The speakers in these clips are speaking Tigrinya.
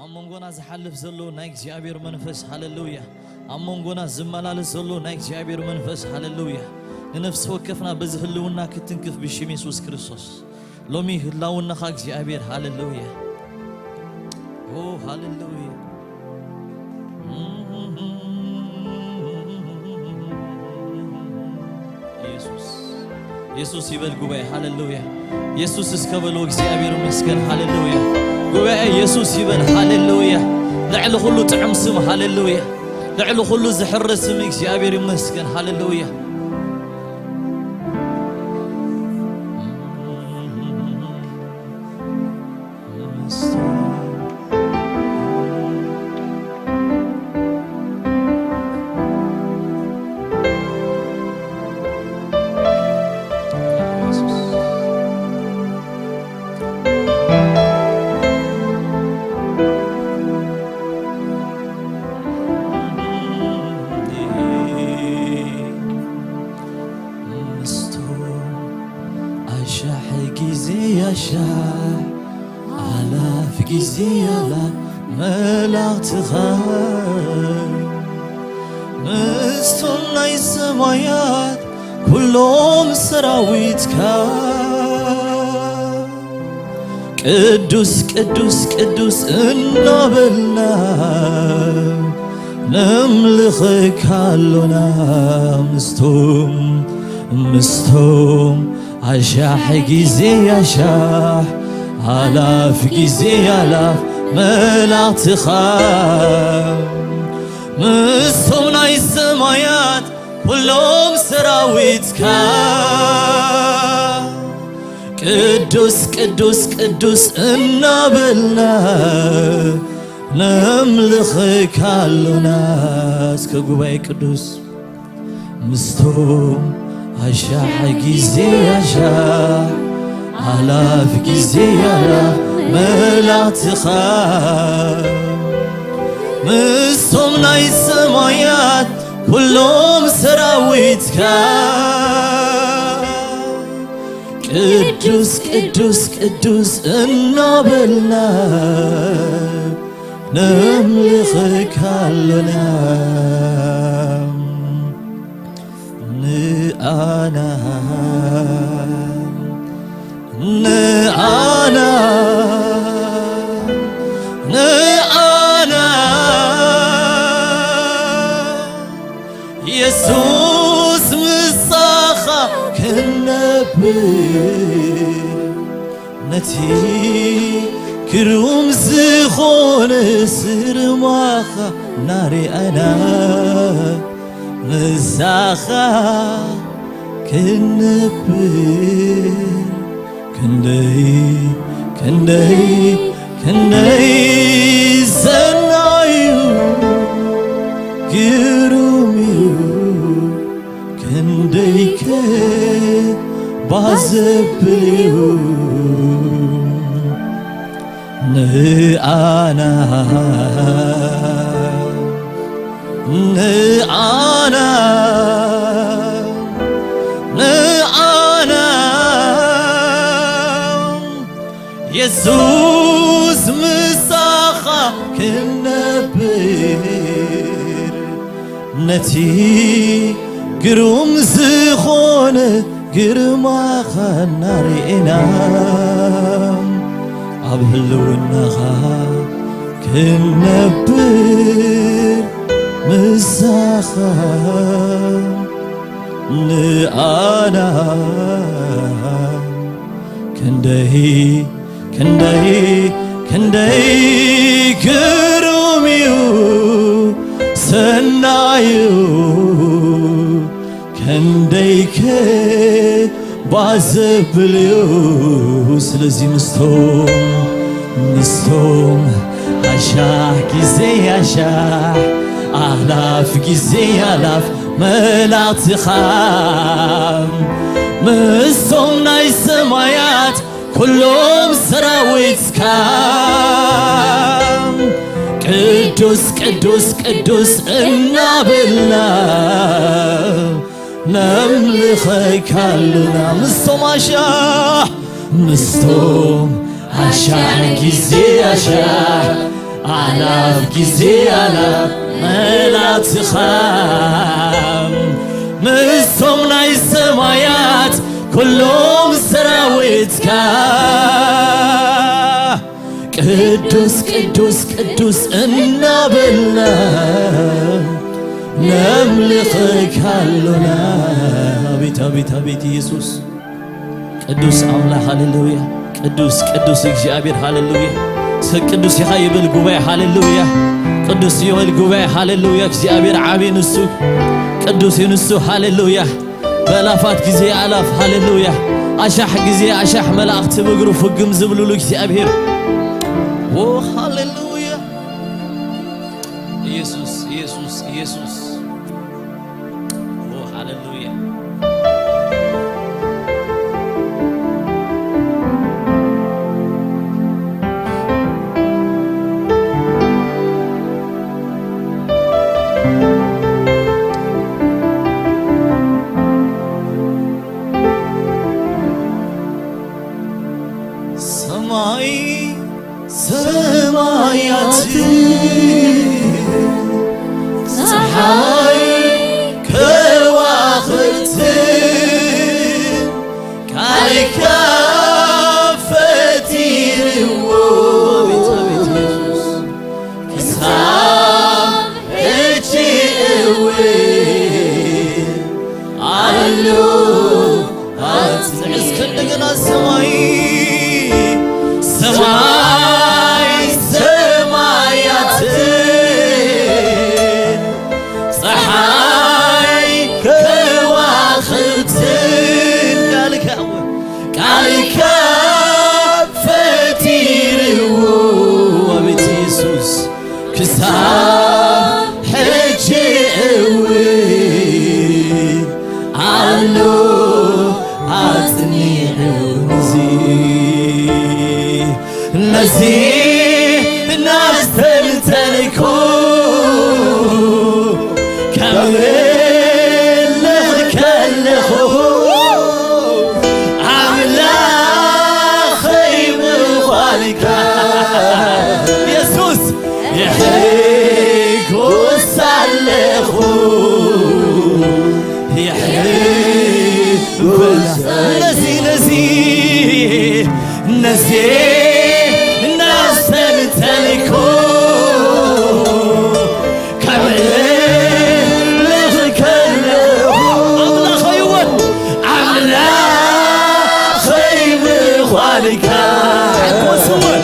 أمونغونا زحلف زلو نايك جابير منفس هاللويا أمونغونا زملال زلو نايك جابير منفس هاللويا نفس وقفنا بزهلونا كتنكف بشمي يسوع كريستوس لومي هلاونا خاك جابير هاللويا أوه هاللويا يسوع يبل قبائي هاللويا يسوع اسكبلو جابير مسكن هاللويا قبائي يسوع يبل هاللويا لعلو كله طعم سم هاللويا لعلو كله زحر سمك جابير مسكن هاللويا مستون السمايات كلهم سراويتك قدوس قدوس قدوس النبلنا نملخك هالونا مستوم عشاح جيزي عشاح آلاف جيزي آلاف ملاك تخاف مستون السمايات كلهم سراويتك قدوس قدوس قدوس النبلنا نملخك هالونا اسكغوباي قدوس مستوم عشاح جيزي عشاح آلاف جيزي آلاف ملاك تخاف مستوم السمايات كلهم سراويتك قدوس قدوس قدوس النبلنا نملخك هالونا نأنا يسوس مصاخة كالنبي نتي كروم زخون سرماخة ناري أنا مصاخة كالنبي كندي زنايو كروميو كندي كبازبيو نأنا يسوس مساخة كالنبير نتي قروم زخون قرماخة ناري إنام أبهلو النخا كالنبير مساخة نأنا كندي كروميو سنايو كندي كبازبليو سلزي مستوم عشاح جيزي عشاح آلاف جيزي آلاف ملاك تخاف مستوم السمايات كلهم سراويتك قدوس قدوس قدوس النبلنا نملخك هالونا مستوم عشاح جيزي عشاح አላፍ ጊዜ አላፍ መላትኻም ምስቶም ናይ ሰማያት ኩሎም ሰራዊትካ ቅዱስ ቅዱስ ቅዱስ እናበልና ነምልኽካለና አቤት አቤት አቤት ኢየሱስ ቅዱስ አምላክ ሃሌሉያ ቅዱስ ቅዱስ እግዚአብሔር ሃሌሉያ ቅዱስ ይኻ ይብል ጉባኤ ሃሌሉያ ቅዱስ ይብል ጉባኤ ሃሌሉያ እግዚአብሔር ዓቢ ንሱ ቅዱስ ንሱ ሃሌሉያ በላፋት ጊዜ አላፍ ሃሌሉያ አሻሕ ጊዜ አሻሕ መላእክት በእግሩ ፍግም ዝብሉሉ እግዚአብሔር ኦ ሃሌሉያ ኢየሱስ ኢየሱስ ኢየሱስ ኦ ሃሌሉያ ሰማይ ሰማያት ፀሐይ ከዋክብት ቃልካ ፈጢርዎ አቤት አቤት ኢየሱስ ክሳብ እጅእው አሉ እስከ እንደገና ሰማይ ሰማይ ሰማያት ፀሐይ ከዋክብት ቃልካ ፈጢርዎ አቤት ኢየሱስ ክሳብ ሕጂ እውን አሎ አጽኒዑ ነዚህ ናስተልተልኮ ከምልኽ ከለኹ ኣምላኸይ ምዃንካ ኢየሱስ የሕጉስ ኣለኹ የሕጉስ ነዚህ ናስተልተልኮ ከምልኽ ከለኹ ኣምላኸይ ምዃንካ ሕጎስውን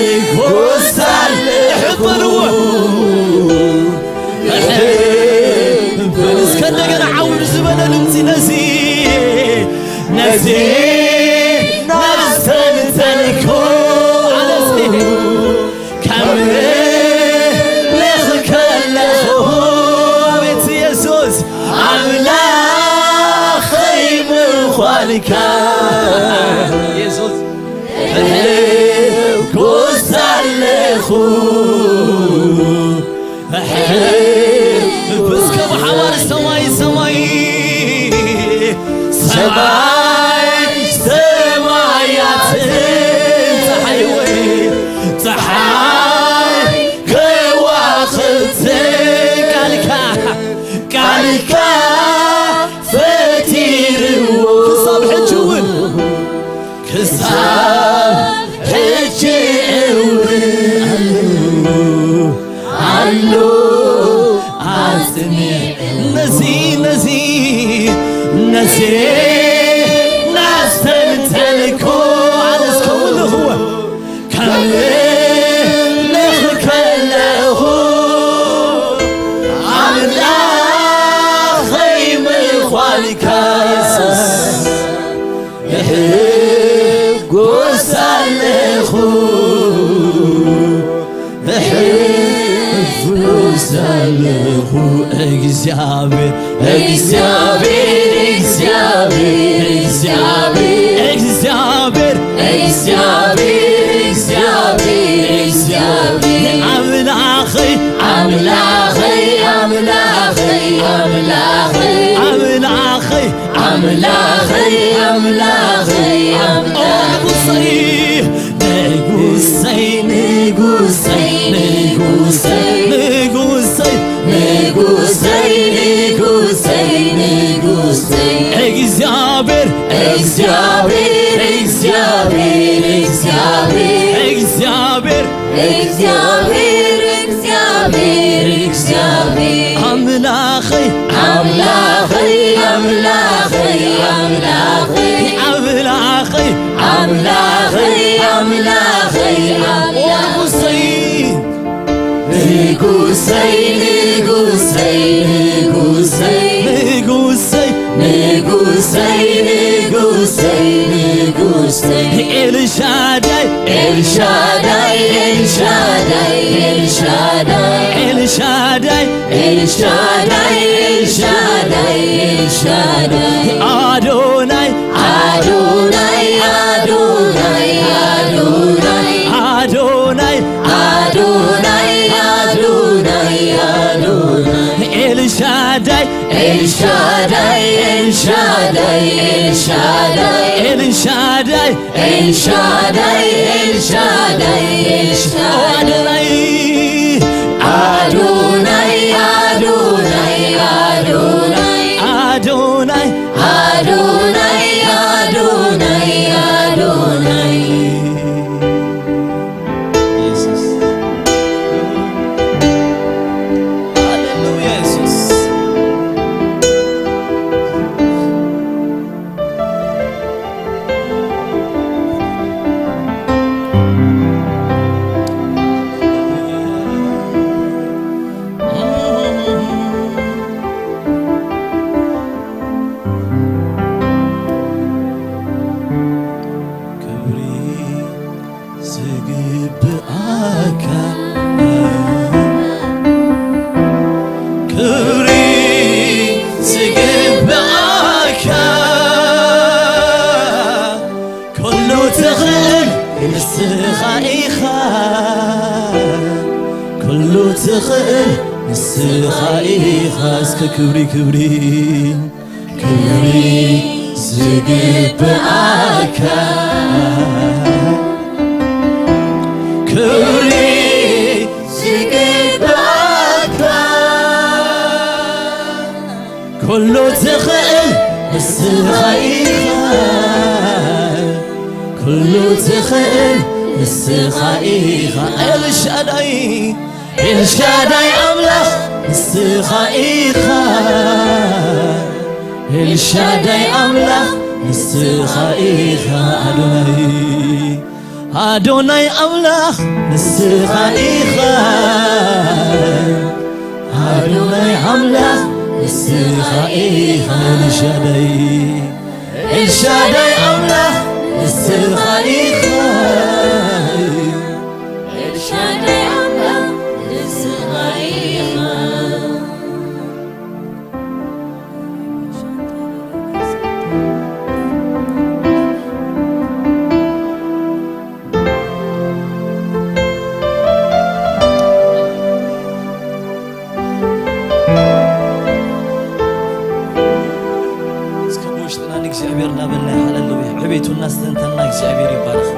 ሕጎሳል ሕበልዎ እስከ እንደገና ዓውድ ዝበለ ድምፂ ነዚ ናስተልተልኮ ከምልኽ ከለኹ አቤት ኢየሱስ ኣምላኸይ ምዃንካ ኢየሱስ ሕጉስ ኣለኹ እስከ ብሓባር ሰማይ ሰማይ ሰማይ ሰማያት ፀሓይ ወይ ፀሓይ ከዋኽብት ቃልካ ፈጢርዎ ክሳብ ሕጂ እውን ክሳብ ሕጂ እውን አሎ አጽኒዕ ነዚህ ናስተልተልኮ እስከ ምልኽ ከምልኽ ከለኹ ኣምላኸይ ምዃንካ ኢየሱስ ሕጉስ ኣለኹ ሕጉስ ኣለኹ እግዚአብሔር እግዚአብሔር እግዚአብሔር እግዚአብሔር እግዚአብሔር እግዚአብሔር እግዚአብሔር አምላኸይ አምላኸይ አምላኸይ አምላኸይ አምላኸይ አምላኸይ አምላኸይ ንጉሰይ ንጉሰይ كبري زقب عكا كبري زقب عكا كله تخيل السخائيخا كله تخيل السخائيخا الشاداي أملاخ السخائيخا الشاداي أملاخ السخائيخا أدوناي أملاخ السخائيخا أدوناي أملاخ السخائيخا الشاداي أملاخ السخائيخا الشاداي أملاخ السخائيخا عبيتو الناس تنتنا እግዚአብሔር ይባረክ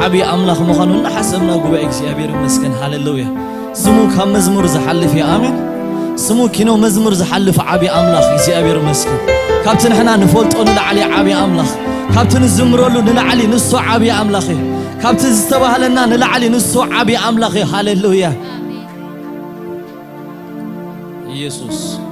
عبي أملاخ مخانونا حسبنا قبا እግዚአብሔር مسكن هاللويا سمو كم مزمور زحلف يا آمين سمو كينو مزمور زحلف عبي أملاخ እግዚአብሔር مسكن كابتن حنا نفولت قولنا علي عبي أملاخ كابتن الزمرولو نلعلي نسو عبي أملاخي كابتن استبهلنا نلعلي نسو عبي أملاخي هاللويا يسوس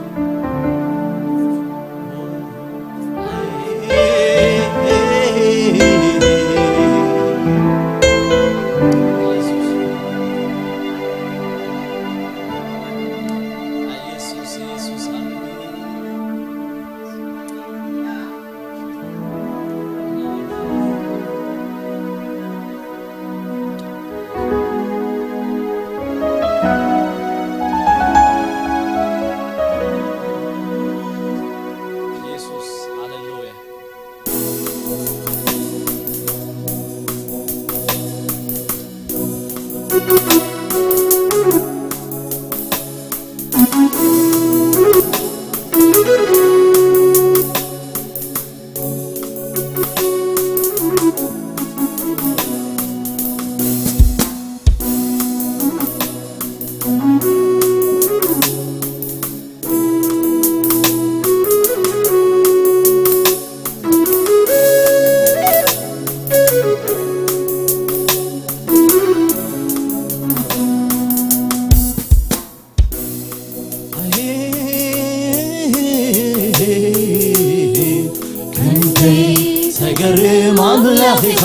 አምላኺኻ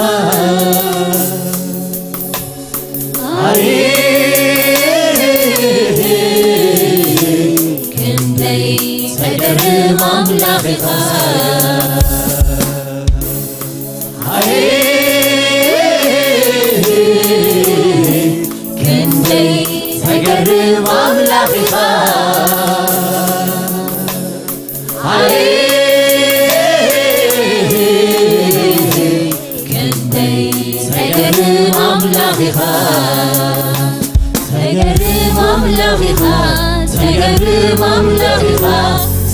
ክንደይ ተገርም አምላኺኻ ክንደይ ተገርም አምላኺኻ ተገርም አምላኺኻ ተገርም አምላኺኻ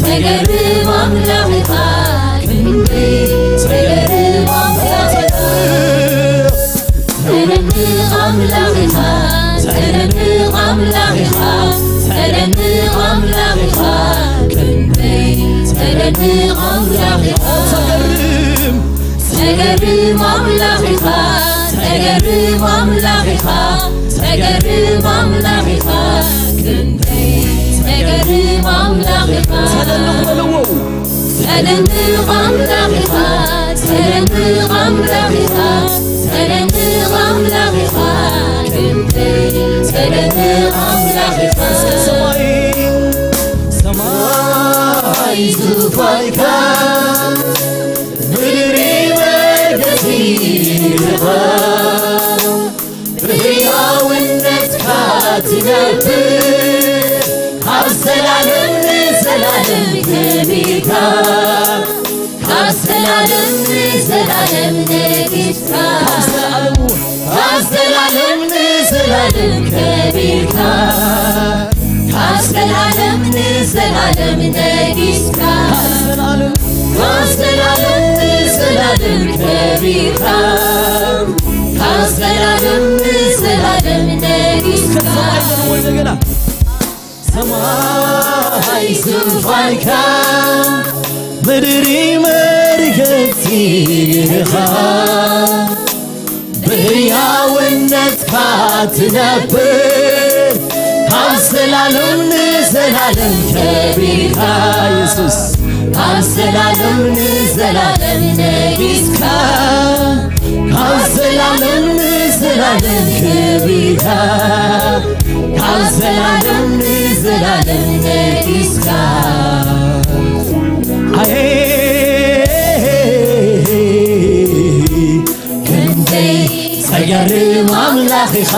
ተገርም አምላኺኻ ክንደይ ተገርም አምላኺኻ ተደንቕ አምላኺኻ ተደንቕ አምላኺኻ ተደንቕ አምላኺኻ ክንደይ ተደንቕ አምላኺኻ ተገርም አምላኺኻ ተገርም አምላኺኻ ተገርም አምላኺኻ ክንደይ ተገርም አምላኺኻ ተደንቕ አምላኺኻ ተደንቕ አምላኺኻ ተደንቕ አምላኺኻ ክንደይ ተደንቕ አምላኺኻ ሰማይ ዙፋንካ ምድሪ መገዚእኻ በሕያውነትካ ትነብር ካብ ዘላለም ንዘላለም ከቢርካ ካብ ዘላለም ንዘላለም ነጊስካ ካብ ዘላለም ንዘላለም ከቢርካ ካብ ዘላለም ንዘላለም ነጊስካ ካብ ዘላለም ንዘላለም ከቢርካ ካብ ዘላለም ንዘላለም ነጊስካ ሰማይ ዙፋንካ ምድሪ መርገቲኻ በሕያውነትካ ትነብር ካብ ዘላለም ንዘላለም ከቢርካ ኢየሱስ ካብ ዘላለም ንዘላለም ነጊስካ ካብ ዘላለም ንዘላለም ከቢርካ ካብ ዘላለም ንዘላለም ነጊስካ ክንደይ ተገርም አምላኺኻ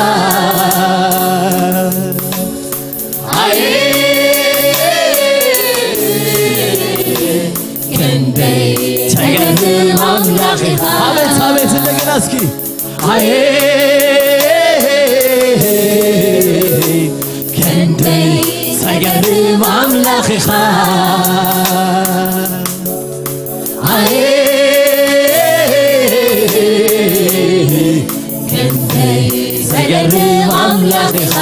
ክንደይ ተገርም አምላኺኻ አቤት አቤት እንደገና እስኪ ክንደይ ተገርም አምላኺኻ ክንደይ ተገርም አምላኺኻ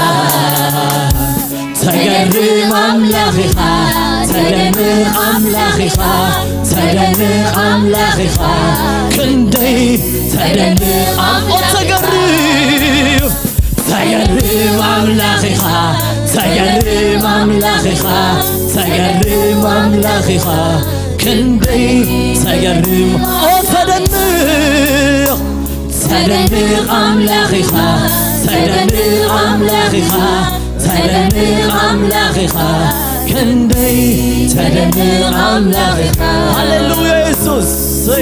ተገርም አምላኺኻ ተደንቕ አምላኺኻ ተደንቕ አምላኺኻ ክንደይ ተደንቕ ተገርም አምላኺኻ ተገርም አምላኺኻ ተገርም አምላኺኻ ክንደይ ተገርም ተደንቕ አምላኺኻ ተደንቕ አምላኺኻ ተደንቕ አምላኺኻ ክንደይ ተደንቕ አምላኺኻ ሃሌሉያ ኢየሱስ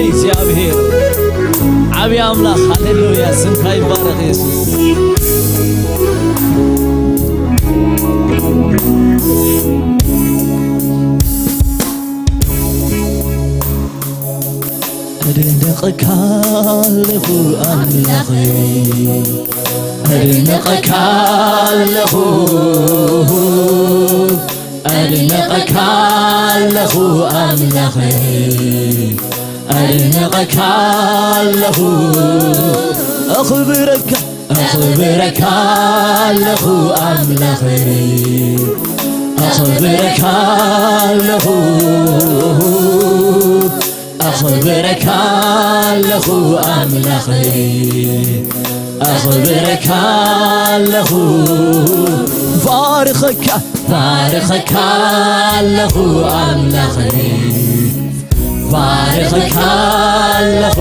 እግዚአብሔር ዓብይ አምላኽ ሃሌሉያ ስምካ ይባረክ ኢየሱስ أدنقك له أملاخي أدنقك له أدنقك له أملاخي أدنقك له أخبرك له أملاخي أخبرك له أخبرك له أملاخي أخبرك له بارخك له أملاخي ባርኸካ ኣለኹ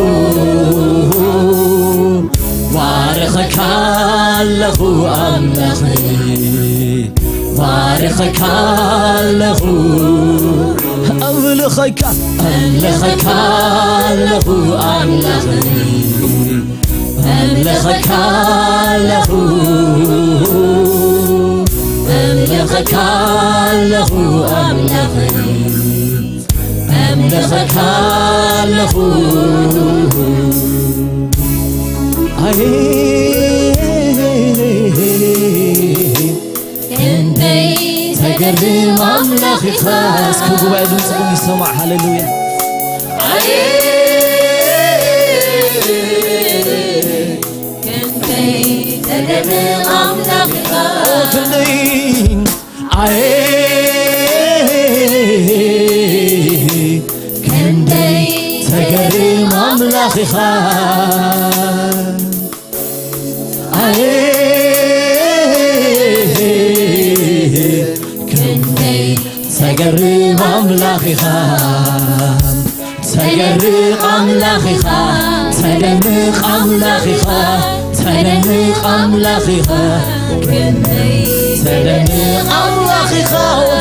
ባርኸካ ኣለኹ ኣምላኽ ባርኸካ ኣለኹ أملخك له أملخ أملخك له أملخك له أملخ أملخك له تقدم أملاخي خاص كوكو بعدون تقوم يسمع هللويا كنتي تقدم أملاخي خاص كنتي تقدم أملاخي خاص تقرب أملاخي خام تقرب أملاخي خام تدمق أملاخي خام تدمق أملاخي خام تدمق أملاخي خام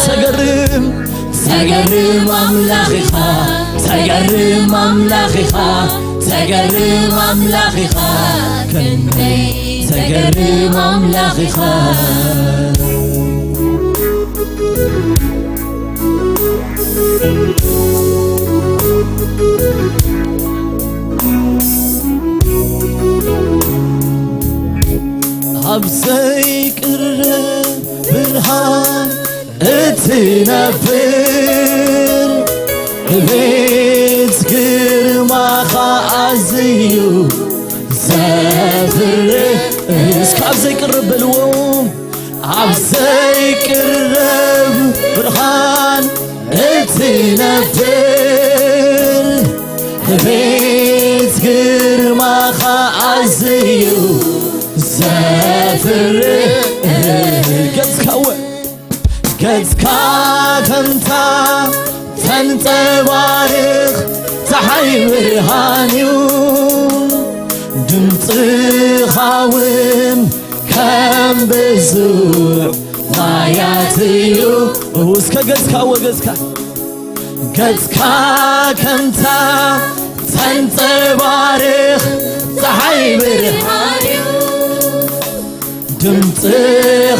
تقرب أملاخي خام تقرب أملاخي خام تقرب أملاخي خام تقرب أملاخي خام أبزيك برهان اتنفر بيت كرما خازيو زافر اسك أبزيك بالوم أبزيك برهان اتنفر بيت كرما خازيو زافر قدسكا تنتا تنتبارخ تحي برهانيو دمت خاوم كم بزوع ما ياتيو وسكا قدسكا وقدسكا قدسكا كنتا تنتبارخ تحي برهانيو دمت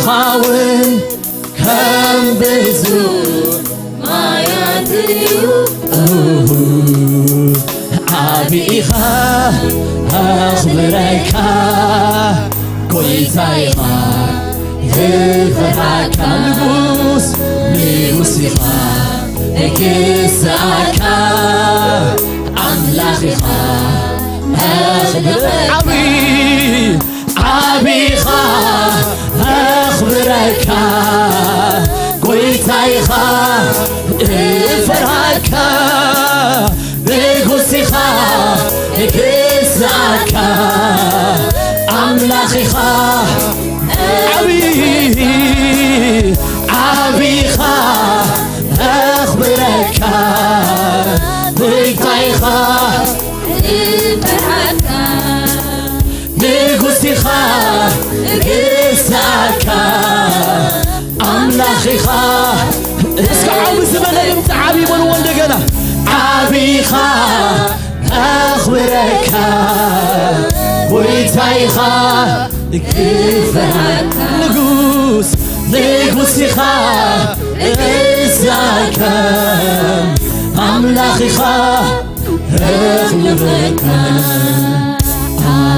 خاون كم بزور ما يدريو عبيخا أخبرك كويتايخا يفرحك نبوسيخا اكساكا أملاخيخا أخبرك عبيخا أخبرك قويتايخا فرحك بقوسيخا كساكا أملاخيخا عبيخا أخبرك قويتايخا فرحك نقوسيخا كساكا أملاخيخا اسكع عاوز بلا يمتع عبي والوان دقنا عبيخا أخبرك ويتايخا كيفك نقوسيخا كساكا أملاخيخا أخبرك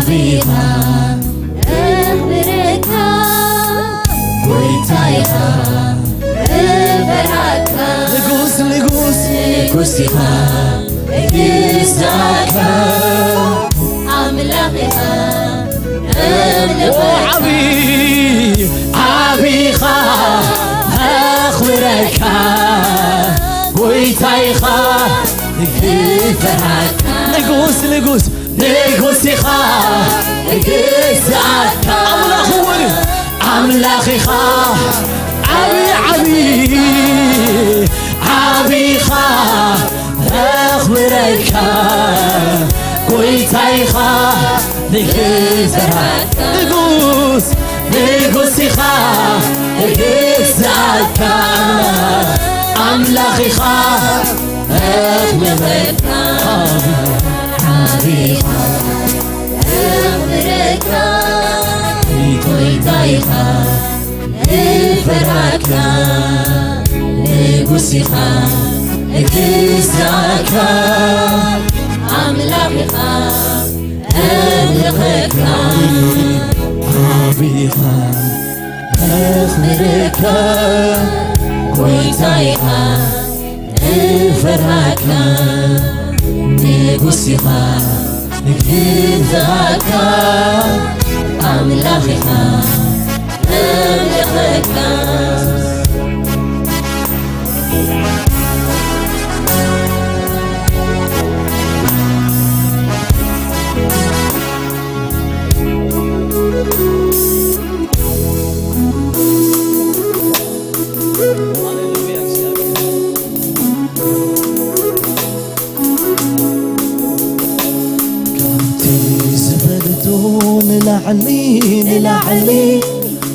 عبيخا أخبرك ويتايخا فرحك نقوسيخا كساكا أملاخيخا عبيخا أخبرك ويتايخا كيفك نقوسيخا كساكا أملاخيخا عبيخا أخبرك زبلكا كويتايخا نكزراكا نقوسيخا نقزاكا أملاخيخا أخمركا عبيخا أخمركا كويتايخا نفركا نقوسيخا نقزاكا أملاخيخا أملاخيخا عبيخا أخمركا كويتايخا نفركا نقوسيخا نقزاكا أملاخيخا أملاخيخا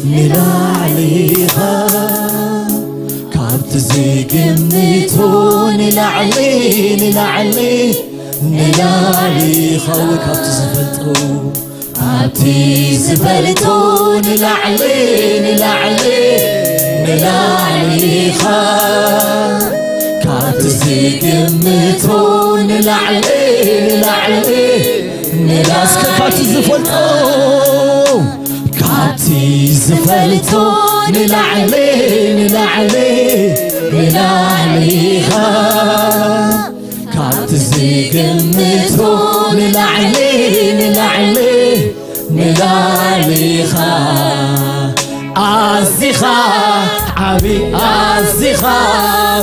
نلعليها كابت زيقميتون نلعليها وكابت زفلتون كابتي زفلتون نلعليها كابت زيقميتون نلاس كابت زفلتون كابتي زفلتون نلعليها كابت زيقميتون نلعليها أزيخا عبي أزيخا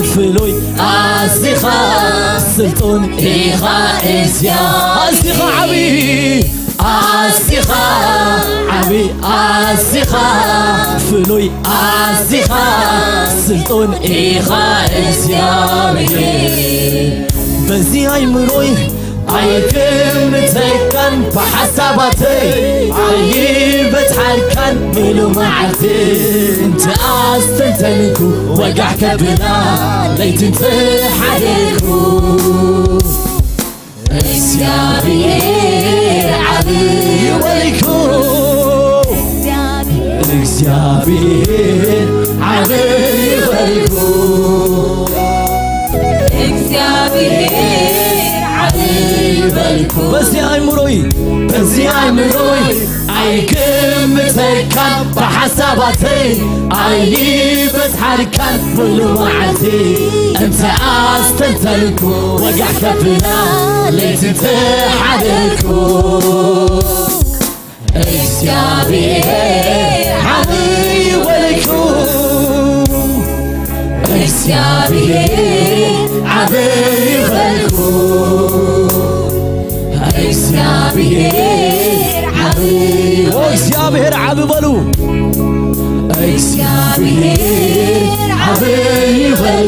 فلوي أزيخا سلطون إيخا إزيا أزيخا عبي أزيخا عبي أزيخا فلوي أزيخا سلطون إيخا إزيا بزي أي مروي عيكم تيكن بحساباتي عيبت حالكن ميلو معتي انت استنتنكو وقعك بلا ليت انت حديكو اكسيابير عبي وليكو اكسيابير عبي وليكو اكسيابير بزي أي مروي عيكم تيكن بحساباتي عيبت حالكن بلو معتي انت استنتلكو وقعك بلا ليت انت حدكو اكسيابير عبي وليكو اكسيابير عبي وليكو اكسيابير عبي بلو اكسيابير عبي بلو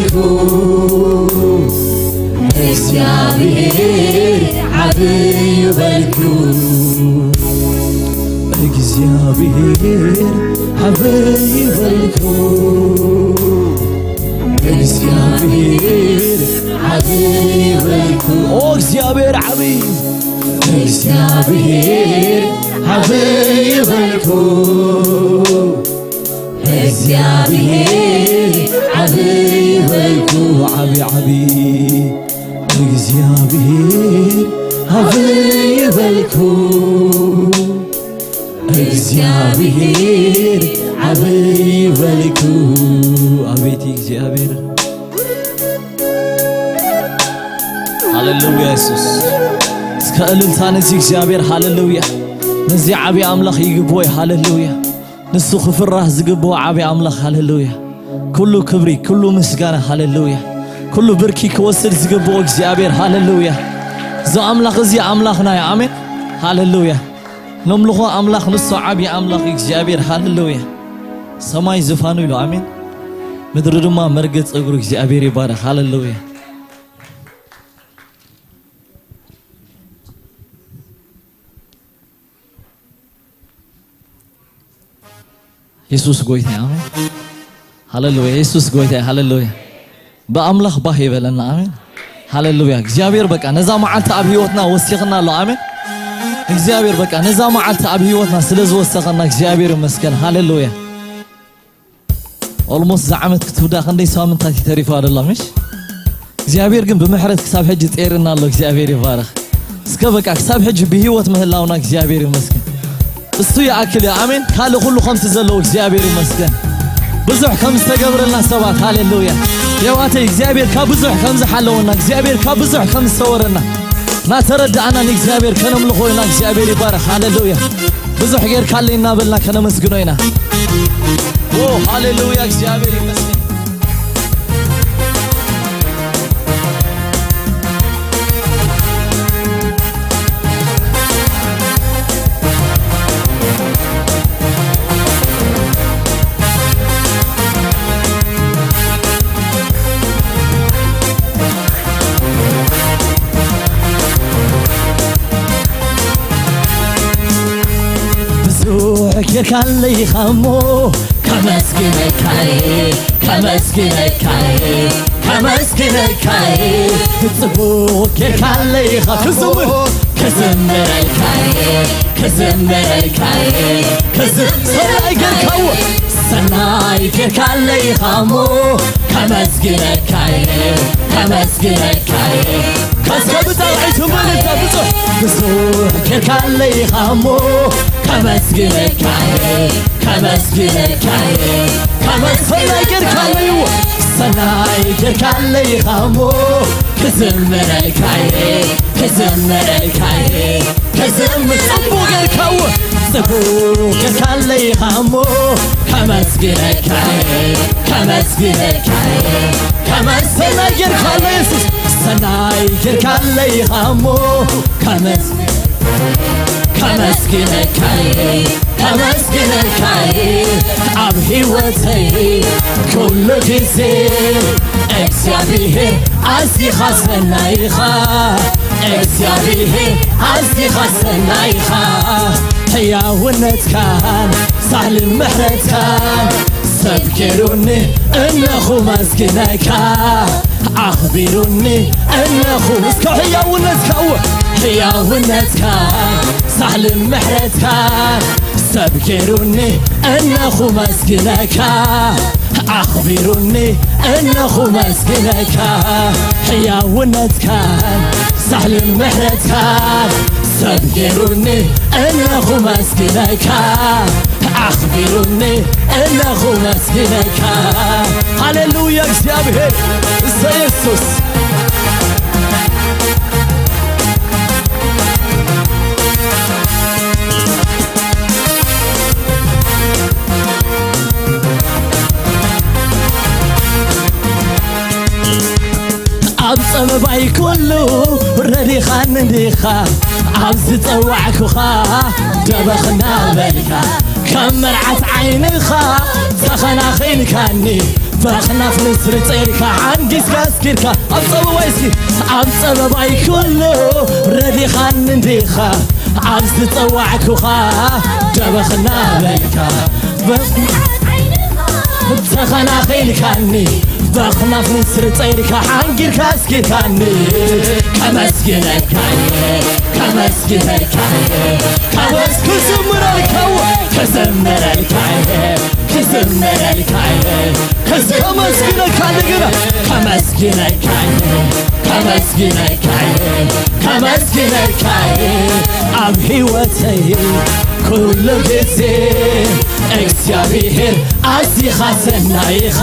اكسيابير عبي بلو اكسيابير عبي بلو اكسيابير عبي بلو اكسيابير عبي اكسيابير عبي بلكو اكسيابير عبي بلكو عبي اكسيابير عبي بلكو اكسيابير عبي بلكو عبيتي اكسيابير هاللويا يسوس كأللتا نزي እግዚአብሔር ሃሌሉያ نزي عبي أملاخ يقبوي هاللويا نسو خفره زقبو عبي أملاخ هاللويا كله كبري كله مسكانة هاللويا كله بركي كوسر زقبو እግዚአብሔር هاللويا زو أملاخ زي أملاخنا يا آمين هاللويا نملخو أملاخ نسو عبي أملاخ እግዚአብሔር هاللويا سماي زفانو يلو آمين مدردما مرقت أقول እግዚአብሔር يبارك هاللويا يسوس قويتي آمين هاللويا يسوس قويتي هاللويا بأملاخ باهي بلنا آمين هاللويا እግዚአብሔር በቃ ነዛ መዓልቲ ኣብ ህይወትና ወሲኽና ኣሎ አሜን እግዚአብሔር በቃ ነዛ መዓልቲ ኣብ ህይወትና ስለዝወሰኸና እግዚአብሔር ይመስገን ሃሌሉያ ኦልሞስት ዘዓመት ክትውዳ ክንደይ ሳምንታት ይተሪፉ አይደለም እሺ እግዚአብሔር ግን በምህረት ክሳብ ሕጂ ጤርና ኣሎ እግዚአብሔር ይባረክ እስከ በቃ ክሳብ ሕጂ በህይወት ምህላውና እግዚአብሔር ይመስገን እሱ ያአክል አሜን ካለ ሁሉ ከምት ዘለው እግዚአብሔር ይመስገን ብዙሕ ከም ዝተገብረልና ሰባት ሃሌሉያ የዋተ እግዚአብሔር ከብዙሕ ከም ዝሓለውና እግዚአብሔር ከብዙሕ ከም ዝተወረና ናተረዳእና እግዚአብሔር ከነምልኾይና እግዚአብሔር ይባረክ ሃሌሉያ ብዙሕ ጌር ካለና በልና ከነመስግኖይና ኦ ሃሌሉያ እግዚአብሔር ይመስገን كاللي خمو كمسكنكاي كمسكنكاي تصبوك كاللي خمو كزمركاي سناي كاللي خمو كمسكنكاي كسبت العيتم انت بزوح كاللي خمو كمسكنكاي سناي كاللي خمو كزمركاي صبوك كاللي خمو كمسكنكاي سناي كاللي خمو كمسكنكاي عب هيوتي كل جزير እግዚአብሔር አዚ ኻሰናይኻ እግዚአብሔር አዚ ኻሰናይኻ ሕያውነትካን ሳህልን ምሕረትካን ሰብኪሩኒ እነኹ መስግነካ አኽቢሩኒ እነኹ እስከ ሕያውነትካን ሳህልን ምሕረትካን ሰብኪሩኒ እነኹ መስግነካ أخبروني أنه مسكنك حياونتك سهل محرتك سبقروني أنه مسكنك أخبروني أنه مسكنك هللويا እግዚአብሔር ኢየሱስ أبصم باي كله ردي خان نديخا عبز توعكوخا دبخنا بالكا كمرعت عينيخا سخنا خين كاني فخنا في نسر تيركا عندي سكاسكيركا أبصم باي كله ردي خان نديخا عبز توعكوخا دبخنا بالكا سخنا خين كاني بخنا في نسر طيرك حنجر كاسكتاني كمسكنكاي كمسكنكاي عم هيوتي كل جزير እግዚአብሔር አዚ ኻሰናይኻ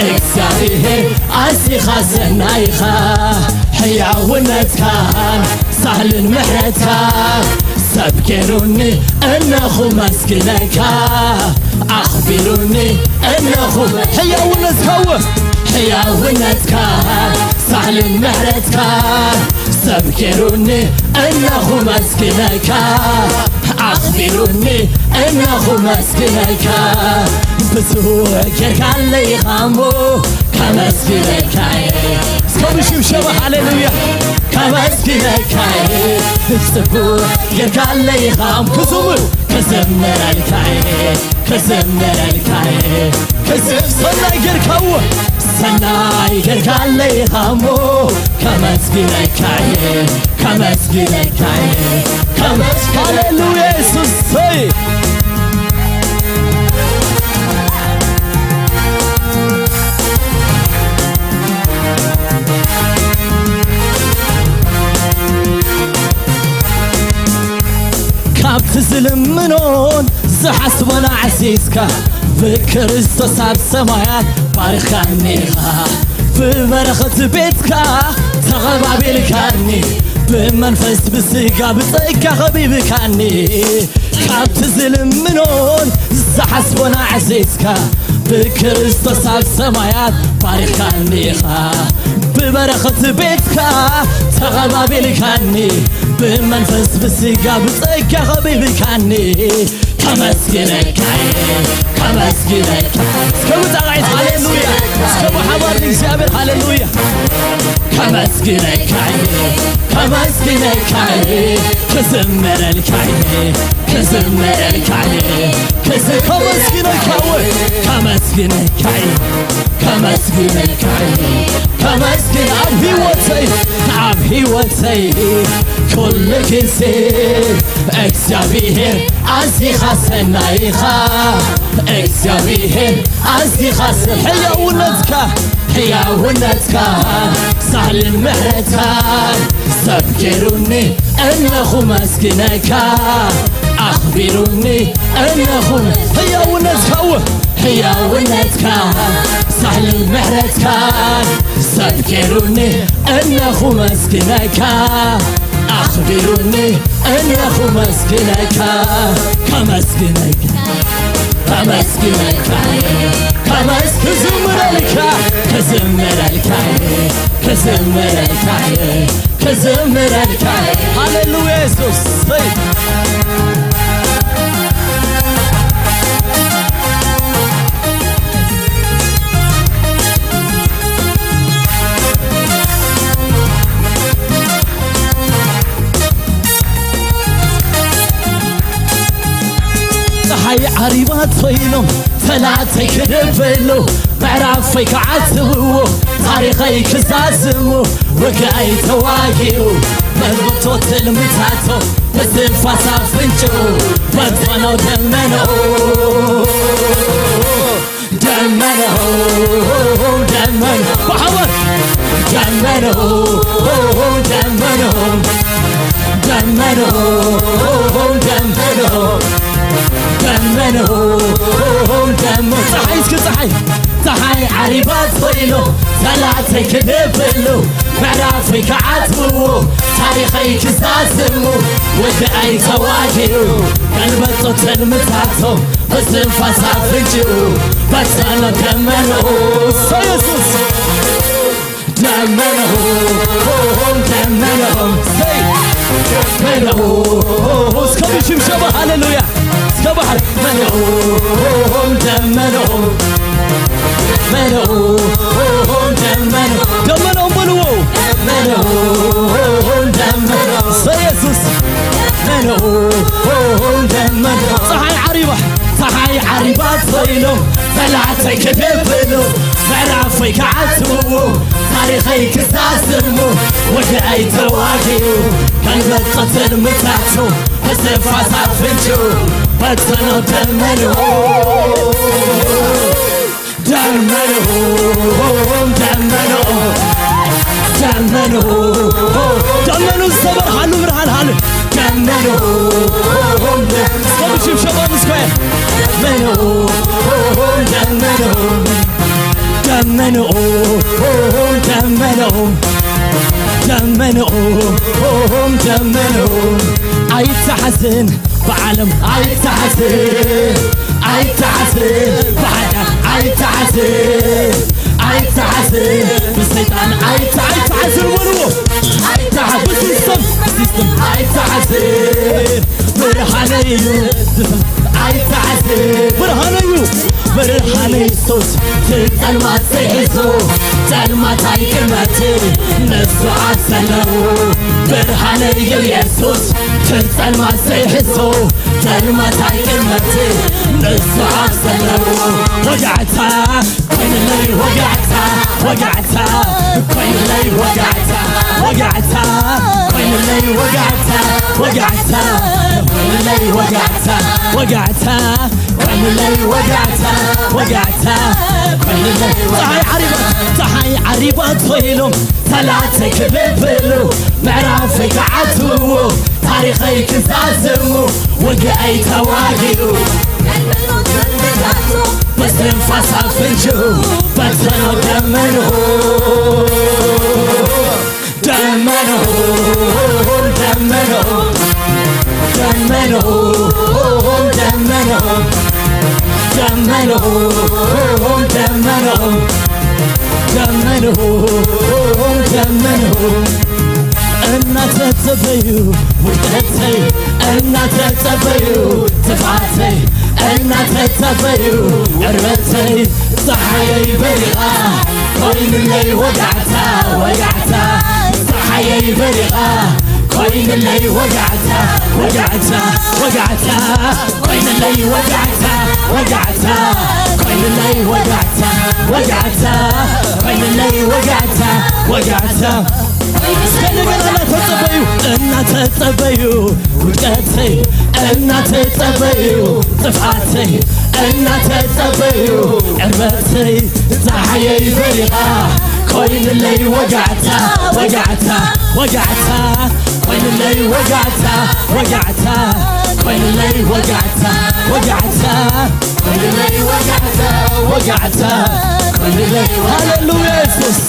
እግዚአብሔር አዚ ኻሰናይኻ ሕያውነትካን ሳህልን ምሕረትካን ሰብኪሩኒ እነኹ መስግነካ አኽቢሩኒ እነኹ ሕያውነትካን ሳህልን ምሕረትካን ሰብኪሩኒ እነኹ መስግነካ أخبروني أنه مسكنك بزوك كاللي خامو كمسكنك سكوشي وشبه هاليلويا كمسكنك سبوك كاللي خام كزمر كزمرلكاي سناي جركاو سناي جركالي خامو كمسجلكاي هاليلويا يسوس تزلمنون زحسبنا عسيسكا بكريستوس عب سمايات بارخانيها بمرخة بيتكا تغبابي لكاني بمنفس بسيقا بسيقا حبيبي كاني كاب تزلمنون زحسبنا عسيسكا بكريستوس عب سمايات بارخانيها بمرخة بيتكا تغبابي لكاني بمنفس بسيقا بسيقا حبيبي كاني كمسكنك سكبت أغايت هاليلويا سكبوا حوارني زابر هاليلويا كمسكنك كزمر الكاي كمسكنك عب هيوتي كل كنسي اكسابيهر عزي خسنايخا اكسابيهر عزي خسن حيا ونتك سهل المهرتان سبكروني انخو مسكنك اخبروني انخو حيا ونتك سهل المهرتان سبكروني انخو مسكنك أخبروني أنه مسكنك كمسكنك كزمر الكاي هاليلويا يسوس هاي عريبات فيلم ثلاثة كنبلو معرفي كعتبو تاريخي كزازمو وقعي تواقيو مضبطو تلمتاتو بس انفاسا فنجو بدفنو دمنو محمد دمنو صحي عريبات فيلو ثلاثة كذبلو معرفي كعتبو تاريخي كزازمو وقعي تواقيو قلبتو تلمتاتو بس انفاسا فنجو بدفنو دمنو سيسوس دمنو سكبي شمشبه هاليلويا سكبحر دمنهم بلوو سيسوس صحي عريبات فيلو ثلاثة كذبلو معرفي كعتبو تاريخي كزازمو وقعي تواقيو قلبت قتل متاتو بس انفاسا فنجو بدفنو دمنو الصبر حلو برحال حلو سكبي شباب سكوير دمنهم عيتحزن بعالم عيتحزن بعالم عيتحزن بالسيطان عيتحزن ولو عيتحزن بالسيستم عيتحزن برهانيو برهاني صوت تلمات سيحزو تلمات عيكمتي نفسو عبسلو برهاني يسوس تنسلما سيحسو تلما تايقمتي نسو عبسلو وقعتا كوين اللي وقعتا وقعتا كوين اللي وقعتا وقعتا كوين اللي وقعتا وقعتا كوين اللي وقعتا وقعتا كوين اللي وقعتا وقعتا كوين اللي صحي عريبة طويلهم ثلاثة كببلو معرفك عطو تاريخي كزازمو وقعي تواقيو بس انفصل فنجو بطنو دمنو دمنو دمنو دمنو دمنو دمنو دمنو دمنهم دمنهم أنا تتبيو وقتي أنا تتبيو تفعتي أنا تتبيو عربتي صحيي بريغة كوين اللي وقعتا وقعتا صحيي بريغة كوين اللي وقعتا وقعتا وقعتا كوين اللي وقعتا وقعتا كوين اللي وقعتا وقعتا كوين اللي وقعتا وقعتا أنا تتبيو وقتي أنا تتبيو تفعتي أنا تتبيو عربتي تحيي بريغة كوين اللي وقعتا وقعتا وقعتا كوين اللي وقعتا وقعتا كوين اللي وقعتا وقعتا كوين اللي وقعتا وقعتا كوين اللي هاللويا يسوس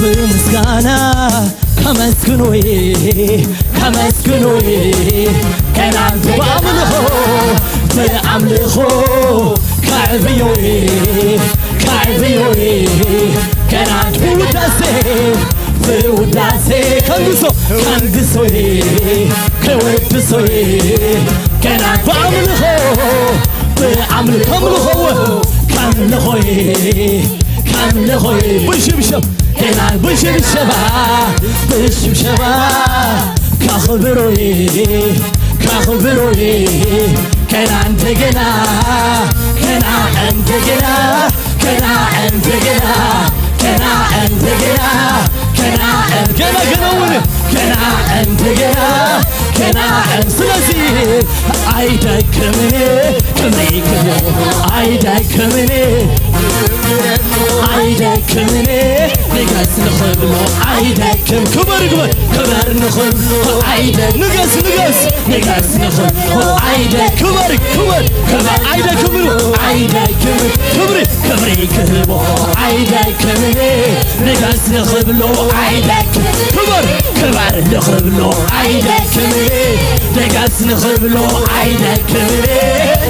بمسكانا كمسكنوي كمسكنوي كان عم بعملخو كعبيوي كعبيوي كان عم بوداسي كنقصوي كودسوي كان عم بعملخو كملخوي كملخوي بشبشب كنا بشبشبا بشبشبا كخبروي كخبروي كنا عندنا كنا عندنا كنا عندنا كنا عندنا كنا عندنا كنا عندنا كنا عند سلاسي عيدك مني كمريك عيدك مني عيدك مني نقص نخبلو عيدك كبر كبر كبر نخبلو عيدك نقص نقص نخبلو عيدك كبر كبر كبر عيدك كبر عيدك كبر كبري كبر عيدك مني نقص نخبلو عيدك كبر كبر نخبلو عيدك مني نقص نخبلو عيدك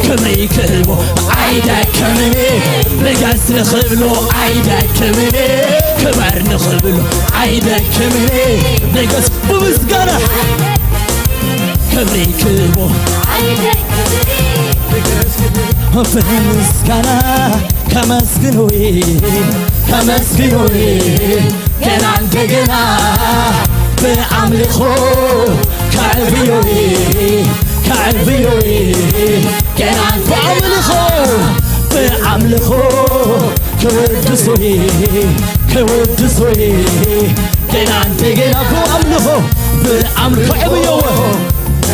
كبري كبر عيدك مني نقص نخبلو عيدك مني كبر نخبلو عيدك مني نقص بمسكنة كبري كبر عيدك في المسكنة كمسكنوي كمسكنوي كان عندنا بعملخو كعبيوي كعبيوي كان بعملخو بعملخو كودسوي كودسوي كان عندنا بعملخو بعملخو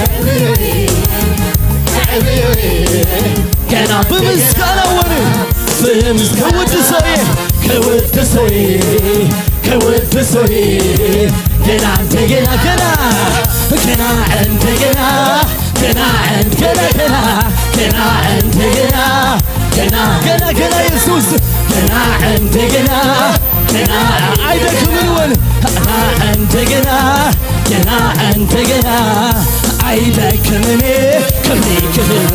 كعبيوي كان بمسكنة وني فهمت كودسوي كودسوي كودسوي كان عندنا كنا كنا عندنا كنا عندنا كنا عندنا كنا يسوس كنا عندنا كنا عيدك من وين عندنا كنا عندنا አይደክምኔ ክብሪ ክህቦ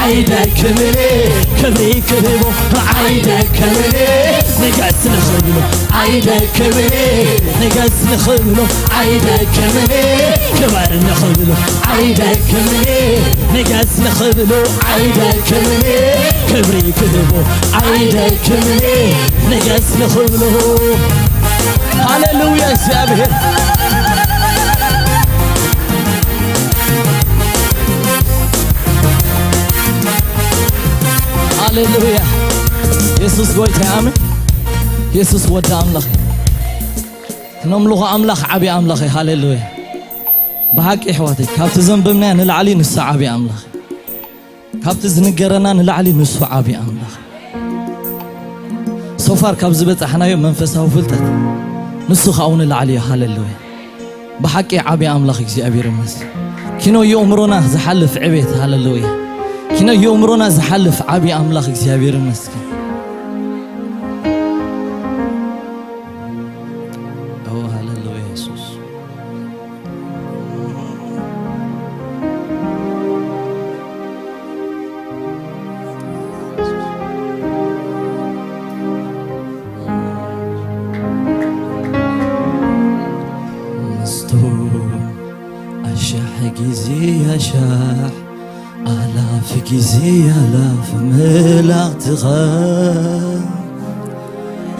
አይደክምኔ ክብሪ ክህቦ አይደክምኔ ንገስ ንኽብሎ አይደክምኔ ንገስ ንኽብሎ አይደክምኔ ክበር ንኽብሎ አይደክምኔ ንገስ ንኽብሎ አይደክምኔ ክብሪ ክህቦ አይደክምኔ ንገስ ንኽብሎ ሃሌሉያ እግዚአብሔር ሃሌሉያ ኢየሱስ ጎይታ አሜን ኢየሱስ ወደ አምላኽ ነምልኾ አምላኽ ዓቢ አምላኽ ሃሌሉያ በሐቂ ሕዋተይ ካብቲ ዘንብምና ንላዕሊ ንሱ ዓቢ አምላኽ ካብቲ ዝንገረና ንላዕሊ ንሱ ዓቢ አምላኽ ሶፋር ካብ ዝበፅሕናዮ መንፈሳዊ ፍልጠት ንሱ ኻው ንላዕሊ ሃሌሉያ በሐቂ ዓቢ አምላኽ እግዚአብሔር ይመስገን ኪኖ የእምሮና ዝሓልፍ ዕቤት ሃሌሉያ ኪኖ የእምሮና ዝሓልፍ ዓቢ አምላኽ እግዚአብሔር ይመስገን ሃሌሉያ ኢየሱስ አሻሕ ጊዜ አሻሕ አላፍ ጊዜ አላፍ መላእክትኻ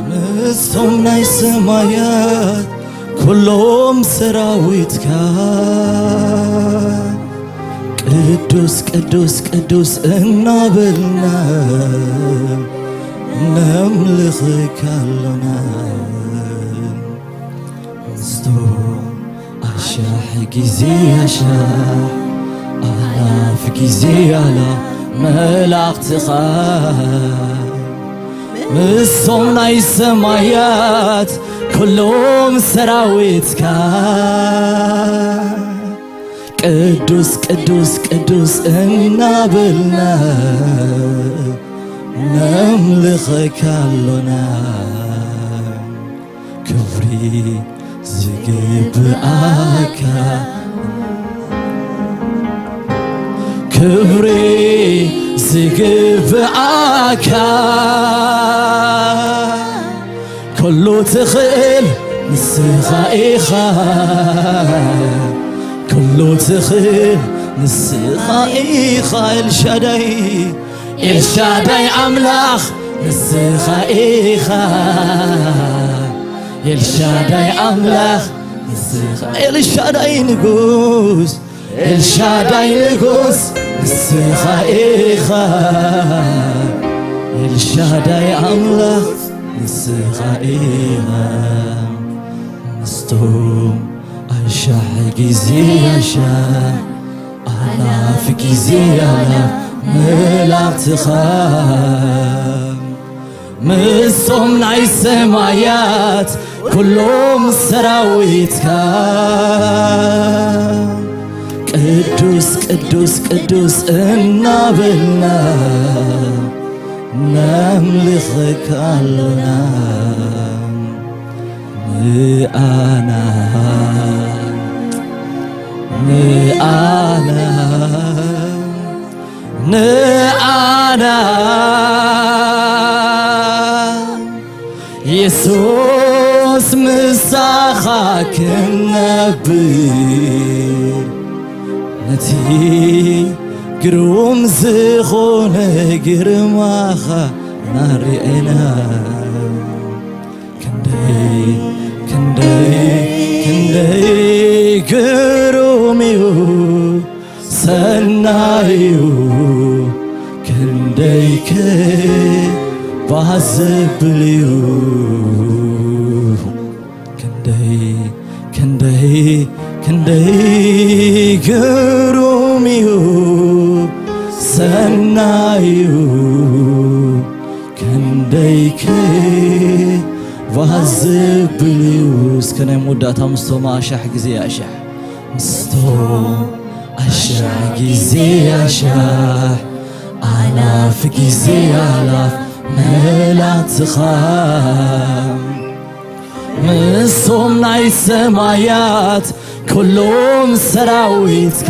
ምስቶም ናይ ሰማያት ኩሎም ሰራዊትካ ቅዱስ ቅዱስ ቅዱስ እናበልና ነምልኽካ ኣለና ምስቶም አሻሕ ጊዜ አሻሕ አላፍ ጊዜ አላፍ መላእክትኻ ምስቶም ናይ ሰማያት ኩሎም ሰራዊትካ ቅዱስ ቅዱስ ቅዱስ እናበልና ነምልኽካ ኣለና ክብሪ ዝግብአካ ክብሪ ዝግብአካ ኩሉ ትኽእል ንስኻ ኢኻ ኩሉ ትኽእል ንስኻ ኢኻ ኤልሻዳይ ኤልሻዳይ አምላኽ ንስኻ ኢኻ ኤልሻዳይ አምላኽ ንስኻ ኤልሻዳይ ንጉስ ኤልሻዳይ ንጉስ ንስኻ ኢኻ ኤልሻዳይ አምላኽ ንስኻ ኢኻ ምስቶም አሻሕ ጊዜ አሻሕ አላፍ ጊዜ አላፍ መላእክትኻ ምስቶም ናይ ሰማያት ኩሎም ሰራዊትካ ቅዱስ ቅዱስ ቅዱስ እናበልና ነምልኽካ ኣለና ንአና ንአና ንአና ኢየሱስ ምሳኻ ክንነብር ነቲ ግሩም ዝኾነ ግርማኻ ናርአና ክንደይ ክንደይ ክንደይ ግሩም እዩ ሰናይ እዩ ክንደይ ክባህ ዘብል እዩ ክንደይ ክንደይ ክንደይ ግሩም እዩ ሰናይ እዩ ክንደይ ክባህ ዘብል እዩ እስከ ናይ መወዳእታ ምስቶም አሻሕ ጊዜ አሻሕ ምስቶም አሻሕ ጊዜ አሻሕ አላፍ ጊዜ አላፍ መላእክትኻ ምስም ናይ ሰማያት ኩሎም ሰራዊትካ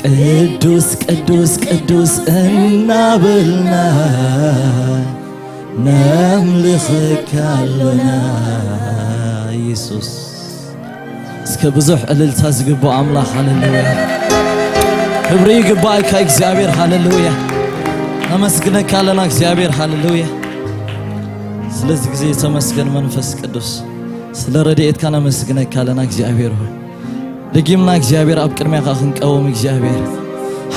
ቅዱስ ቅዱስ ቅዱስ እናበልና ነምልኽካለና ኢየሱስ እስከ ብዙሕ እልልታ ዝግባእ አምላክ ሃሌሉያ ክብሪ ይግባእካ እግዚአብሔር ሃሌሉያ ነመስግነካለና እግዚአብሔር ሃሌሉያ ስለዚህ ጊዜ ተመስገን መንፈስ ቅዱስ ስለ ረድኤትካ ነመስግነካለና እግዚአብሔር ሆይ ደጊምና እግዚአብሔር ኣብ ቅድሚያኻ ክንቀወም እግዚአብሔር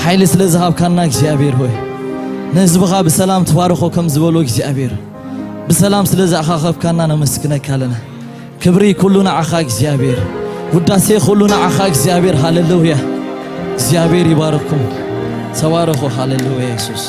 ኃይል ስለ ዝሃብካና እግዚአብሔር ሆይ ነህዝብኻ ብሰላም ተባርኾ ከም ዝበሎ እግዚአብሔር ብሰላም ስለ ዝኣኻኸብካና ነመስግነካለና ክብሪ ኩሉ ንዓኻ እግዚአብሔር ውዳሴ ኩሉ ንዓኻ እግዚአብሔር ሃሌሉያ እግዚአብሔር ይባርኩም ተባረኹ ሃሌሉያ ኢየሱስ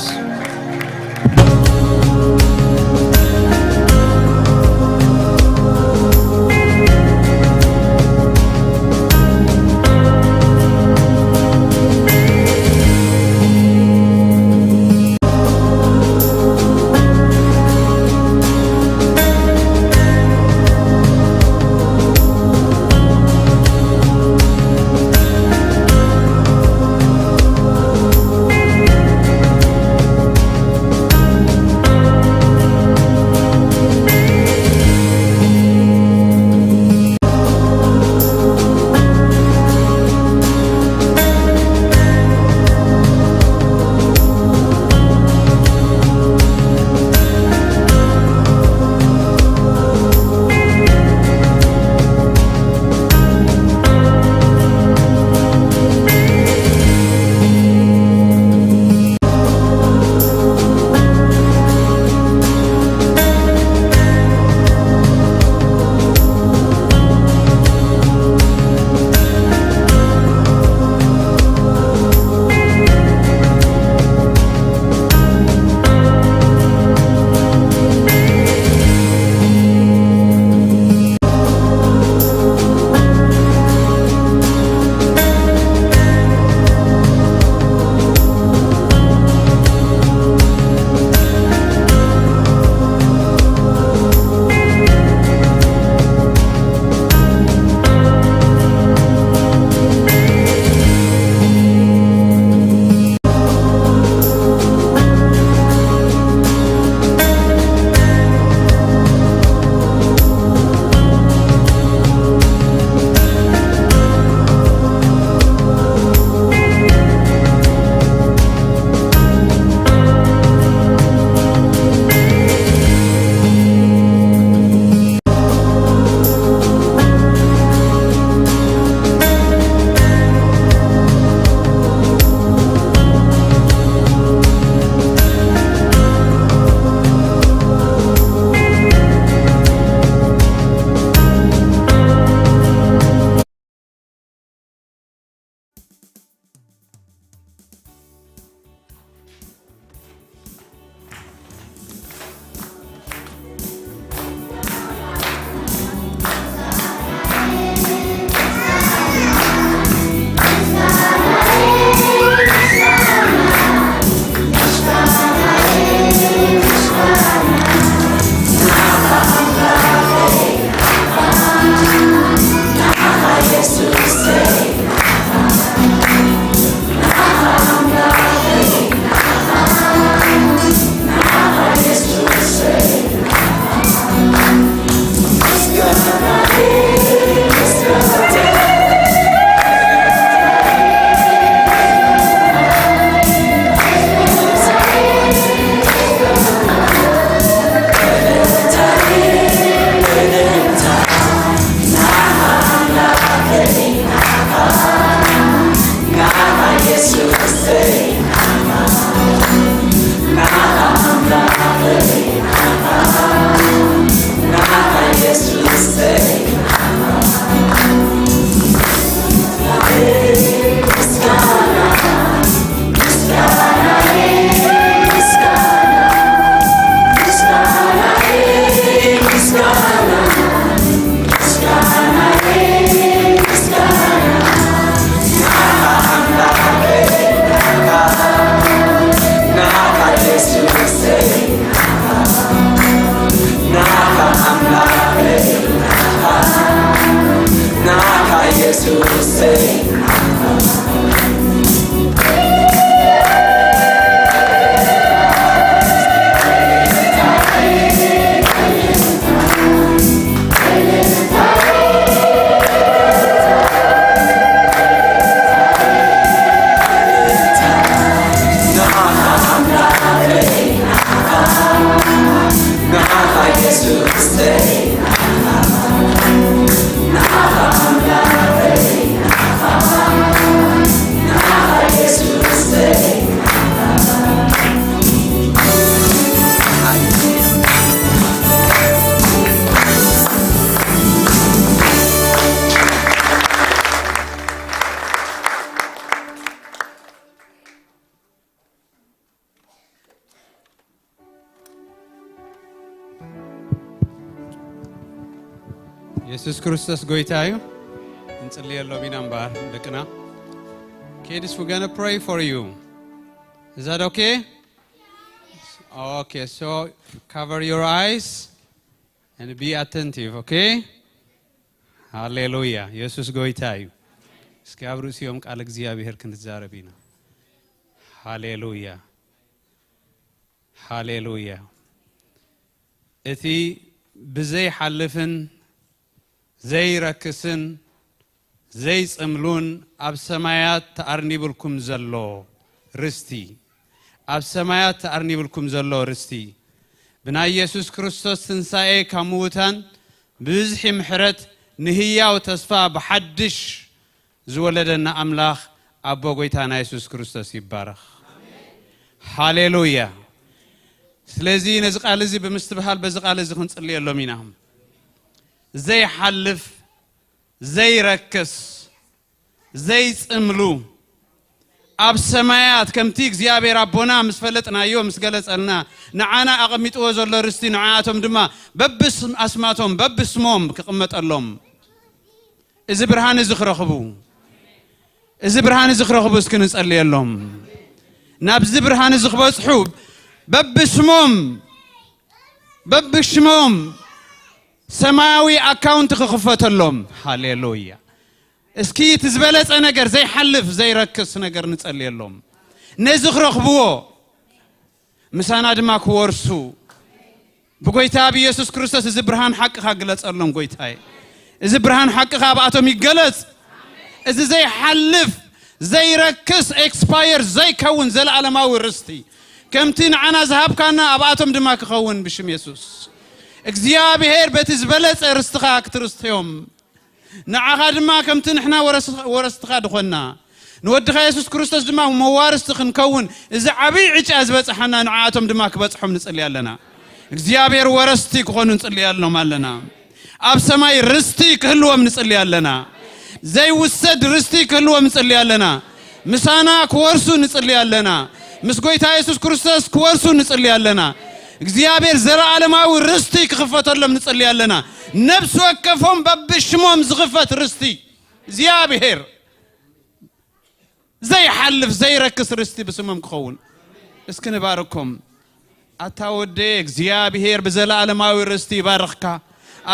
ኢየሱስ ክርስቶስ ጎይታዩ እንጽልያለሁ ቢናምባር ለቅና Kids, we're going to pray for you. Is that okay? Okay, so cover your eyes and be attentive, okay? Hallelujah. Jesus ጎይታዩ እስኪ አብሩ ሲዮም ቃል እግዚአብሔር ክንትዛረቢና Hallelujah. Hallelujah. እቲ ብዘይ ሓልፍን ዘይ ረክስን ዘይ ጽምሉን ኣብ ሰማያት ተአርኒብልኩም ዘሎ ርስቲ ኣብ ሰማያት ተአርኒብልኩም ዘሎ ርስቲ ብና ኢየሱስ ክርስቶስ ትንሳኤ ካሙታን ብዝሒ ምሕረት ንህያው ተስፋ በሐድሽ ዝወለደና አምላኽ አቦ ጎይታና ኢየሱስ ክርስቶስ ይባረክ ሃሌሉያ ስለዚህ ነዚ ቃል እዚ በምስትበሃል በዚ ቃል እዚ ክንጽልየሎም ኢና ዘይ ሓልፍ ዘይ ረክስ ዘይ ጽምሉ ኣብ ሰማያት ከምቲ እግዚአብሔር አቦና ምስፈለጥናዮ ምስገለጸልና ንዓና አቀሚጥዎ ዘሎ ርስቲ ንዓቶም ድማ በብስ አስማቶም በብስሞም ክቅመጠሎም እዚ ብርሃን እዚ ክረኽቡ እዚ ብርሃን እዚ ክረኽቡ እስኪ ንጸልየሎም ናብዚ ብርሃን እዚ ክበጽሑ በብስሞም ሰማያዊ አካውንት ክኽፈተሎም ሃሌሉያ እስኪ ትዝበለጸ ነገር ዘይ ሓልፍ ዘይ ረክስ ነገር ንጸልየሎም ነዚ ክረኽብዎ ምሳና ድማ ክወርሱ ብጎይታ ኢየሱስ ክርስቶስ እዚ ብርሃን ሐቅ ካግለጸሎም ጎይታዬ እዚ ብርሃን ሐቅ ካብኣቶም ይገለጽ እዚ ዘይ ሓልፍ ዘይ ረክስ ኤክስፓየር ዘይ ከውን ዘለዓለማዊ ርስቲ ከምቲ ንዓና ዝሃብካና ኣብኣቶም ድማ ክኸውን ብሽም ኢየሱስ እግዚአብሔር በትዝበለጸ ርስትኻ ክትርስትዮም ንዓኻ ድማ ከምቲ ንሕና ወረስትኻ ድኾና ንወድኻ ኢየሱስ ክርስቶስ ድማ መዋርስቲ ክንከውን እዚ ዓብይ ዕጫ ዝበጽሐና ንዓቶም ድማ ክበጽሖም ንጽልይ ኣለና እግዚአብሔር ወረስቲ ክኾኑ ንጽልይ ኣለና ኣብ ሰማይ ርስቲ ክህልዎም ንጽልይ ኣለና ዘይውሰድ ርስቲ ክህልዎም ንጽልይ ኣለና ምሳና ክወርሱ ንጽልይ ኣለና ምስ ጎይታ ኢየሱስ ክርስቶስ ክወርሱ ንጽልይ ኣለና እግዚአብሔር ዘለዓለማዊ ርስቲ ክኽፈተሎም ንጽልይ ኣለና ነፍስ ወከፎም በብሽሞም ዝኽፈት ርስቲ እግዚአብሔር ዘይ ሓልፍ ዘይ ረክስ ርስቲ ብስሞም ክኸውን እስኪ ንባርኩም አታወደ እግዚአብሔር በዘላለማዊ ርስቲ ይባርክካ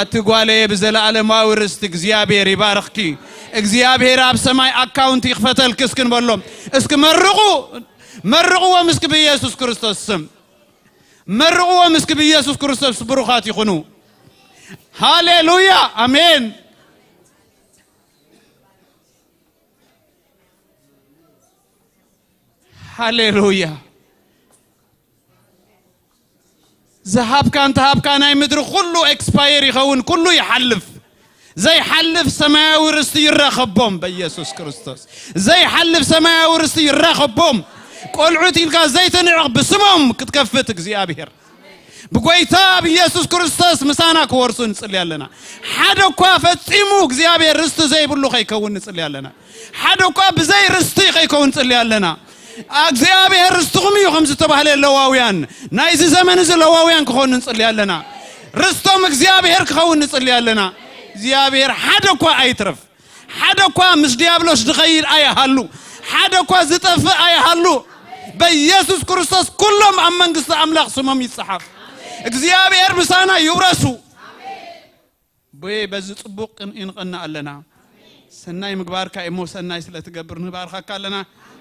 አትጓለ በዘላለማዊ ርስቲ እግዚአብሔር ይባርክኪ እግዚአብሔር ኣብ ሰማይ አካውንት ይኽፈተልክ እስኪ ንበሎም እስኪ መርቁዎ ምስኪ በኢየሱስ ክርስቶስ ስም መርቁዎ ምስኪ በኢየሱስ ክርስቶስ ብሩኻት ይኹኑ ሃሌሉያ አሜን ሃሌሉያ زهابك أنت هابك أنا يمدر كله إكسباير يخون كله يحلف زي حلف سماء ورستي يرخبهم بيسوع كريستوس زي حلف سماء ورستي يرخبهم كل عتي الكاز زي تنعق بسمهم كتكفتك زي أبير بقويتا بيسوع كريستوس مسانا كورسون صلي لنا حدا كوافت سيموك زي أبير رستو زي بلو خيكون صلي لنا حدا كواب زي رستي خيكون صلي لنا እግዚአብሔር ርስቱም ይኹም ዝተባህለ ለዋውያን ናይዚ ዘመን እዚ ለዋውያን ክኾኑ እንጽልይ ኣለና ርስቶም እግዚአብሔር ክኸውን እንጽልይ ኣለና እግዚአብሔር ሓደኳ አይትረፍ ሓደኳ ምስ ዲያብሎስ ድኸይድ አይሃሉ ሓደኳ ዝጠፍ አይሃሉ በኢየሱስ ክርስቶስ ኩሎም ኣብ መንግስቲ አምላኽ ስሞም ይጽሐፍ እግዚአብሔር ምሳና ይውረሱ በዚ ጽቡቅ እንቀና ኣለና ሰናይ ምግባርካ እሞ ሰናይ ስለትገብር ንባርካካ ኣለና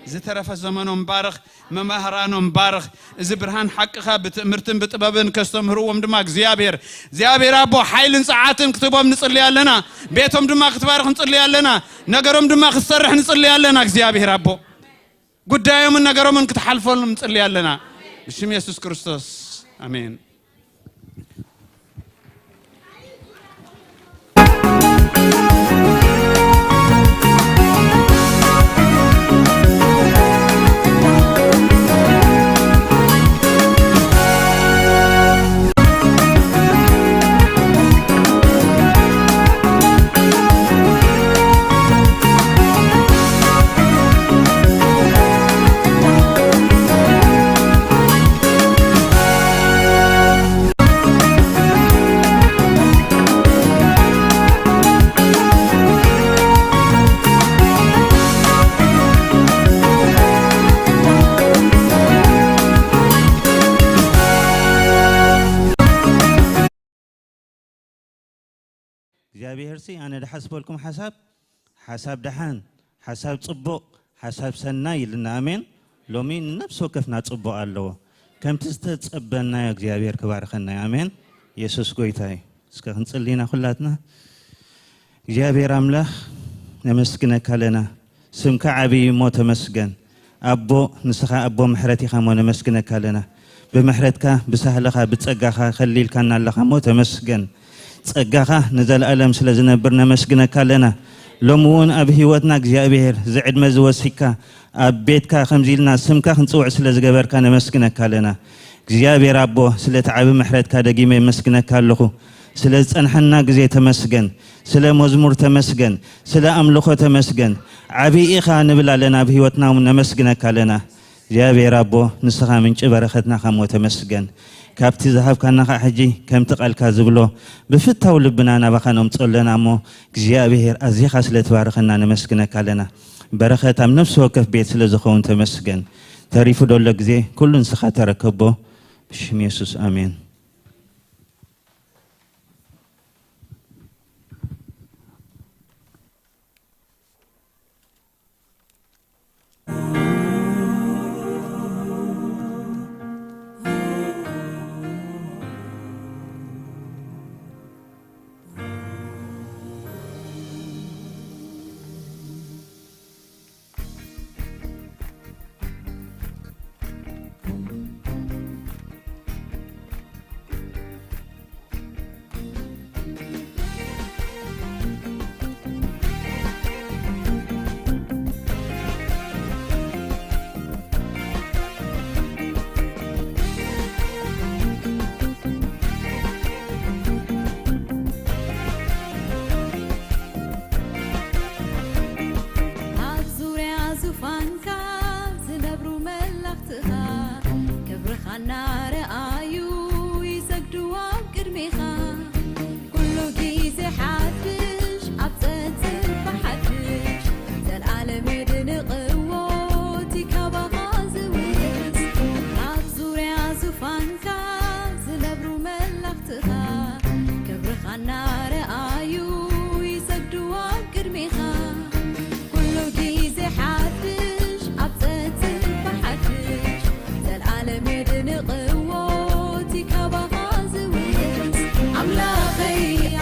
زترف زمانهم بارخ ممهرانهم بارخ إذا برهان حقها بتمرتن بتبابن كستمهروهم دماغ زيابير أبو حيل ساعاتن كتبهم نصلي لنا بيتهم دماغ تبارخ نصلي لنا نجارهم دماغ السرح نصلي لنا زيابير أبو قدامهم نجارهم كتحلفهم نصلي لنا باسم يسوع كريستوس آمين እግዚአብሔር ሲ ኣነ ድሓስበልኩም ሓሳብ ደሓን ሓሳብ ጽቡቕ ሓሳብ ሰናይ ኢልና ኣሜን ሎሚ ንነፍስ ወከፍና ጽቡቕ ኣለዎ ከምቲ ዝተጸበናዮ እግዚአብሔር ክባርከና ኣሜን ኢየሱስ ጎይታ እዩ እስከ ክንጽልይና ኩላትና እግዚአብሔር አምላክ ነመስግነካ ለና ስምካ ዓብይ ሞ ተመስገን አቦ ንስኻ አቦ ምሕረትኻ ሞ ነመስግነካ ለና بمحرتك بسهلك بتصقاك خليلك أن الله خمو تمسجن تصقاك نزل ألم سلزنا برنا مسجنك لنا لمون أبهي وتناك جابير زعد مزوسك أبيتك خمزيلنا سمك خنصوع سلزجبرك أنا مسجنك لنا جابير أبو سلت عب محرتك دقيم مسجنك لخو سلز أنحنا جزي تمسجن سلا مزمور تمسجن سلا أملخو تمسجن عبي إخا نبلا لنا أبهي وتنا من مسجنك لنا جابير أبو نسخة من برختنا خم وتمسجن كابتي ذهب كنا حجي كم تقل كذبلو بفتة ولبنا أنا بخنم تصلنا مو جابير أزي خسلت بارخنا نمسجنك لنا برخة أم نفس وقف بيت لزخون تمسجن تعرف دولك زي كل نسخة تركبه باسم يسوع آمين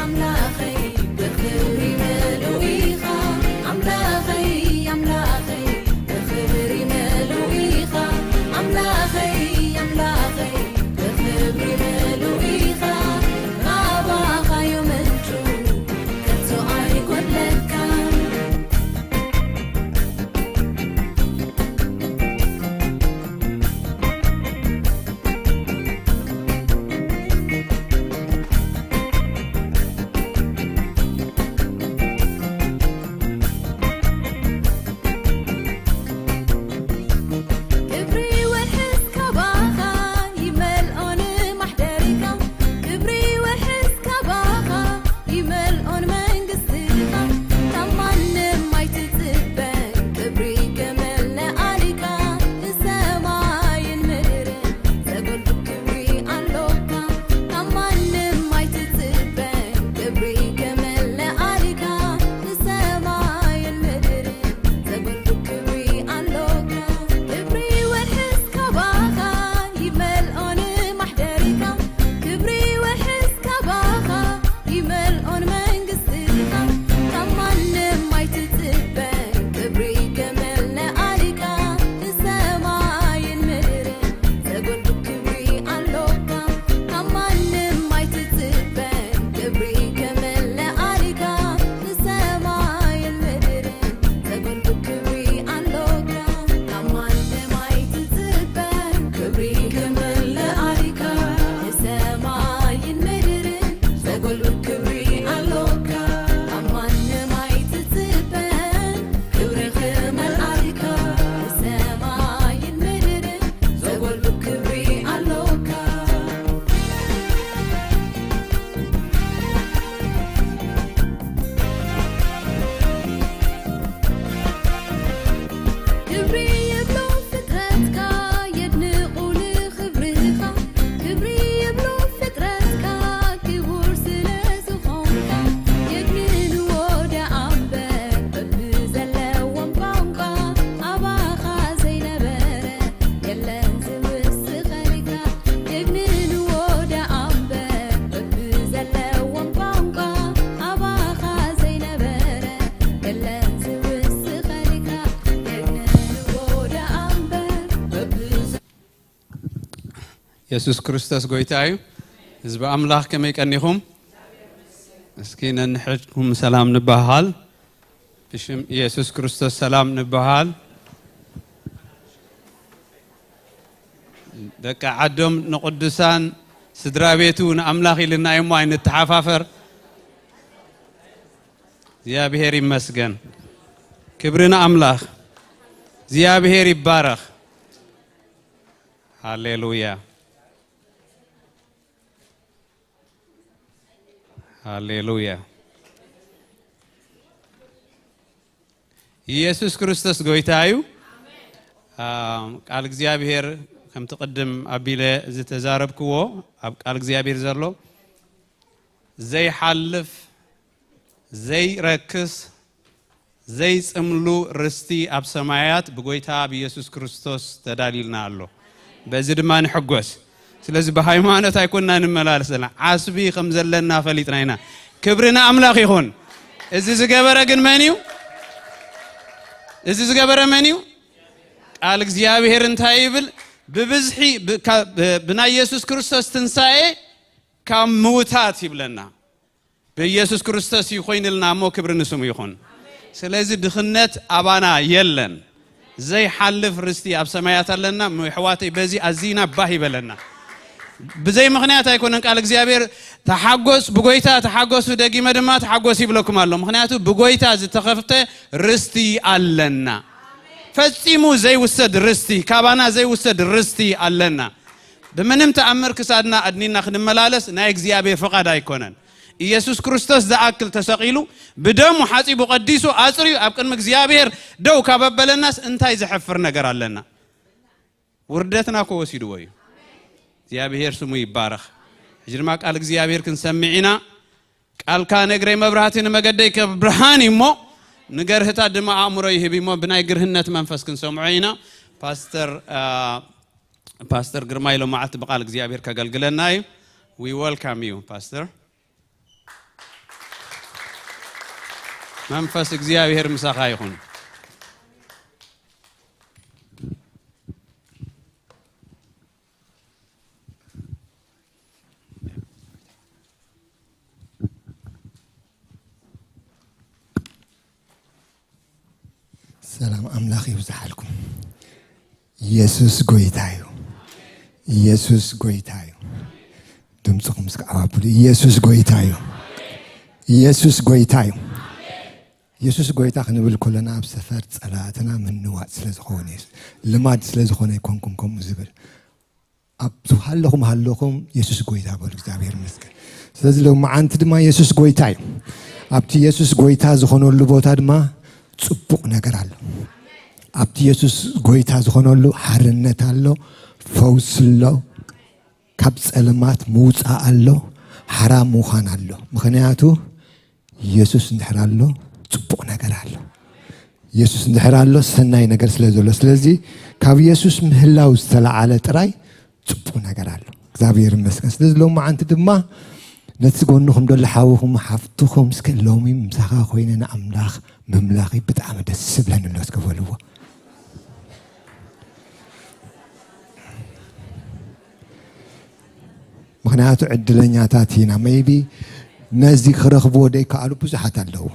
أملاخي ኢየሱስ ክርስቶስ ጎይታ እዩ ህዝቢ ኣምላኽ ከመይ ቀኒኹም እስኪ ነንሕድኩም ሰላም ንበሃል ብሽም ኢየሱስ ክርስቶስ ሰላም ንበሃል ደቂ ዓዶም ንቅዱሳን ስድራ ቤቱ ንኣምላኽ ኢልና እሞ ኣይንተሓፋፈር እግዚአብሔር ይመስገን ክብርና አምላክ እግዚአብሔር ይባረክ ሃሌሉያ ሃሌሉያ ኢየሱስ ክርስቶስ ጎይታዩ ቃል እግዚአብሔር ከም ተቀደም አቢለ ዝተዛረብክዎ ኣብ ቃል እግዚአብሔር ዘሎ ዘይሐልፍ ዘይረክስ ዘይጽምሉ ርስቲ ኣብ ሰማያት በጎይታ በኢየሱስ ክርስቶስ ተዳሊልና አሎ በዚህ ድማ ንሕጎስ ስለዚህ በሃይማኖት አይኮንና እንመላለስና ዓስቢ ከም ዘለና ፈሊጥና ኢና ክብርና አምላክ ይሁን እዚ ዝገበረ ግን መኒው እዚ ዝገበረ መኒው ቃል እግዚአብሔር እንታይ ይብል በብዝሒ ብና ኢየሱስ ክርስቶስ ትንሳኤ ከም ምውታት ይብለና በኢየሱስ ክርስቶስ ይኮይንልና ሞ ክብር ንስሙ ይሁን ስለዚህ ድኽነት አባና የለን ዘይ ሐልፍ ርስቲ ኣብ ሰማያት አለና ምሕዋተይ በዚ አዚና ባህ ይበለና በዘይ ምክንያት አይኮነን ቃል እግዚአብሔር ተሐጎስ በጎይታ ተሐጎስ ደጊመ ድማ ተሐጎስ ይብለኩም አለ ምክንያቱ በጎይታ ዝተከፍተ ርስቲ አለና ፈጺሙ ዘይ ወሰድ ርስቲ ካባና ዘይ ወሰድ ርስቲ አለና በምንም ተአምር ክሳድና አድኒና ክንመላለስ ናይ እግዚአብሔር ፈቃድ አይኮነን ኢየሱስ ክርስቶስ ዘአክል ተሰቂሉ በደሙ ሐጺቡ ቀዲሱ አጽሪው ኣብ ቅድመ እግዚአብሔር ደው ካበበለናስ እንታይ ዘሕፍር ነገር አለና ውርደትና ኮወሲዱ ወይ እግዚአብሔር ስሙ ይባረክ እጅርማ ቃል እግዚአብሔር ክንሰምዒና ቃልካ ነግረይ መብራህትን መገደይ ከብርሃን ይሞ ንገርህታ ድማ አእምሮ ይህብሞ ብናይ ግርህነት መንፈስ ክንሰምዖይና ፓስተር ግርማይ ለማዓት በቃል እግዚአብሔር ከገልግለና we welcome you pastor መንፈስ እግዚአብሔር ምሳኻ ይሁን ሰላም አምላክ ይብዛልኩም ኢየሱስ ጎይታዩ ኢየሱስ ጎይታዩ ድምጽኩም እስከአባቡ ኢየሱስ ጎይታዩ ኢየሱስ ጎይታዩ ኢየሱስ ጎይታ ክንብል ኮለና ኣብ ሰፈር ጸላትና ምንዋጥ ስለዝኾነ ልማድ ስለዝኾነ ይኮንኩም ከም ዝብል ኣብ ዝሃለኹም ኢየሱስ ጎይታ በሉ እግዚአብሔር ይመስገን ስለዚህ ለማዓንቲ ድማ ኢየሱስ ጎይታዩ ኣብቲ ኢየሱስ ጎይታ ዝኾነሉ ቦታ ድማ ጽቡቕ ነገር አለ ኣብቲ ኢየሱስ ጎይታ ዝኾነሉ ሓርነት አለ ፈውስ አለ ካብ ጸልማት ምውፃእ አለ ሓራም ምዃን አለ ምክንያቱ ኢየሱስ እንድሕራሎ ጽቡቕ ነገር አለ ኢየሱስ እንድሕራሎ ሰናይ ነገር ስለዘሎ ስለዚህ ካብ ኢየሱስ ምህላው ዝተላዓለ ጥራይ ጽቡቕ ነገር አለ እግዚአብሔር ይመስገን ስለዚህ ለማዓንቲ ድማ ነትጎንኩም ደለ ሓውኩም ሓፍቱኩም እስከ ሎሚ ምሳኻ ኮይነና አምላኽ መምላኺ ብጣዕሚ ደስ ብለን ነው እስከፈልዎ ምክንያቱ ዕድለኛታት ኢና ሜይቢ ነዚ ክረኽቦ ደይ ካሉ ብዙሓት ኣለዉ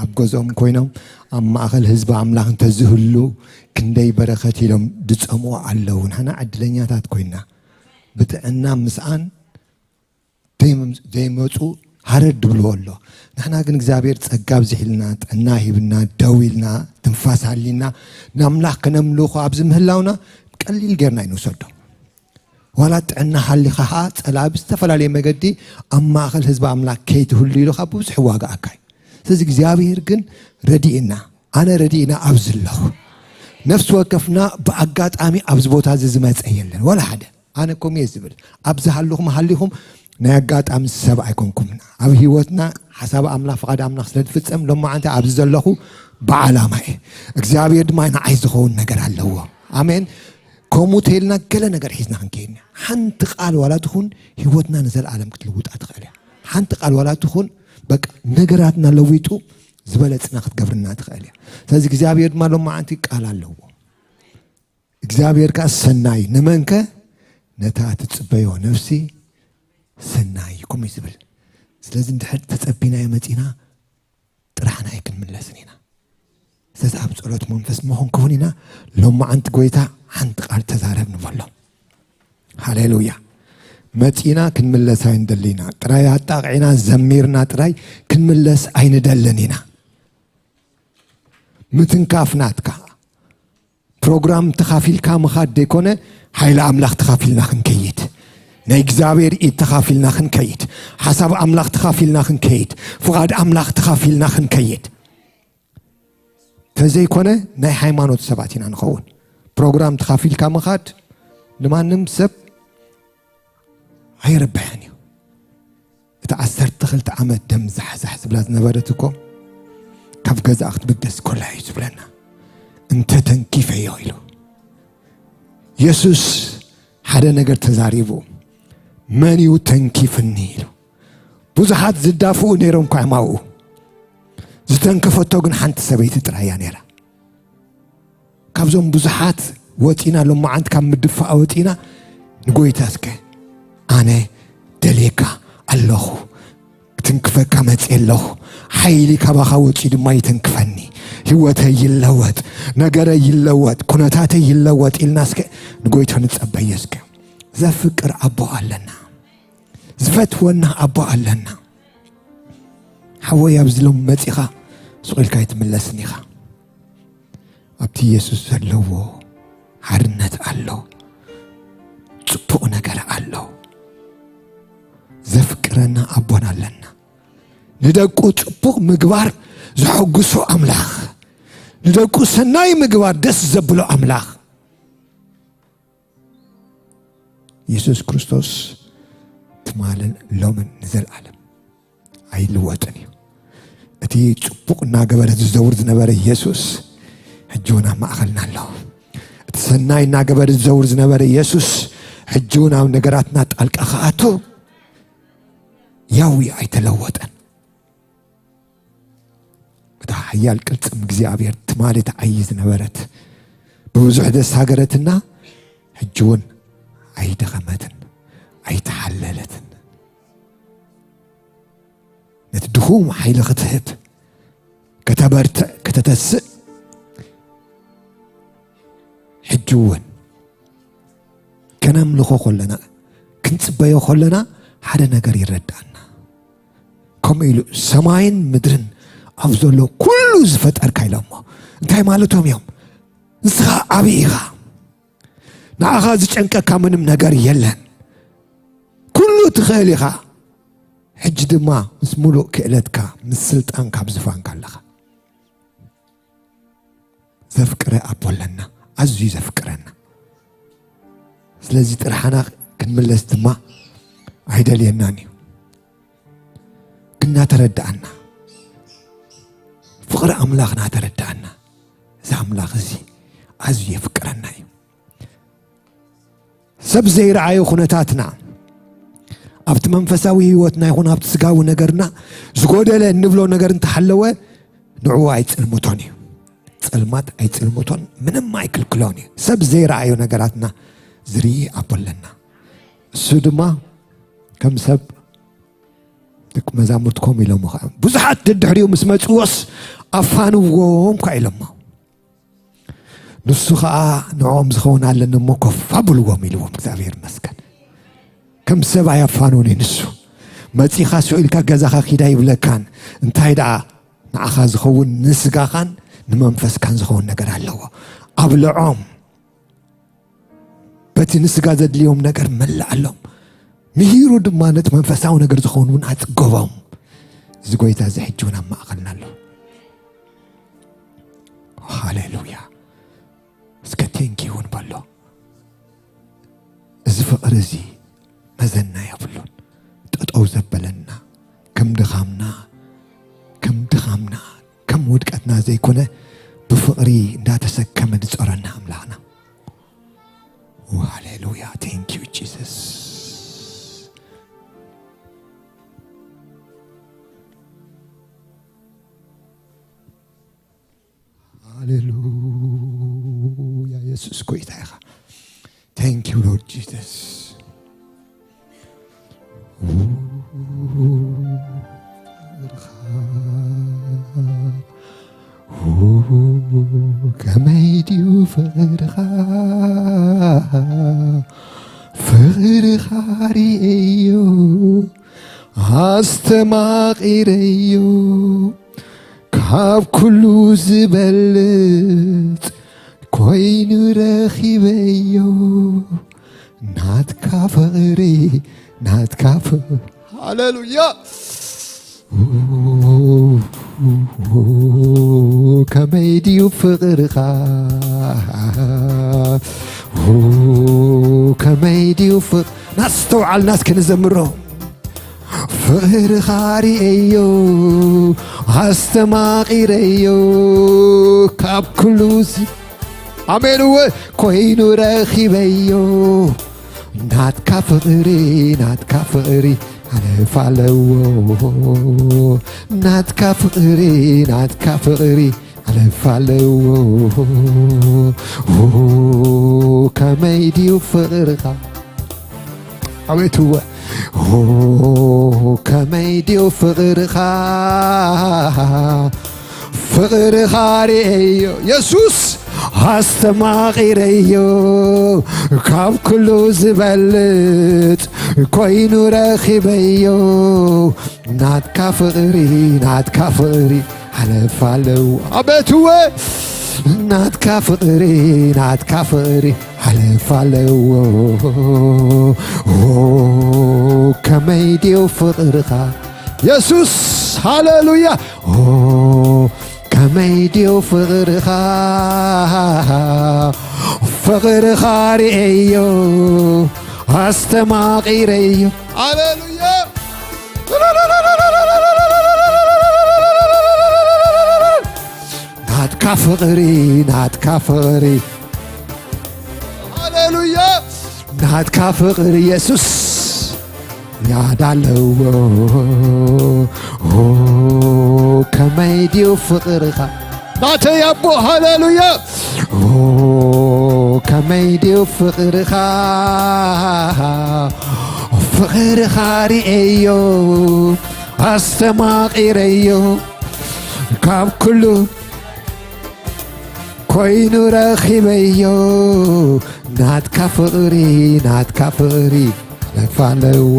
ኣብ ገዞም ኮይኖም ኣብ ማእኸል ህዝቢ አምላኽ እንተዝህሉ ክንደይ በረኸት ኢሎም ድጸምዎ ኣለዉ ንሕና ዕድለኛታት ኮይና ብጥዕና ምስኣን ዘይመፁ ሃረድ ብልዎ ኣሎ ንሕና ግን እግዚአብሔር ጸጋብ ዝሒልና ጥዕና ሂብና ደው ኢልና ትንፋስ ሃሊና ንኣምላኽ ከነምልኹ ኣብዚ ምህላውና ቀሊል ጌርና ይንውሰዶ ዋላ ጥዕና ሃሊኻ ጸላብ ዝተፈላለየ መገዲ ኣብ ማእኸል ህዝቢ አምላኽ ከይትህሉ ኢሉኻ ብዙሕ ዋጋ ኣካይ ስለዚህ እግዚአብሔር ግን ረዲእና ኣነ ረዲእና ኣብ ዘለኹ ነፍሲ ወከፍና ብኣጋጣሚ ኣብዚ ቦታ ዝመፀ የለን ወላ ሓደ ኣነ ኮም ዝብል ኣብ ዝሃለኹም ሃሊኹም ናይ ኣጋጣሚ ሰብ ኣይኮንኩምና ኣብ ህይወትና ሓሳብ አምላኽ ፈቃድ አምላኽ ስለዝፍጸም ሎማዓንቲ ኣብዚ ዘለኹ ብዓላማ እግዚአብሔር ድማ ንዓይ ዝኸውን ነገር ኣለዎ ኣሜን ከምኡ ተይልና ገለ ነገር ሒዝና ክንከይድና ሓንቲ ቃል ዋላ ትኹን ህይወትና ንዘለዓለም ክትልውጣ ትኽእል እያ ሓንቲ ቃል ዋላ ትኹን በቃ ነገራትና ለዊጡ ዝበለጽና ክትገብርና ትኽእል እያ ስለዚህ እግዚአብሔር ድማ ሎማዓንቲ ቃል ኣለዎ እግዚአብሔር ካ ሰናይ ንመንከ ነታ ትጽበዮ ነፍሲ ሰናይኩም ይዝብል ስለዚ እንድሕር ተጸቢና የመጺና ጥራሕና ይክንምለስን ኢና ስለዚ ኣብ ጸሎት መንፈስ መሆን ክሁን ኢና ሎማዓንቲ ጎይታ ሓንቲ ቃል ተዛረብ ንበሎ ሃሌሉያ መጺና ክንምለስ ኣይንደሊና ጥራይ ኣጣቕዒና ዘሚርና ጥራይ ክንምለስ ኣይንደልን ኢና ምትንካፍናትካ ፕሮግራም ተኻፊልካ ምኻድ ደይኮነ ሓይለ ኣምላኽ ተኻፊልና ክንከይድ ናይ እግዚአብሔር ኢድ ተኻፊልና ክንከይድ ሓሳብ ኣምላኽ ተኻፊልና ክንከይድ ፍቓድ ኣምላኽ ተኻፊልና ክንከይድ ተዘይኮነ ናይ ሃይማኖት ሰባት ኢና ንኸውን ፕሮግራም ተኻፊልካ ምኻድ ንማንም ሰብ ኣይረብሐን እዩ እቲ 12 ዓመት ደም ዝሓዛሕ ዝብላ ዝነበረት እኮ ካብ ገዛእ ክትብገስ ኮላ እዩ ዝብለና እንተ ተንኪፈዮ ኢሉ ኢየሱስ ሓደ ነገር ተዛሪቡ መን እዩ ተንኪፍኒ ኢሉ ብዙሓት ዝዳፍኡ ነይሮም ኳዕማኡ ዝተንከፈቶ ግን ሓንቲ ሰበይቲ ጥራያ ነይራ ካብዞም ብዙሓት ወጢና ሎማዓንቲ ካብ ምድፋእ ወጢና ንጎይታስከ ኣነ ደሌካ ኣለኹ ክትንክፈካ መጽእ ኣለኹ ሓይሊ ካባኻ ወጪ ድማ ይተንክፈኒ ህይወተይ ይለወጥ ነገረይ ይለወጥ ኩነታተይ ይለወጥ ኢልናስከ ንጎይታ ንጸበየስከ ዘፍቅር ኣቦ ኣለና ዝፈትወና ኣቦ ኣለና ሓወይ ኣብዝሎም መጺኻ ስቑልካ ይትምለስኒ ኢኻ ኣብቲ ኢየሱስ ዘለዎ ሓርነት ኣሎ ጽቡቕ ነገር ኣሎ ዘፍቅረና ኣቦና ኣለና ንደቁ ጽቡቕ ምግባር ዝሕጉሶ ኣምላኽ ንደቁ ሰናይ ምግባር ደስ ዘብሎ ኣምላኽ ኢየሱስ ክርስቶስ ትማልን ሎምን ንዘለዓለም ኣይልወጥን እዩ እቲ ጽቡቕ እናገበረ ዝዘውር ዝነበረ ኢየሱስ ሕጂውን ኣብ ማእኸልና ኣሎ እቲ ሰናይ እናገበረ ዝዘውር ዝነበረ ኢየሱስ ሕጂውን ኣብ ነገራትና ጣልቃ ከኣቱ ያው ኣይተለወጠን እታ ሓያል ቅልጽም እግዚአብሔር ትማልት ዓይ ዝነበረት ብብዙሕ ደስ ሃገረትና ሕጂውን ኣይደኸመትን ኣይተሓለለትን ነቲ ድኹም ሓይሊ ክትህብ ከተበርትዕ ከተተስእ ሕጂውን ከነምልኾ ኾለና ክንጽበዮ ኾለና ሓደ ነገር ይረዳእና ከምኡ ኢሉ ሰማይን ምድርን ኣብ ዘሎ ኩሉ ዝፈጠርካ ኢሎሞ እንታይ ማለቶም እዮም ንስኻ ዓብይ ኢኻ ንዓኻ ዝጨንቀካ ምንም ነገር የለን ኩሉ ትኽእል ኢኻ ሕጂ ድማ ምስ ሙሉእ ክእለትካ ምስ ስልጣንካ ብዝፋንካ ኣለኻ ዘፍቅረ ኣቦ ኣለና ኣዝዩ ዘፍቅረና ስለዚ ጥርሓና ክንምለስ ድማ ኣይደልየናን እዩ ግና ተረዳእና ፍቕሪ ኣምላኽና ተረዳእና እዚ ኣምላኽ እዚ ኣዝዩ የፍቅረና እዩ ሰብ ዘይረኣዩ ኩነታትና ኣብቲ መንፈሳዊ ህይወትና ይኹን ኣብቲ ስጋዊ ነገርና ዝጎደለ እንብሎ ነገር እንተሓለወ ንዕኡ ኣይፅልምቶን እዩ ጸልማት ኣይፅልምቶን ምንም ኣይክልክሎን እዩ ሰብ ዘይረኣዩ ነገራትና ዝርኢ ኣቦ ኣለና እሱ ድማ ከም ሰብ ደቂ መዛሙርትኩም ኢሎሞ ከዓ ብዙሓት ደድሕሪኡ ምስ መጽዎስ ኣፋንዎም ኳ ኢሎሞ ንሱ ከዓ ንዖም ዝኸውን ኣለኒ እሞ ኮፍ ኣብልዎም ኢልዎም እግዚአብሔር ይመስገን ከም ሰብ ኣያፋኑን ንሱ መጺኻ ስዑልካ ገዛኻ ኺዳ ይብለካን እንታይ ደኣ ንዓኻ ዝኸውን ንስጋኻን ንመንፈስካን ዝኸውን ነገር ኣለዎ ኣብልዖም በቲ ንስጋ ዘድልዮም ነገር መላእ ኣሎም ምሂሩ ድማ ነቲ መንፈሳዊ ነገር ዝኸውን እውን ኣጽገቦም እዚ ጎይታ እዚ ሕጂ እውን ኣብ ማእኸልና ኣሎ ሃሌሉያ እስከ ቴንኪ ይሁን በሎ እዚ ፍቕሪ እዚ መዘና የብሉን ጠጠው ዘበለና ከም ድኻምና ከም ውድቀትና ዘይኮነ ብፍቕሪ እንዳተሰከመ ዝጸረና ኣምላኽና ሃሌሉያ ቴንክ ዩ ጂሰስ ሃሌሉያ ኢየሱስ ጎይታ ኢኻ ቴንክ ዩ ሎርድ ጂሰስ ፍቅርኻ ርአዮ ኣስተማቒረዮ ካብ ኩሉ ዝበልጥ ኮይኑ ረኺበዮ ናትካ ፍቕሪ ናትካ ፍቕሪ ሃሌሉያ ከመይ ድዩ ፍቅርኻ ከመይ ድዩ ፍቅር ናስተውዓልና እስክንዘምሮ ፍቅርኻ ርአዮ ኣስተማቒረዮ ካብ ኩሉ ኣሜን ኮይኑ ረኺበዮ ናትካ ፍቕሪ ናትካ ፍቕሪ ኣለፋለዎ ናትካ ፍቕሪ ናትካ ፍቕሪ ኣለፋለዎ ከመይ ድዩ ፍቅርኻ ኣቤትወ ከመይ ድዩ ፍቅርኻ ፍቅርኻ ርአዮ ኢየሱስ ኣስተማቒረዮ ካብ ኩሉ ዝበልጥ ኮይኑ ረኺበዮ ናትካ ፍቕሪ ናትካ ፍቕሪ ኣለፋለዎ ኣቤትወ ናትካ ፍቕሪ ናትካ ፍቕሪ ኣለፋለዎ ከመይ ድዩ ፍቅርኻ ኢየሱስ ሃሌሉያ ከመይ ድዩ ፍቅርኻ ፍቅርኻ ርአዮ ኣስተማቒረዮ ሃሌሉያ ናትካ ፍቕሪ ናትካ ፍቕሪ ሃሌሉያ ናትካ ፍቕሪ ኢየሱስ ያዳለዎ ከመይ ድዩ ፍቅርኻ ናተይ ኣቦ ሃሌሉያ ከመይ ድዩ ፍቅርኻ ፍቅርኻ ርአዮ ኣስተማቒረዮ ካብ ኩሉ ኮይኑ ረኺበዮ ናትካ ፍቕሪ ናትካ ፍቕሪ ኣለፋለዎ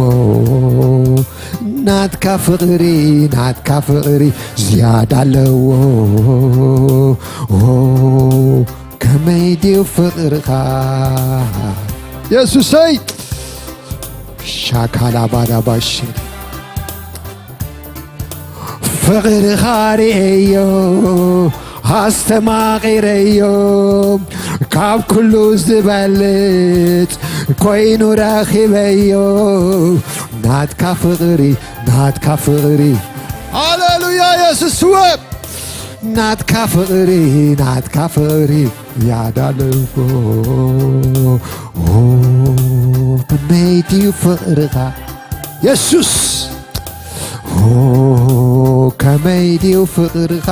ናትካ ፍቕሪ ናትካ ፍቕሪ ዝያዳ ኣለዎ ከመይ ድዩ ፍቅርኻ ኢየሱሰይ ሻካላባዳባሽ ፍቅርኻ ርአዮ ኣስተማቒረዮ ካብ ኩሉ ዝበልጥ ኮይኑ ረኺበዮ ናትካ ፍቕሪ ናትካ ፍቕሪ ሃሌሉያ ኢየሱስ ናትካ ፍቕሪ ናትካ ፍቕሪ ያዳለዎ ከመይ ድዩ ፍቅርኻ ኢየሱስ ከመይ ድዩ ፍቅርኻ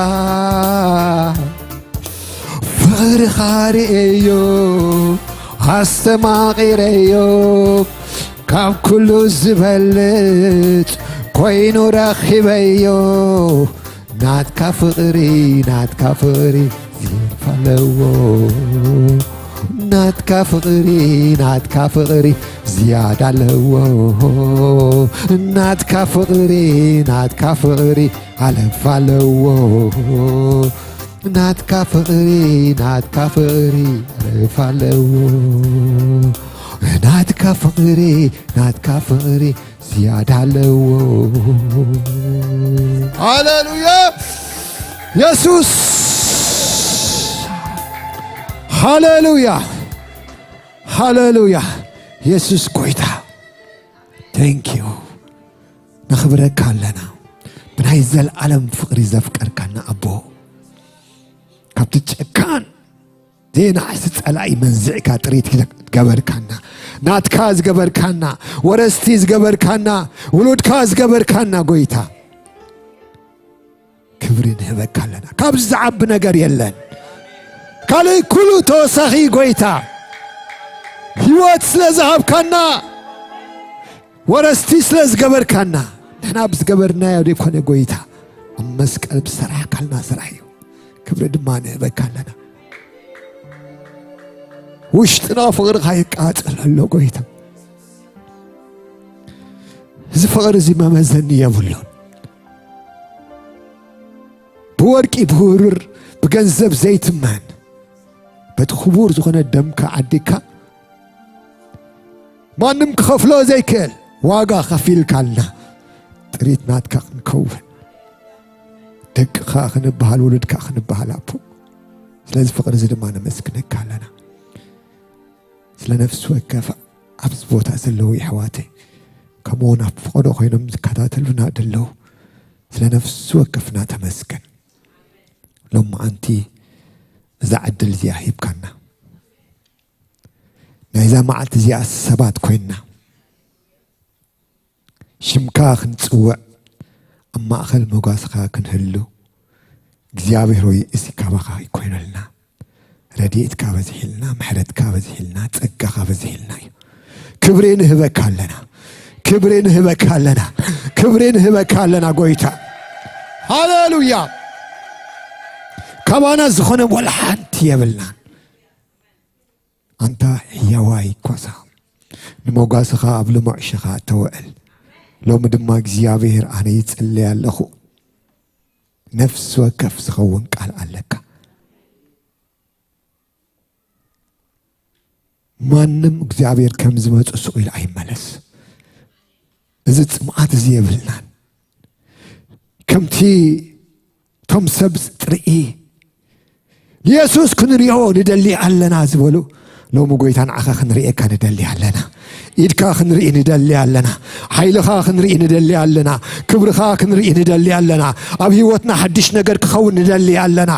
ፍቅርኻ ርአዮ ኣስተማቒረዮ ካብ ኩሉ ዝበልጥ ኮይኑ ረኺበዮ ናትካ ፍቕሪ ናትካ ፍቕሪ ዝፈልዎ ናትካ ፍቕሪ ናትካ ፍቕሪ ዝያዳ ኣለዎ ናትካ ፍቕሪ ናትካ ፍቕሪ ኣለፋለዎ ናትካ ፍቕሪ ናትካ ፍቕሪ ኣለፋለዎ ናትካ ፍቕሪ ናትካ ፍቕሪ ዝያዳ ኣለዎ ሃሌሉያ ኢየሱስ ሃሌሉያ ሃሌሉያ ኢየሱስ ጎይታ ቴንኪዩ ነኽብረካ ኣለና ብናይ ዘለዓለም ፍቕሪ ዘፍቀርካና ኣቦ ካብቲ ጨካን ዘይናዕሲ ጸላኢ መንዝዕካ ጥሪት ዝገበርካና ናትካ ዝገበርካና ወረስቲ ዝገበርካና ውሉድካ ዝገበርካና ጎይታ ክብሪ ንህበካ ኣለና ካብዚ ዝዓቢ ነገር የለን ካልእ ኩሉ ተወሳኺ ጎይታ ህይወት ስለ ዝሃብካና ወረስቲ ስለ ዝገበርካና ንሕና ብዝገበርናዮ ዘይኮነ ጎይታ ኣብ መስቀል ብዝሰርሐካልና ስራሕ እዩ ክብሪ ድማ ንህበካ ኣለና ውሽጥና ፍቅርካ ይቃጠል ኣሎ ጎይታ እዚ ፍቅር እዚ መመዘኒ የብሉን ብወርቂ ብህሩር ብገንዘብ ዘይትመን በቲ ክቡር ዝኾነ ደምካ ዓዲካ ማንም ክኸፍሎ ዘይክእል ዋጋ ከፊልካልና ጥሪት ናትካ ክንከውን ደቅኻ ክንበሃል ውሉድካ ክንበሃል ኣቦ ስለዚ ፍቅር እዚ ድማ ነመስግነካ ኣለና ስለ ነፍሲ ወከፍ ኣብዚ ቦታ ዘለዉ ኣሕዋተይ ከምኡውን ኣብ ፍቅዶ ኮይኖም ዝከታተሉና ደለዉ ስለ ነፍሲ ወከፍና ተመስገን ሎማ ኣንቲ እዛ ዕድል እዚኣ ሂብካና ናይዛ መዓልቲ እዚኣ ሰባት ኮይንና ሽምካ ክንፅውዕ ኣብ ማእኸል መጓስኻ ክንህሉ እግዚኣብሔር ሆይ እዚ ካባኻ ይኮይነልና ረድኤትካ በዝሒልና ምሕረትካ በዝሒልና ፀጋኻ በዝሒልና እዩ ክብሬ ንህበካ ኣለና ክብሬ ንህበካ ኣለና ክብሬ ንህበካ ኣለና ጎይታ ሃሌሉያ ካባና ዝኾነ ወላ ሓንቲ የብልና ኣንታ ሕያዋይ ኮሳ ንመጓስኻ ኣብ ልሙዕ ሽኻ ተውዕል ሎሚ ድማ እግዚኣብሔር ኣነ ይጽልይ ኣለኹ ነፍሲ ወከፍ ዝኸውን ቃል ኣለካ ማንም እግዚአብሔር ከም ዝመጽ ሱቅ ኢሉ ኣይመለስ እዚ ጽምዓት እዚ የብልናን ከምቲ ቶም ሰብ ጥርኢ ኢየሱስ ክንሪኦ ንደሊ ኣለና ዝበሉ ሎሚ ጎይታ ንዓኻ ክንሪኤካ ንደሊ ኣለና ኢድካ ክንርኢ ንደሊ ኣለና ሓይልኻ ክንርኢ ንደሊ ኣለና ክብርኻ ክንርኢ ንደሊ ኣለና ኣብ ህይወትና ሓድሽ ነገር ክኸውን ንደሊ ኣለና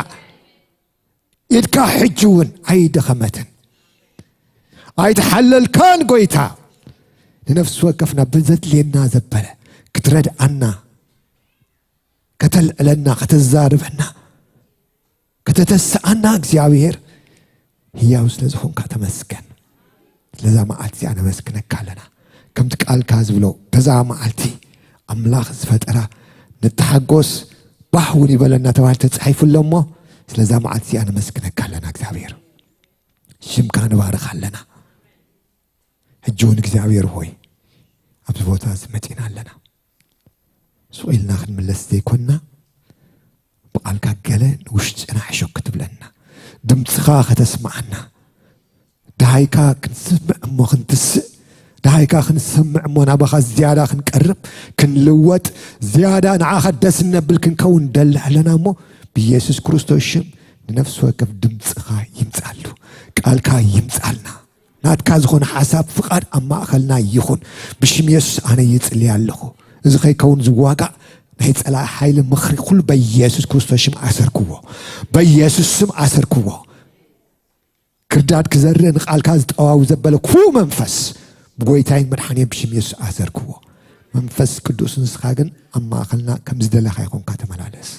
ኢድካ ሕጂ እውን ኣይደኸመትን ኣይተሐለልካን ጎይታ ንነፍስ ወከፍና ብዘድልየና ዘበለ ክትረድአና ከተልዕለና ከተዛርበና ከተተስአና እግዚአብሔር ሕያው ስለዝኾንካ ተመስገን ለዛ መዓልቲ ኣነ መስግነካ ኣለና ከምቲ ቃልካ ዝብሎ በዛ መዓልቲ ኣምላኽ ዝፈጠራ ንተሓጎስ ባህ እውን ይበለና ተባሂሉ ተጻሒፉሎ እሞ ስለዛ መዓልቲ ኣነ መስግነካ ኣለና እግዚአብሔር ሽምካ ንባርኽ ኣለና ሕጂ እውን እግዚአብሔር ሆይ ኣብዚ ቦታ መፂና ኣለና ስኢልና ክንምለስ ዘይኮንና በቃልካ ገለ ውሽጥና ሕሾክ ትብለና ድምፅኻ ከተስማዓና ዳሃይካ ክንስምዕ እሞ ክንትስእ ዳሃይካ ክንሰምዕ እሞ ናባኻ ዝያዳ ክንቀርብ ክንልወጥ ዝያዳ ንዓኻ ደስ ነብል ክንከውን ደሊ ኣለና እሞ ብኢየሱስ ክርስቶስ ሽም ንነፍሲ ወከፍ ድምፅኻ ይምፃሉ ቃልካ ይምፃልና ናትካ ዝኾነ ሓሳብ ፍቃድ ኣብ ማእኸልና ይኹን ብሽም ኢየሱስ ኣነ ይጽልይ ኣለኹ እዚ ከይከውን ዝዋጋእ ናይ ፀላኢ ሓይሊ ምኽሪ ኩሉ በኢየሱስ ክርስቶስ ሽም ኣሰርክዎ በኢየሱስ ስም ኣሰርክዎ ክርዳድ ክዘርእ ንቃልካ ዝጠዋው ዘበለ ኩሉ መንፈስ ብጎይታይን መድሓኒን ብሽም ኢየሱስ ኣሰርክዎ መንፈስ ቅዱስ ንስኻ ግን ኣብ ማእኸልና ከም ዝደለኻ ይኹንካ ተመላለስ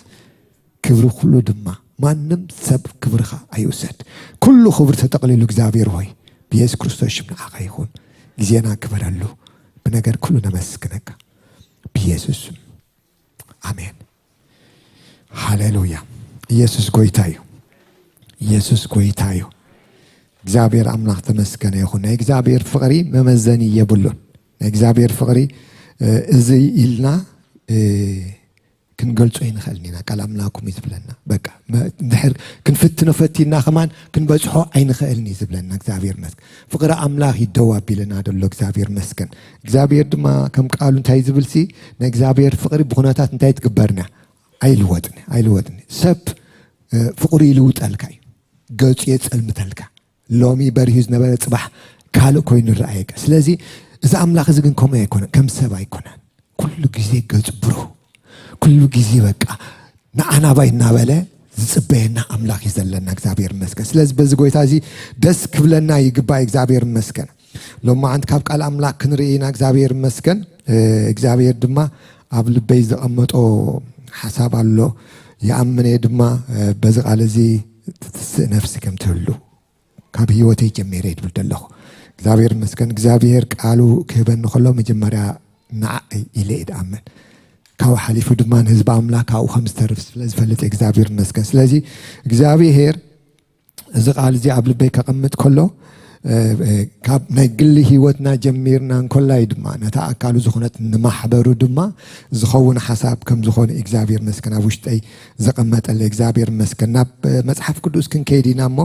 ክብሪ ኩሉ ድማ ማንም ሰብ ክብርኻ ኣይውሰድ ኩሉ ክብሪ ተጠቕሊሉ እግዚአብሔር ሆይ بيس كريستوس من عقايخون جزينا كبرالو بنجر كله نمسكنك بيسوس آمين هاليلويا يسوس قويتايو يسوس قويتايو እግዚአብሔር አምላክ ተመስገነ ይሁን እግዚአብሔር ፍቅሪ መመዘኒ የብሉን እግዚአብሔር ፍቅሪ እዚ ኢልና ክንገልጾ ይንኸልኒና ቃል አምላኩም ይዝብለና በቃ ድሕር ክንፍትኖ ፈቲና ከማን ክንበጽሖ አይንኸልኒ ይዝብለና እግዚአብሔር መስገን ፍቅሪ አምላክ ይደዋብ ይለና ደሎ እግዚአብሔር መስገን እግዚአብሔር ድማ ከም ቃሉ እንታይ ዝብልሲ ንእግዚአብሔር ፍቅሪ ብኹነታት እንታይ ትግበርና አይልወጥኒ ሰብ ፍቅሪ ይልውጠልካ ገጽ የጸልምተልካ ሎሚ በርሂዝ ነበረ ጽባህ ካልእ ኮይኑ ረአየካ ስለዚህ እዛ አምላክ እዚ ግን ኮመ አይኮነ ከም ሰብ አይኮነ ኩሉ ጊዜ ገጽ ብሩህ ኩሉ ጊዜ በቃ ናአና ባይና በለ ዝጽበየና አምላክ ይዘለና እግዚአብሔር መስገን ስለዚህ በዚህ ጎይታ እዚ ደስ ክብለና ይግባይ እግዚአብሔር መስገን ሎማ አንት ካብ ቃል አምላክ ክንሪና እግዚአብሔር መስገን እግዚአብሔር ድማ ኣብ ልበይ ዘቀመጦ ሐሳብ አሎ ያምኔ ድማ በዚህ ቃል እዚ ነፍስ ከም ትህሉ ካብ ህይወቴ ጀመረ ይብል ደለኹ እግዚአብሔር መስገን እግዚአብሔር ቃሉ ክህበን ከሎ መጀመሪያ ንዓይ ኢለ ይድኣመን ካው ሓሊፉ ድማን ህዝብ አምላክ ካው ከምስተርፍ ስለዚህ ፈልጥ እግዚአብሔር መስገን ስለዚህ እግዚአብሔር እዚ ቃል እዚ ኣብ ልበይ ከቀምጥ ከሎ ካብ ናይ ግሊ ህይወትና ጀሚርና እንኮላይ ድማ ነታ ኣካሉ ዝኾነት ንማሕበሩ ድማ ዝኸውን ሓሳብ ከም ዝኾነ እግዚኣብሔር መስከን ኣብ ውሽጠይ ዘቐመጠለ እግዚኣብሔር መስከን ናብ መጽሓፍ ቅዱስ ክንከይድ ኢና እሞ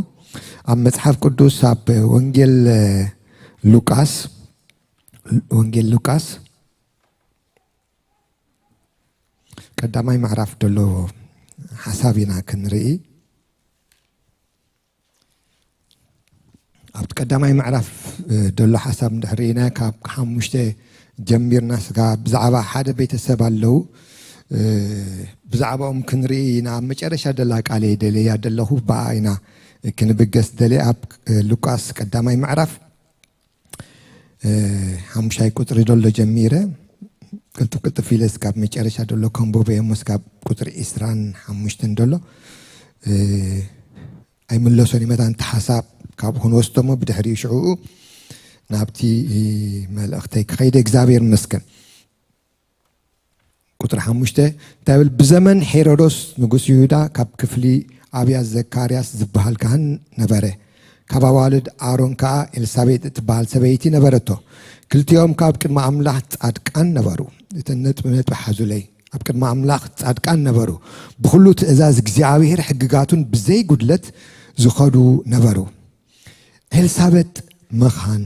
ኣብ መጽሓፍ ቅዱስ ኣብ ወንጌል ሉቃስ ቀዳማይ ምዕራፍ ደሎ ሓሳብ ኢና ክንርኢ ኣብ ቀዳማይ ምዕራፍ ደሎ ሓሳብ እንድሕሪና ካብ 5 ጀሚርና ስጋ ብዛዕባ ሓደ ቤተሰብ ኣለው ብዛዕባኦም ክንርኢ ኢና ኣብ መጨረሻ ደላ ቃል ደለያ ደለኹ በአይና ክንብገስ ደለ ኣብ ሉቃስ ቀዳማይ ምዕራፍ 5 ቁጥሪ ደሎ ጀሚረ ቅልጥፍ ኢለ ስካብ መጨረሻ ደሎ ኮምቦቤሞ ስካብ ቁጥሪ 25 ደሎ ኣይምለሶን ይመታን ተሓሳብ ካብ ክንወስዶሞ ብድሕሪ ሽዑኡ ናብቲ መልእኽተይ ክኸይደ እግዚኣብሔር መስከን ቁጥሪ 5 ታብል ብዘመን ሄሮዶስ ንጉስ ይሁዳ ካብ ክፍሊ ኣብያስ ዘካርያስ ዝበሃል ካህን ነበረ ካብ ኣዋልድ ኣሮን ከዓ ኤልሳቤጥ እትበሃል ሰበይቲ ነበረቶ ክልቲኦም ካብ ቅድሚ ኣምላኽ ጻድቃን ነበሩ እተን ነጥቢ ሓዙለይ ኣብ ቅድሚ ኣምላኽ ጻድቃን ነበሩ ብኩሉ ትእዛዝ እግዚኣብሔር ሕግጋቱን ብዘይ ጉድለት ዝኸዱ ነበሩ ኤልሳቤጥ መኻን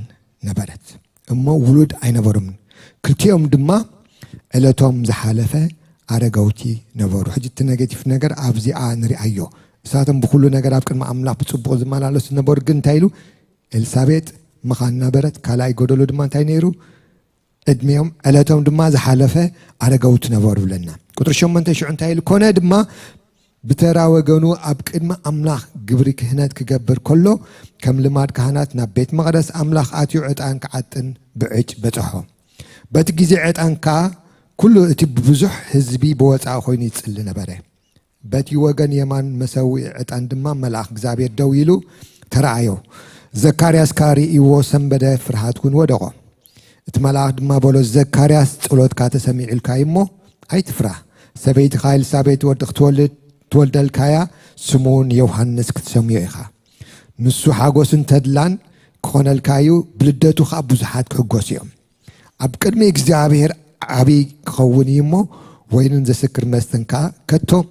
ነበረት እሞ ውሉድ ኣይነበሩም ክልቲኦም ድማ ዕለቶም ዝሓለፈ ኣረጋውቲ ነበሩ ሕጂ እቲ ኔጌቲቭ ነገር ኣብዚኣ ንሪኣዮ እሳቶም ብኩሉ ነገር ኣብ ቅድሚ ኣምላኽ ብፅቡቕ ዝመላለሱ ነበሩ ግን እንታይ ኢሉ ኤልሳቤጥ መኻን ነበረት ካልኣይ ጎደሎ ድማ እንታይ ነይሩ ዕድሜኦም ዕለቶም ድማ ዝሓለፈ ኣረጋውቲ ነበሩ ብለና ቁጥሪ 8 ሽዑ እንታይ ኢሉ ኮነ ድማ بترى وجنو أبكر أملاخ جبري كهنات كجبر كله كم لماد كهنات نبيت مقدس أملاخ أتيو عتانك عتن بعج بتحهم بتجزي عتانك كله تبزح حزبي بوت أخويني تسألنا بره بتي وجن يمان مسوي عتان دم ملاخ زابير دويلو تراعيو زكارياس كاري يوسم بده فرحات كون ودقه تملاخ دم بولو زكارياس تقولت كاتسمي الكايمو أي تفرح سبيت خايل سبيت ودخ تولد الكايا سمون يوحنس كتسميه إخا نسو حاجوس تدلان كون الكايو بلدتو خاب زحات كحجوسيهم أبكر مي إجزابير أبي خوونيمو وين نزسكر مستنكا كتو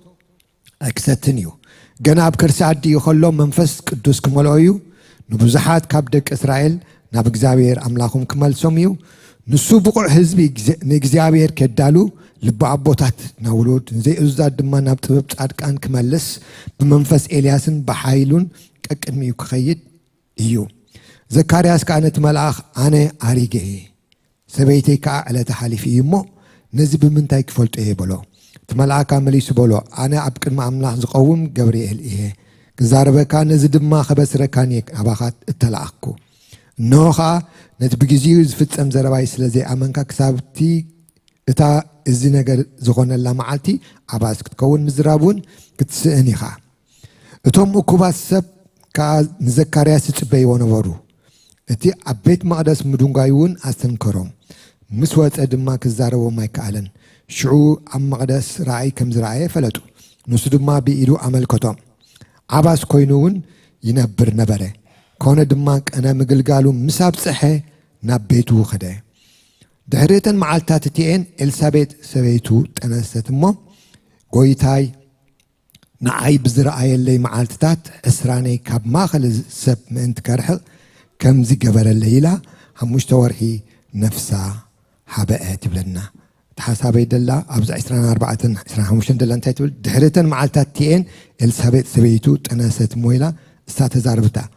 أكستنيو جنا أبكر سعدي يخلو منفس قدوس كمالويو نبزحات كابدك إسرائيل ناب إجزابير أملاكم كمال سميو نسو بقع حزبي نجزابير كدالو لبعبوتات نولود زي أزداد دمان نبتبت أركان كمالس بمنفس إلياسن بحايلون كأكميو كخيد إيو زكارياس كانت ملاخ أنا أريجي سبيتي كعلى تحالف إيمو نزب من تايك فولت إيه بلو تملاك كامليس بلو أنا أبكر مع أملاح زقوم جبريل إيه زاربا كان نزد ما خبس ركانيك أباخات التلاقو نوخا نتبجزيوز في تسمزرباي سلزي أمانكا كسابتي إتا إزي نجر زغون الله معالتي عباس كتكون مزرابون كتسأنيخا إتهم أكوباس سب كنزكارياس تباي ونورو إتي عبيت مقدس مدونغايون أستنكرهم مسوات أدما كزارو مايك آلن شعو عم مقدس رأي كم زرعي فلتو نسدما بإيدو عمل كتم عباس كوينون ينبر نبره كون دماك أنا مقلقالو مساب صحي نبيتو خده دهريتن معالتات تيين إلسابيت سبيتو تنستمو قويتاي نعاي بزرعي اللي معالتات اسراني كاب ماخل السب من تكرحل كم زي قبر الليلة هموش تورحي نفسها حبقات بلنا تحسابي دلا أبزع إسران 4 إسران هموشن دلا انتهي تقول دهريتن معالتات تيين إلسابيت سبيتو تنستمو إلا استاتزاربتا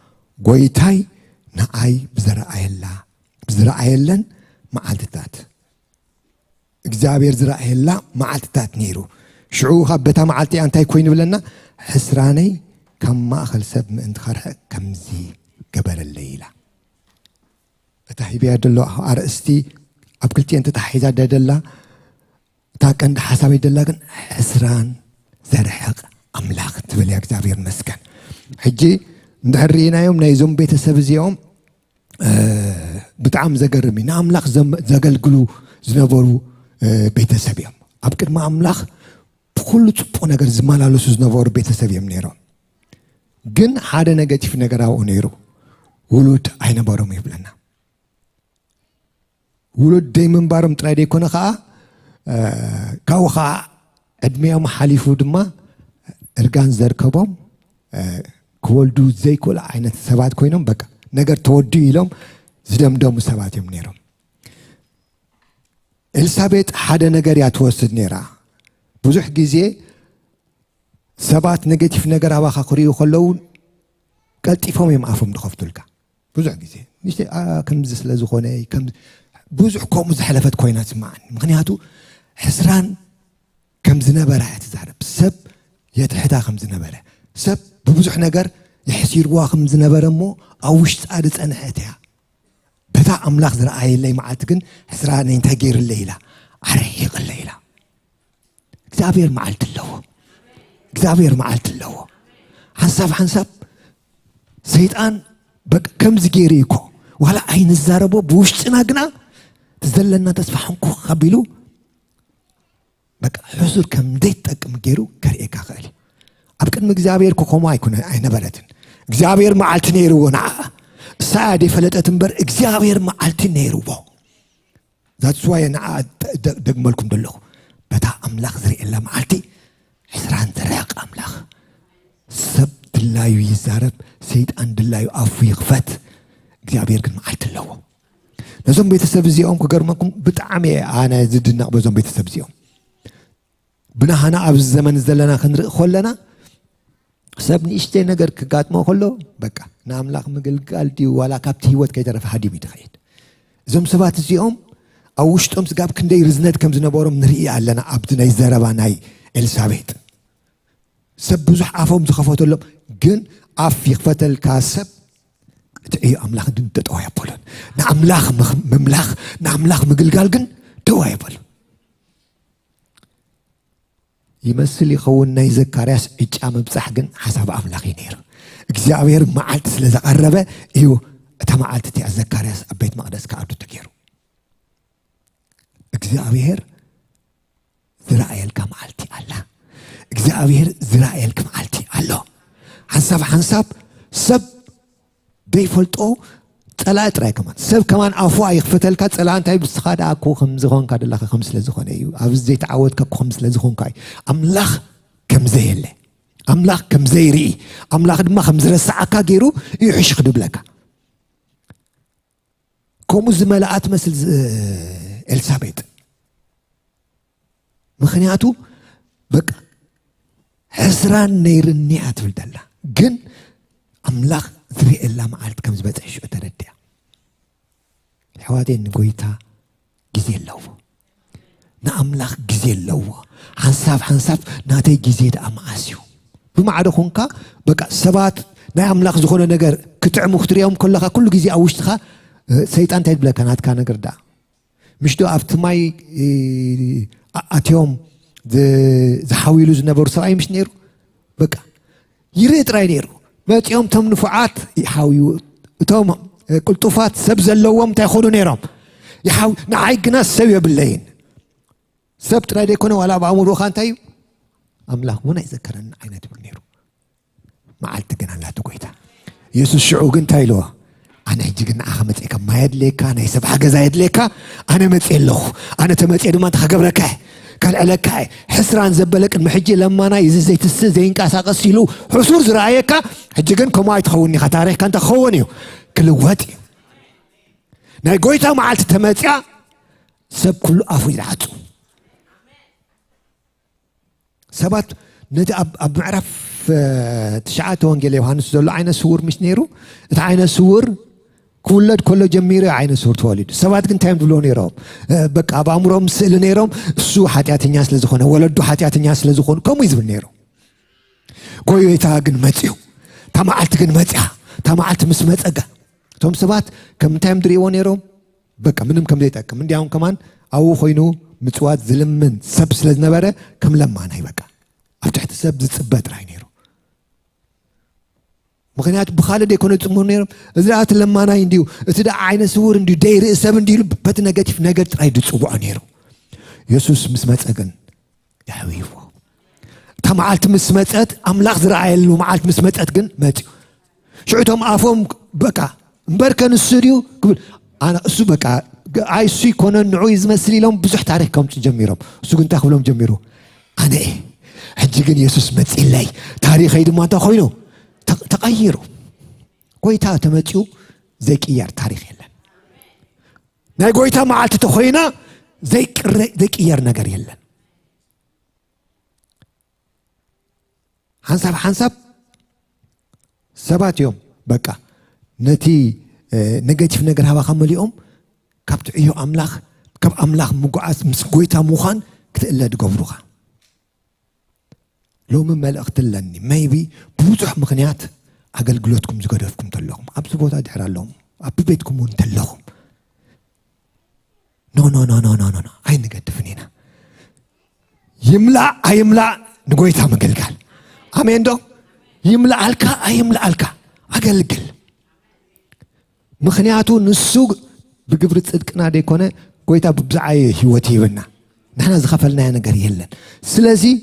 قويتاي نعاي بزرعي الله بزرعي اللن معالتات إجزابير زرعي الله معالتات نيرو شعو خبتا معالتي أنتي كوين بلنا حسراني كم ما أخل سب من خرح كم زي قبل الليلة فتحيبي أدلو أرأستي أبكلتي أنت تحيزا دادلا تاكن حسابي دلاكن حسران زرحق أملاك تبلي إجزابير مسكن حجي ندهرينا يوم نايزوم بيت السبزيوم بتعم زجرمي نعملاخ زجلجلو زنبورو بيت السبيم أبكر ما عملاخ بكل تبغى نجر زمان على سوز نبور بيت السبيم نيرو جن حدا نجاتي في نجراو نيرو ውሉድ ኣይነበሮም ይብለና ውሉድ ደይምንባሮም ጥራይ ደይኮነ ከዓ ካብኡ ከዓ ዕድሜኦም ሓሊፉ ድማ እርጋን ዘርከቦም ክወልዱ ዘይክእሉ ዓይነት ሰባት ኮይኖም በቃ ነገር ተወድዩ ኢሎም ዝደምደሙ ሰባት እዮም ነይሮም ኤልሳቤጥ ሓደ ነገር እያ ትወስድ ነይራ ብዙሕ ግዜ ሰባት ኔጌቲቭ ነገር ኣባኻ ክሪኡ ከለዉ ቀልጢፎም እዮም ኣፎም ድኸፍቱልካ ብዙሕ ግዜ ንሽተይ ከምዚ ስለ ዝኾነ ብዙሕ ከምኡ ዝሕለፈት ኮይና ትስማዓኒ ምክንያቱ ሕስራን ከም ዝነበረ እያ ትዛረብ ሰብ የትሕታ ከም ዝነበረ ሰብ ብብዙሕ ነገር يحسيروا خم زنبر مو أوش صارت أنا هتيا بتا أملاخ زرعي اللي معتقن حسران ينتجر الليلة عريق الليلة كتابير معلت اللو كتابير معلت اللو حنسب سيدان بق كم زجيريكو ولا عين الزربو بوش تناقنا تزلنا تسفحنكو خبيلو بق حزر كم ديتك مجيرو كريكا خالي أبكن مجزابير كوكوما يكون عين بلدن جزابير معلت نيرو نا سادي فلت أتنبر جزابير معلت نيرو بو that's why أنا دقملكم دلو بتا أملاخ زري إلا معلتي حسران زريق أملاخ سب دلايو يزارب سيد أن دلايو أفو يغفت جزابير كن معلت اللو نزوم بيتسب زيهم كقرمكم بتعمي أنا زدنا بزوم بيتسب زيهم بنا هنا أبز الزمن زلنا خنرق خلنا سبني إشتى نجار كقات ما خلو بكا نعم لاخ مقل قالتي ولا كابتي وات كي تعرف حدي بيتخيل زم سبات زيهم أوشتهم سقاب كندي رزنت كم زنبورم نري علنا عبدنا يزرباناي إلسابيت سب بزح عفهم زخفات لهم جن عف يخفت الكاسب تأي أملاخ دون تتوه يبولن نعم لاخ مملاخ نعم لاخ مقل قال جن توه يبولن يمثل يخوننا يذكرياس إجام بصحجن حسب أملاخي نير إجزاوير معلت سلزا قربة إيو تمعلت تي أذكرياس أبيت مقدس كأردو تكيرو إجزاوير زرائيل كمعلتي الله إجزاوير زرائيل كمعلتي الله حسب سب بيفلتو طلعت راي كمان سب كمان عفوا يخفتل كات طلعت هاي بسخاد اكو خمس غون كاد الله خمس لزخون ايو ابز زي تعود كب خمس لزخون كاي املاخ كم زي له املاخ كم زي ري املاخ دما خمس رسعكا غيرو يعيش خدب لك كوم زملات مثل إلسابيت مخنياتو بق حسران نير النيات بالدلا جن املاخ ذري إلا معلت كم زبط عشو تردي حوادين نقويتا جزي اللوو نأملاخ جزي اللوو حنساف ناتي جزي دا أماسيو بما عدو خونكا بقى سبات نأملاخ زخونا نقر كتع مختريهم كلها كل جزي أوشتخا سيطان تايد بلا كانت كان نقر دا مش دو أفتماي أتيوم زحاويلو زنبور سرعي مش نيرو بقى يريد راي نيرو بات يوم تم نفعات يحاويو توم قلطفات سبز اللوم تاخذوا نيرهم يحاول نعيقنا سويه بالليل سبت رادي يكون ولا بعمر وخان تايو املاح ونا يذكرنا عينات بالنيرو ما عالت جنا لا تقويتا يسوس شعو قنت هايلو انا يجي قنا اخمت ايكا ما يدليك انا يسب حاجه زايد ليك انا متيلو انا تمتي ما تخبرك قال عليك حسران زبلك المحجي لما انا زي تس زي انقاساقس يلو حصور زرايك حجي كما يتخوني خطاريك كانت خونيو كل وقت ناي قويتا معلت تمتيا سب كل افو يلعتو سبات ندي اب معرف تشعات وانجيل يوحنس زلو عين سور مش نيرو عين سور كله جميرة عين سور توالد سبات كنت هم دلوني روم بق أبا أمرهم سئل نيرهم سو حتيات الناس لزخون ولدو حتيات الناس لزخون كم يزبل نيرو كوي يتاقن متيو تمعلت قن متيا تمعلت مسمت أجا توم سبات كم تهم دريون نيرهم بق منهم كم ديتك من ديهم كمان أو خوينو متوات ظلم من سبس لزنبرة كم لما أنا يبقى أفتحت سب زبط راي نيرو مخنيات بخالد يكون تمر نيرم زرعت لما أنا ينديو تدا عين سور ينديو داير سب ينديو بت نيجاتيف نيجات رايد تصوبوا نيرو يسوس مسمات أجن يا حبيبي تمعلت مسمات أملاخ زرعيل ومعلت مسمات أجن ماتيو شعتهم عفهم بكا مبركن السوريو قبل أنا أسو بقى أي سو يكون نعوي زمسلي لهم بزح تاريخ كم تجميرهم سو كنت أخذ لهم جميرو أنا إيه حجيجن يسوس متسئل لي تاريخ هيدو ما تخوينو تغيروا قويتا تمتيو زي كيار تاريخ يلا ناي قويتا معالت تخوينا زي كيار نقر يلا حنساب سبات يوم بقى نتي نيجاتيف نجر هوا خمل يوم كابت إيو أملاخ كاب أملاخ مقعس مسقويتا موخان كتقلا دقبروها لو من ملأ اختلني ما يبي بوضح مغنيات أقل قلوتكم زقدفكم تلهم أبسو بوتا دحر لهم أبي بيتكم ونتلهم نو نو نو نو نو نو أي نقدفنينا يملأ نقويتا مقلقال أمين دو يملأ ألكا أقلقل مغنياتو نسوق بقبرت صدقنا ديكونه قويتا ببزعي هيوتي بنا نحن زخفلنا نقر يلن سلازي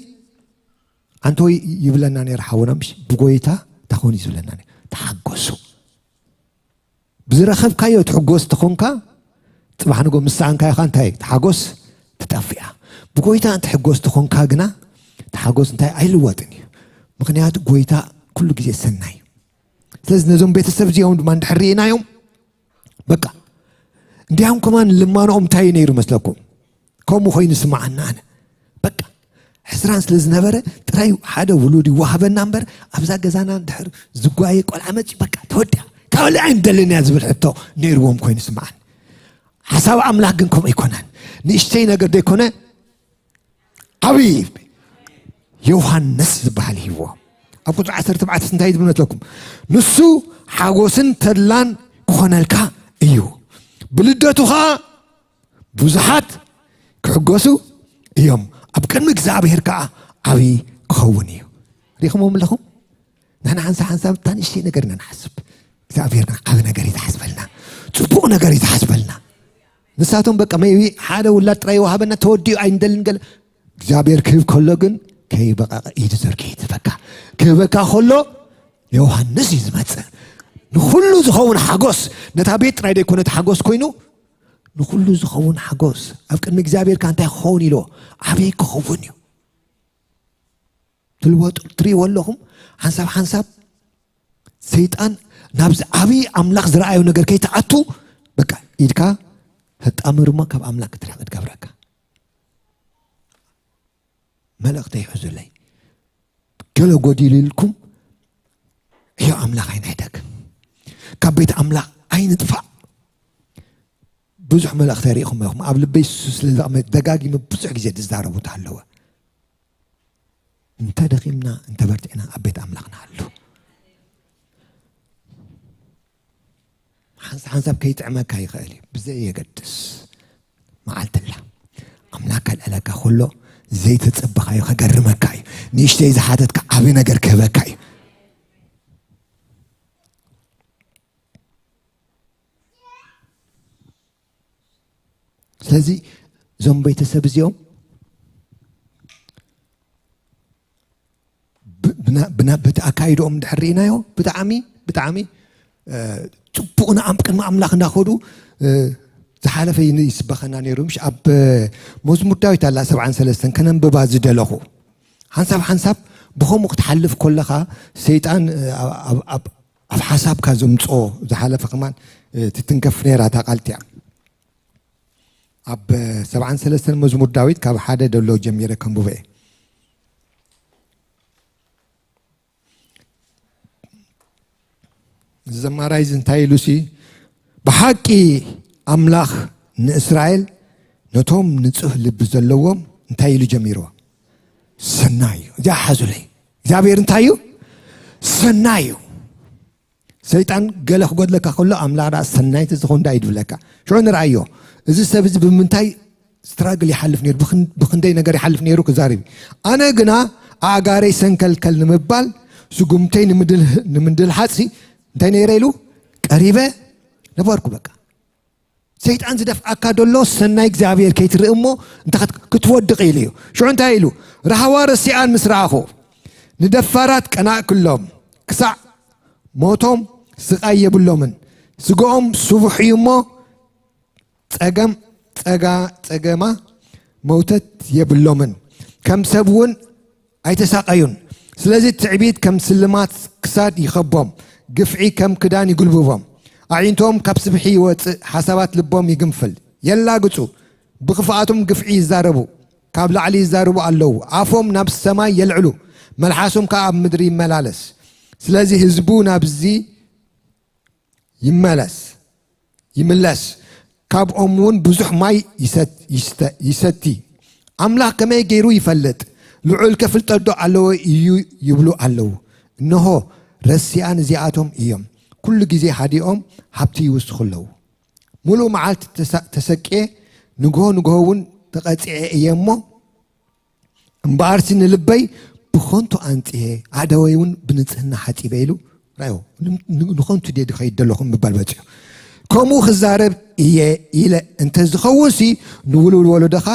أنتو يبلنا نرحونا مش بقويتا تخوني زلنا تحقسوا بزرخف كايو تحقس تخونكا طبعا نقول مسعان كاي خان تاي تحقس تتفيا بقويتا أنت حقس تخونكا جنا تحقس انتاي أي لواتني مغنيات قويتا كل جزء سناي سلاز نزوم بيت السبزي يوم ما نحرينا يوم بقى ديهم كمان لما نقوم تاي نيرو مسلكم كم خوين سمعنا أنا بقى حسران سلز نبرة ترايو حدا ولودي وهبنا نمبر أبزا جزانا دحر زقايق ولا عمج بقى تودع كل عند اللي نازل حتى نيروهم خوين سمعنا حساب أملاككم يكونن نشتينا قد يكونه حبيب يوحنس بحاله هو أبو عسر تبعت سنتايد بنت لكم نسو حاجوسن تلان كونالكا إيو بلدتها بوزحات كحجوسو يوم أبكر مجزاب هركا أبي خونيو ريخمهم لهم نحن حنسا تاني شيء نقدر نحسب جزاب هركا أبي نقدر يتحسب لنا تبوق نقدر يتحسب لنا نساتهم بقى ما يبي حدا ولا ترى وهبنا تودي عندنا قال جزاب هركيف كلجن كي بقى يجزر كي تفكر كي بقى خلو يوحنس يزمت نخلو زخون حجوس نتابيت رايد يكون حجوس كوينو نخلو زخون حجوس أفكر مجزابير كان تخوني له أبي كخونيو تلوت تري ولهم حنساب سيطان نابز أبي أملاك زرعي ونقر كي تعطو بقى إيدكا هتأمر ما كاب أملاك تريد قبرك ملك تيحزن لي كلا قدي لكم هي أملاك عين هدك كبيت أملاك عين دفع بزح ملأ تاريخهم يوم قبل بيسوس للأمة دقاقي من بزح جزء تزداروا وتحلوا انت دقيمنا انت برتئنا أبيت أملاقنا هلو حنساب كي تعمل كاي غالي بزي يقدس معالت الله أملاك الألاكا خلو زي تتصبخاي خقرمكاي نيشتي إذا حادتك عبي نقر كبكاي ስለዚህ ዞም ቤተሰብ እዚኦም ብተኣካይዶኦም ድሕሪናዮ ብጣዕሚ ፅቡቕና ቅድሚ ኣምላኽ እንዳኸዱ ዝሓለፈ ይስበኸና ነይሩ ምሽ ኣብ መዝሙር ዳዊት ኣላ 73 ከነንብባ ዝደለኹ ሓንሳብ ብኸምኡ ክትሓልፍ ከለኻ ሰይጣን ኣብ ሓሳብካ ዘምፅኦ ዝሓለፈ ከማን ትትንከፍ ነይራ ታቃልትያ أب 73 مزمور داوود كاب حدا دلو جميرة كم بوه زمارايزن تايلوسي بحقي أملاخ نإسرائيل نتوم نتسه لبزلوهم نتايلو جميرو سنايو جا حزولي جابير نتايو سنايو سيطان قالك قد لك أقول له أملاخ رأس سناي تزخون دايد لك شو نرأيو إذا سبز بمنتاي استراجل يحلف نير بخندي نجار يحلف نيرو كزاري أنا جنا أجاري سنكل كل مبال سقومتين نمدل حاسي تاني يريلو قريبة نباركو بقى سيد أنت دفع أكادولو سنايك زابير كيتر أمه أنت كتودق إليه شو أنت إلو رهوار السيان مسراخو ندفرات كنا كلهم كسع موتهم سقاية بلومن ስጋኦም ስቡሕ እዩ እሞ ፀገማ መውተት የብሎምን ከም ሰብ እውን ኣይተሳቀዩን ስለዚ ትዕቢት ከም ስልማት ክሳድ ይኸቦም ግፍዒ ከም ክዳን ይጉልብቦም ኣዒንቶም ካብ ስብሒ ይወፅእ ሓሳባት ልቦም ይግንፍል የላግፁ ብኽፍኣቶም ግፍዒ ይዛረቡ ካብ ላዕሊ ይዛረቡ ኣለዉ ኣፎም ናብ ሰማይ የልዕሉ መልሓሶም ከዓ ኣብ ምድሪ ይመላለስ ስለዚ ህዝቡ ናብዚ ይምለስ ካብኦም እውን ብዙሕ ማይ ይሰቲ ኣምላኽ ከመይ ገይሩ ይፈልጥ ልዑል ከፍልጠዶ ኣለዎ እዩ ይብሉ ኣለዉ እነሆ ረሲኣን እዚኣቶም እዮም ኩሉ ግዜ ሃዲኦም ሃብቲ ይውስኹ ኣለዉ ሙሉእ መዓልቲ ተሰቂየ ንግሆ እውን ተቐፂዐ እየ እሞ እምበኣርሲ ንልበይ ብኾንቱ ኣንፅየ ኣደወይ እውን ብንፅህና ሓፂበ ኢሉ ራዮ ንኾንቱ ደ ኸይድ ዘለኹም ምባል በፂሑ ከምኡ ክዛረብ እየ ኢለ እንተዝኸውንሲ ንውልውል ወለዶኻ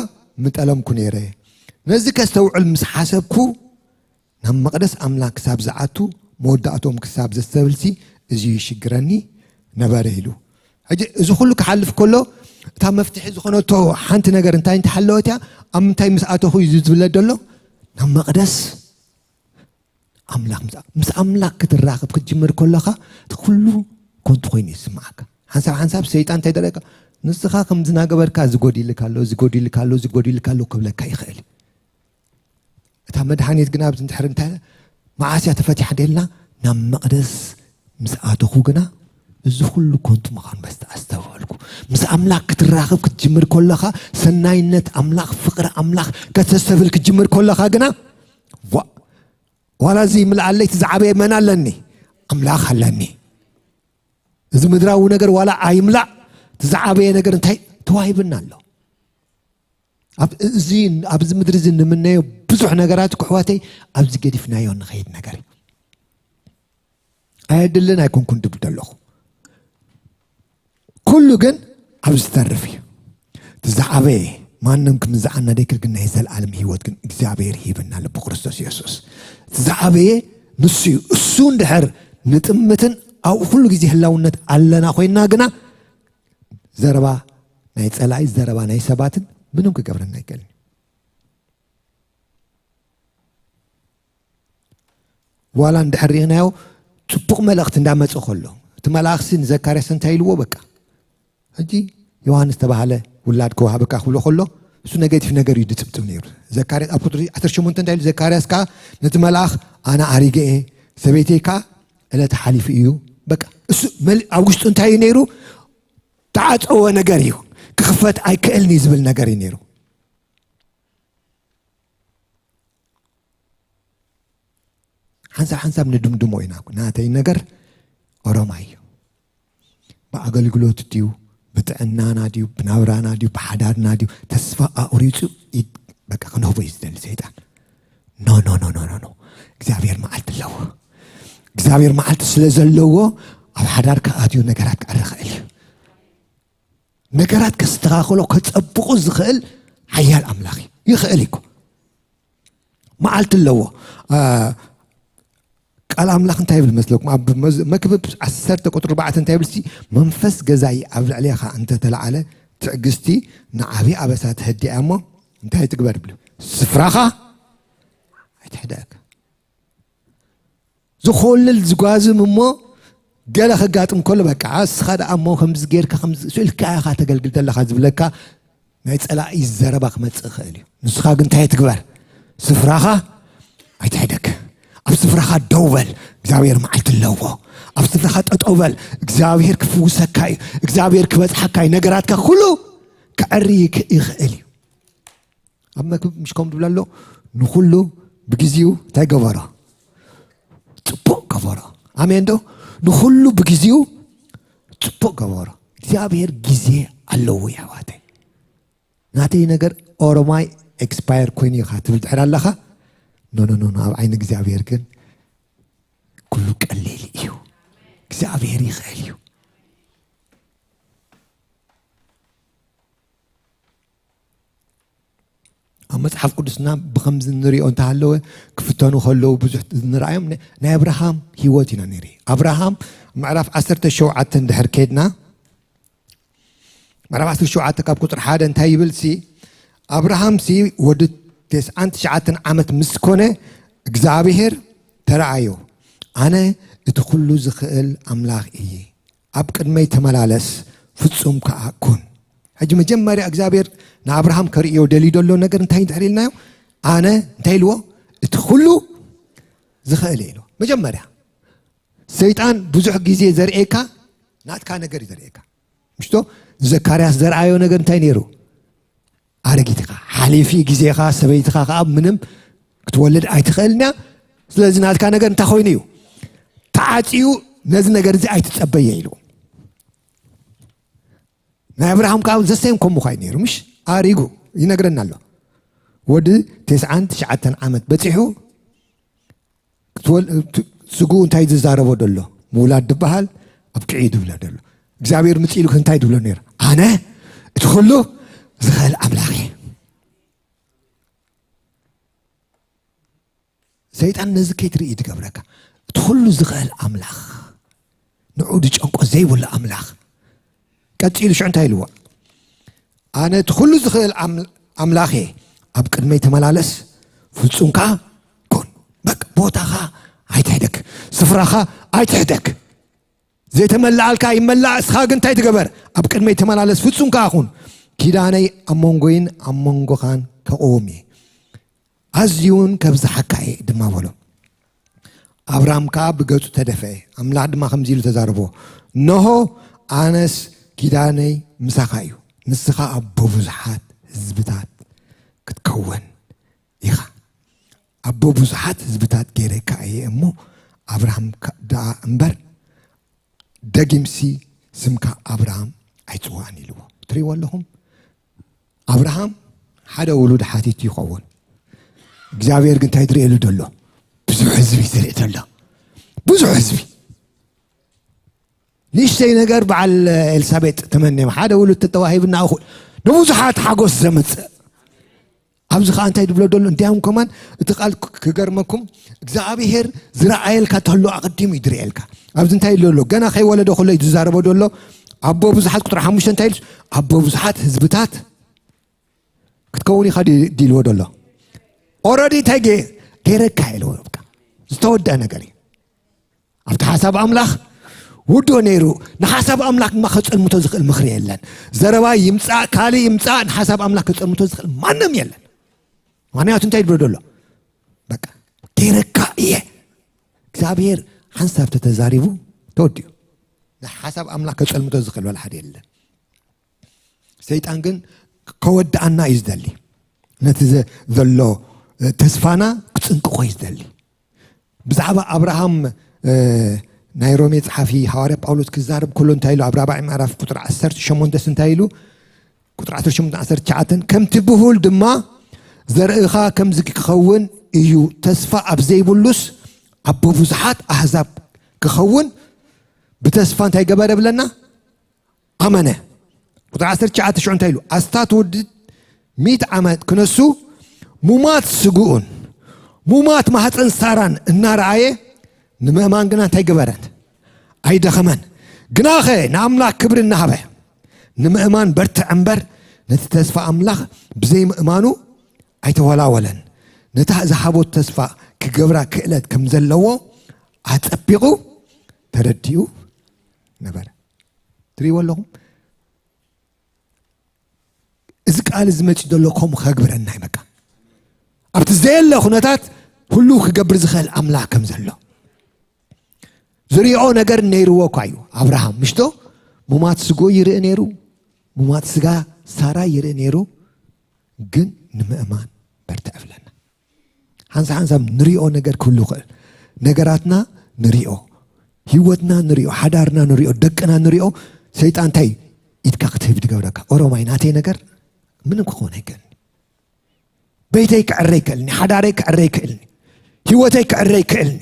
ምጠለምኩ ነይረ ነዚ ከስተውዕል ምስ ሓሰብኩ ናብ መቕደስ ኣምላክ ክሳብ ዝዓቱ መወዳእቶም ክሳብ ዘስተብልሲ እዚ ይሽግረኒ ነበረ ኢሉ ሕጂ እዚ ኩሉ ክሓልፍ ከሎ እታ መፍትሒ ዝኾነቶ ሓንቲ ነገር እንታይ እንተሓለወት እያ ኣብ ምንታይ ምስ ኣተኹ እዩ ዝብለ ደሎ ናብ መቕደስ ኣምላኽ ምስ ኣምላክ ክትራኸብ ክትጅምር ከለኻ እቲ ኩሉ ኮንቱ ኮይኑ ይስማዓካ ሓንሳብ ሰይጣን እንታይ ደረካ ንስኻ ከም ዝናገበርካ ዝጎዲልካ ኣሎ ክብለካ ይኽእል እታ መድሓኒት ግና ኣብዚ እንድሕር እንታይ መዓስያ ተፈቲሓ ደልና ናብ መቕደስ ምስ ኣተኹ ግና እዚ ኩሉ ኮንቱ ምዃኑ በስተ ኣስተውዕልኩ ምስ ኣምላክ ክትራኸብ ክትጅምር ከለኻ ሰናይነት ኣምላኽ ፍቕሪ ኣምላኽ ከተስተብል ክትጅምር ከለኻ ግና ዋላ እዚ ይምልኣለይ ትዝዓበየ መን ኣለኒ ኣምላኽ ኣለኒ እዚ ምድራዊ ነገር ዋላ ኣይምላእ ትዝዓበየ ነገር እንታይ ተዋሂብና ኣሎ ኣብዚ ምድሪ እዚ ንምናዮ ብዙሕ ነገራት ክሕዋተይ ኣብዚ ገዲፍናዮ ንኸይድ ነገር ኣየድልን ኣይኮንኩን ድብል ኣለኹ ኩሉ ግን ኣብ ዝተርፍ እዩ ትዝዓበየ ማንም ክምዝዓና ደይክል ግን ናይ ዘለዓለም ህይወት ግን እግዚኣብሔር ሂብና ኣሎ ብክርስቶስ ኢየሱስ ትዝዓበየ ንሱ እዩ እሱ እንድሕር ንጥምትን ኣብኡ ኩሉ ግዜ ህላውነት ኣለና ኮይና ግና ዘረባ ናይ ፀላኢ ዘረባ ናይ ሰባትን ምንም ክገብረና ኣይከልን ዋላ እንድሕር ሪእናዮ ፅቡቕ መልእኽቲ እንዳመፅእ ከሎ እቲ መልኣኽሲ ንዘካርያስ እንታይ ኢልዎ በቃ ሕጂ ዮሃንስ ተባሃለ ውላድ ክወሃበካ ክብሎ ከሎ እሱ ኔጌቲቭ ነገር እዩ ድፅብፅብ ነይሩ ዘካርያስ ኣብ ቁጥሪ 18 እንታይ ኢሉ ዘካርያስ ከዓ ነቲ መልኣኽ ኣነ ኣሪገኤ ሰበይተይ ከዓ ዕለተ ሓሊፉ እዩ በቃ እሱ ኣብ ውሽጡ እንታይ እዩ ነይሩ ተዓፀወ ነገር እዩ ክኽፈት ኣይክእልኒ ዝብል ነገር እዩ ነይሩ ሓንሳብ ንድምድሞ ኢና ናተይ ነገር ኦሮማ እዩ ብኣገልግሎት ድዩ ብጥዕናና ድዩ ብናብራና ድዩ ብሓዳርና ድዩ ተስፋ ኣቁሪፁ በቃ ክንህቦ እዩ ዝደሊ ሰይጣን ኖ እግዚኣብሔር መዓልቲ ኣለዎ እግዚኣብሔር መዓልቲ ስለ ዘለዎ ኣብ ሓዳርካ ኣትዩ ነገራት ክቐሪ ኽእል እዩ ነገራት ከስተኻኽሎ ከፀብቑ ዝኽእል ሓያል ኣምላኽ እዩ ይኽእል ኢኩ መዓልቲ ኣለዎ ቃል ኣምላኽ እንታይ ይብል መስለኩም ኣብ መክብብ 10 ቁጥሪ 4 እንታይ ይብል መንፈስ ገዛኢ ኣብ ልዕሊኻ እንተተላዓለ ትዕግስቲ ንዓብዪ ኣበሳ ትህድያ እሞ እንታይ ትግበር ብሉ ስፍራኻ ኣይትሕደአካ ዝኮልል ዝጓዝም እሞ ገለ ክጋጥም ከሎ በቃ እስኻ ደኣ እሞ ከምዚ ጌርካ ከምዚ ስእልካ ኢኻ ተገልግል ዘለኻ ዝብለካ ናይ ፀላኢ ዘረባ ክመፅእ ይኽእል እዩ ንስኻ ግን እንታይ ትግበር ስፍራኻ ኣይትሕደክ ኣብ ስፍራኻ ደው በል እግዚኣብሔር መዓልቲ ኣለዎ ኣብ ስፍራኻ ጠጠው በል እግዚኣብሔር ክፍውሰካ እዩ እግዚኣብሔር ክበፅሓካ እዩ ነገራትካ ኩሉ ክዕሪ ይኽእል እዩ ኣብ መክብብ ምሽ ከም ትብላ ኣሎ ንኩሉ ብግዚኡ እንታይ ገበሮ ፅቡቅ ገበሮ ኣሜን ዶ ንኩሉ ብግዚኡ ፅቡቅ ገበሮ እግዚኣብሔር ግዜ ኣለዎ ያዋተይ ናተይ ነገር ኦሮማይ ኤክስፓየር ኮይኑ ኢኻ ትብል ድሕር ኣለኻ ኖ ኣብ ዓይኒ እግዚኣብሔር ግን ኩሉ ቀሊል እዩ እግዚኣብሔር ይኽእል እዩ ኣብ መጽሐፍ ቅዱስና ብኸምዝ ንሪኦ እንተሃለወ ክፍተኑ ከለዉ ብዙሕ ንርአዮም ናይ አብርሃም ሂወት ኢና ነሪ አብርሃም ምዕራፍ 17 ድሕር ከድና ምዕራፍ 17 ካብ ቁጥር 1 እንታይ ይብል ሲ አብርሃም ሲ ወዲ 99 ዓመት ምስ ኮነ እግዚአብሔር ተረአዮ አነ እቲ ኩሉ ዝኽእል አምላኽ እየ ኣብ ቅድመይ ተመላለስ ፍጹም ከዓ ኩን ሕጂ መጀመርያ እግዚአብሔር ንአብርሃም ከርእዮ ደልዩ ዘሎ ነገር እንታይ እንድሕር ኢልናዮ አነ እንታይ ኢልዎ እቲ ኩሉ ዝኽእል ኢሎ መጀመርያ ሰይጣን ብዙሕ ግዜ ዘርእየካ ናትካ ነገር ዘርእየካ ምሽቶ ዘካርያስ ዘርአዮ ነገር እንታይ ነይሩ አረጊትካ ሓሊፊ ግዜኻ ሰበይትኻ ከዓ ምንም ክትወልድ ኣይትኽእልና ስለዚ ናትካ ነገር እንታይ ኮይኑ እዩ ተዓፅዩ ነዚ ነገር እዚ ኣይትፀበየ ኢሉ ናይ አብርሃም ከዓ ዘሰይም ከምኡ ኳይ ነይሩ ምሽ አሪጉ ይነግረና ኣሎ ወዲ 99 ዓመት በፂሑ ስጉ እንታይ ዝዛረቦ ደሎ ምውላድ ድበሃል ኣብ ቅዒ ድብሎ ደሎ እግዚአብሔር ምፅኢሉ እንታይ ድብሎ ነይሩ አነ እቲ ኩሉ ዝኽእል አምላኽ እየ ሰይጣን ነዚ ከይትርኢ ትገብረካ እቲ ኩሉ ዝኽእል አምላኽ ንዑ ድጨንቆ ዘይብሉ አምላኽ ቀፂሉ ሽዑ እንታይ ኢልዎ አነ እቲ ኩሉ ዝኽእል አምላኽ እየ ኣብ ቅድመይ ተመላለስ ፍጹም ከዓ ኩን በቃ ቦታኻ ኣይትሕደክ ስፍራኻ ኣይትሕደክ ዘይተመላኣልካ ይመላእ እስኻ ግን እንታይ ትገበር ኣብ ቅድመይ ተመላለስ ፍጹም ከዓ ኩን ኪዳነይ ኣብ መንጎይን ኣብ መንጎኻን ከቆም እየ ኣዝዩን ከብዝሓካ እየ ድማ በሎ አብርሃም ከዓ ብገጹ ተደፍአ አምላኽ ድማ ከምዚ ኢሉ ተዛረቦ ነሆ ኣነስ ኪዳነይ ምሳኻ እዩ ንስኻ ኣቦ ብዙሓት ህዝብታት ክትከወን ኢኻ ኣቦ ብዙሓት ህዝብታት ገይረካ እየ እሞ አብርሃም ደኣ እምበር ደጊምሲ ስምካ አብርሃም ኣይፅዋዕን ኢልዎ ትሪእዎ ኣለኹም አብርሃም ሓደ ውሉድ ሓቲት ይኸውን እግዚአብሔር ግን እንታይ ትሪእሉ ደሎ ብዙሕ ህዝቢ ዝርኢ ዘሎ ብዙሕ ህዝቢ ንእሽተይ ነገር በዓል ኤልሳቤጥ ተመኒዮም ሓደ ውሉድ ተተዋሂብና እኹል ንብዙሓት ሓጎስ ዘመፅእ ኣብዚ ከዓ እንታይ ድብሎ ደሎ እንዲያም ከማን እቲ ቃል ክገርመኩም እግዚአብሔር ዝረኣየልካ ተህሎ ኣቐዲሙ እዩ ድርኤልካ ኣብዚ እንታይ ኢሉ ኣሎ ገና ከይወለዶ ከሎ እዩ ዝዛረቦ ደሎ ኣቦ ብዙሓት ቁጥሪ 5 እንታይ ኢሉ ኣቦ ብዙሓት ህዝብታት ክትከውን ኢኻ ዲልዎ ደሎ ኦልሬዲ እንታይ ገይረካ ኢልዎ ዝተወድአ ነገር እዩ ኣብቲ ሓሳብ ኣምላኽ ውዶ ነይሩ ንሓሳብ ኣምላኽ ድማ ከፀልምቶ ዝኽእል ምኽሪ የለን ዘረባ ይምፃእ ካሊእ ይምፃእ ንሓሳብ ኣምላኽ ከፀልምቶ ዝኽእል ማንም የለን ምክንያቱ እንታይ ድብሎ ደሎ በቃ ገይረካ እየ እግዚአብሔር ሓንሳብ ተተዛሪቡ ተወዲኡ ንሓሳብ ኣምላኽ ከፀልምቶ ዝኽእል ወላ ሓደ የለን ሰይጣን ግን ከወድኣና እዩ ዝደሊ ነቲ ዘሎ ተስፋና ክፅንቅቆ እዩ ዝደሊ ብዛዕባ አብርሃም ናይ ሮሜ ጸሓፊ ሐዋርያ ጳውሎስ ክዛረብ ከሎ እንታይ ኢሉ ኣብ 4 ምዕራፍ ቁጥሪ 18 እንታይ ኢሉ ቁጥሪ 18-19 ከምቲ ብሁል ድማ ዘርእኻ ከምዚ ክኸውን እዩ ተስፋ ኣብ ዘይብሉስ ኣቦ ብዙሓት ኣሕዛብ ክኸውን ብተስፋ እንታይ ገበረ ብለና ኣመነ ቁጥሪ 19 እንታይ ኢሉ ኣስታት ውድድ 100 ዓመት ክነሱ ሙማት ስጉኡን ሙማት ማህፀን ሳራን እናረአየ ንምእማን ግና እንታይ ገበረን ኣይደኸመን ግናኸ ንኣምላኽ ክብሪ እናሃበ ንምእማን በርትዕ እምበር ነቲ ተስፋ ኣምላኽ ብዘይ ምእማኑ ኣይተወላወለን ነታ ዝሃቦት ተስፋ ክገብራ ክእለት ከም ዘለዎ ኣፀቢቑ ተረዲኡ ነበረ ትሪእዎ ኣለኹም እዚ ቃል እዚ መፂኡ ዘሎ ከምኡ ከግብረና እዩ በቃ ኣብቲ ዘየለ ኩነታት ሁሉ ክገብር ዝኽእል ኣምላኽ ከም ዘሎ ዝሪኦ ነገር ነይርዎ እኳ እዩ አብርሃም ምሽቶ ሙማት ስጎ ይርኢ ነይሩ ሙማት ስጋ ሳራ ይርኢ ነይሩ ግን ንምእማን በርትዕ ብለና ሓንሳብ ንሪኦ ነገር ክህሉ ይኽእል ነገራትና ንሪኦ ህይወትና ንሪኦ ሓዳርና ንሪኦ ደቅና ንሪኦ ሰይጣን እንታይ ኢድካ ክትህብ ትገብረካ ኦሮማይ ናተይ ነገር ምንም ክኾን ኣይክእልኒ በይተይ ክዕረ ይክእልኒ ሓዳረይ ክዕረ ይክእልኒ ህይወተይ ክዕረ ይክእልኒ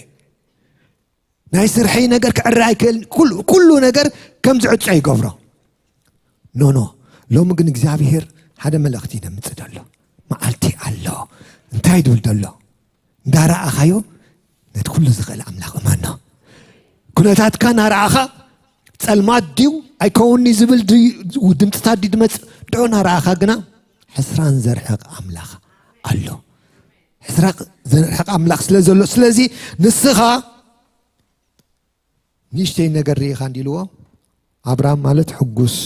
ናይ ስርሐይ ነገር ክዕረ ኣይክእልኒ ኩሉ ነገር ከም ዝዕፆ ይገብሮ ኖ ሎሚ ግን እግዚአብሔር ሓደ መልእኽቲ ነምፅእ ደሎ መዓልቲ ኣሎ እንታይ ድብል ደሎ እንዳረኣኻዮ ነቲ ኩሉ ዝኽእል ኣምላኽ እማኖ ኩነታትካ ናረኣኻ ጸልማት ድዩ ኣይከውኒ ዝብል ድምፅታት ዲ ድመፅእ ድዑ ናረኣኻ ግና ሕስራን ዘርሕቕ ኣምላኽ ኣሎ ሕስራቅ ዘርሕቕ ኣምላኽ ስለ ዘሎ ስለዚ ንስኻ ንእሽተይ ነገር ርኢኻ እንዲልዎ አብርሃም ማለት ሕጉስ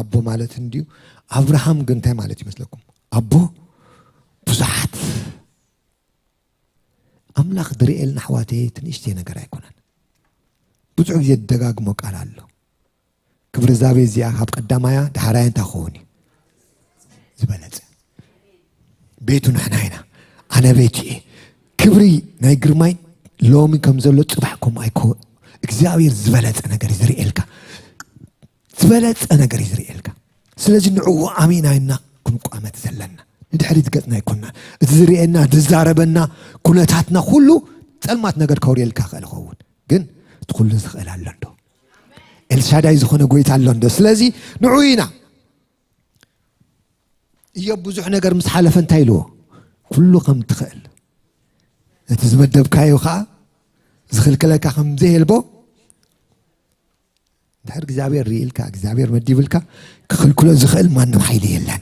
አቦ ማለት እንዲሁ አብርሃም ግን እንታይ ማለት ይመስለኩም አቦ ብዙሓት አምላኽ ድሪኤልና ኣሕዋተይ ትንእሽተይ ነገር ኣይኮነን ብዙሕ ግዜ ደጋግሞ ቃል ኣሎ ክብሪ ዛቤ እዚኣ ካብ ቀዳማያ ዳሕራያ እንታይ ክኸውን እዩ ዝበለፀ ቤቱ ንሕና ኢና ኣነ ቤት እየ ክብሪ ናይ ግርማይ ሎሚ ከም ዘሎ ፅባሕ ከምኡ ኣይኮን እግዚአብሔር ዝበለፀ ነገር ይዝርኤልካ ዝበለፀ ነገር ይዝርኤልካ ስለዚ ንዕኡ ኣሚናይና ክንቋመት ዘለና ንድሕሪት ገፅና ይኮንና እቲ ዝርኤና ዝዛረበና ኩነታትና ኩሉ ፀልማት ነገር ከውርየልካ ክእል ይኸውን ግን እቲ ኩሉ ዝኽእል ኣሎ እንዶ ኤልሻዳይ ዝኾነ ጎይታ ኣሎ እንዶ ስለዚ ንዕኡ ኢና ኢዮብ ብዙሕ ነገር ምስ ሓለፈ እንታይ ኢልዎ ኩሉ ከም ትኽእል እቲ ዝመደብካዮ ከዓ ዝኽልክለካ ከም ዘየልቦ ድሕሪ እግዚአብሔር ርኢልካ እግዚአብሔር መዲብልካ ክኽልክሎ ዝኽእል ማንም ሓይሊ የለን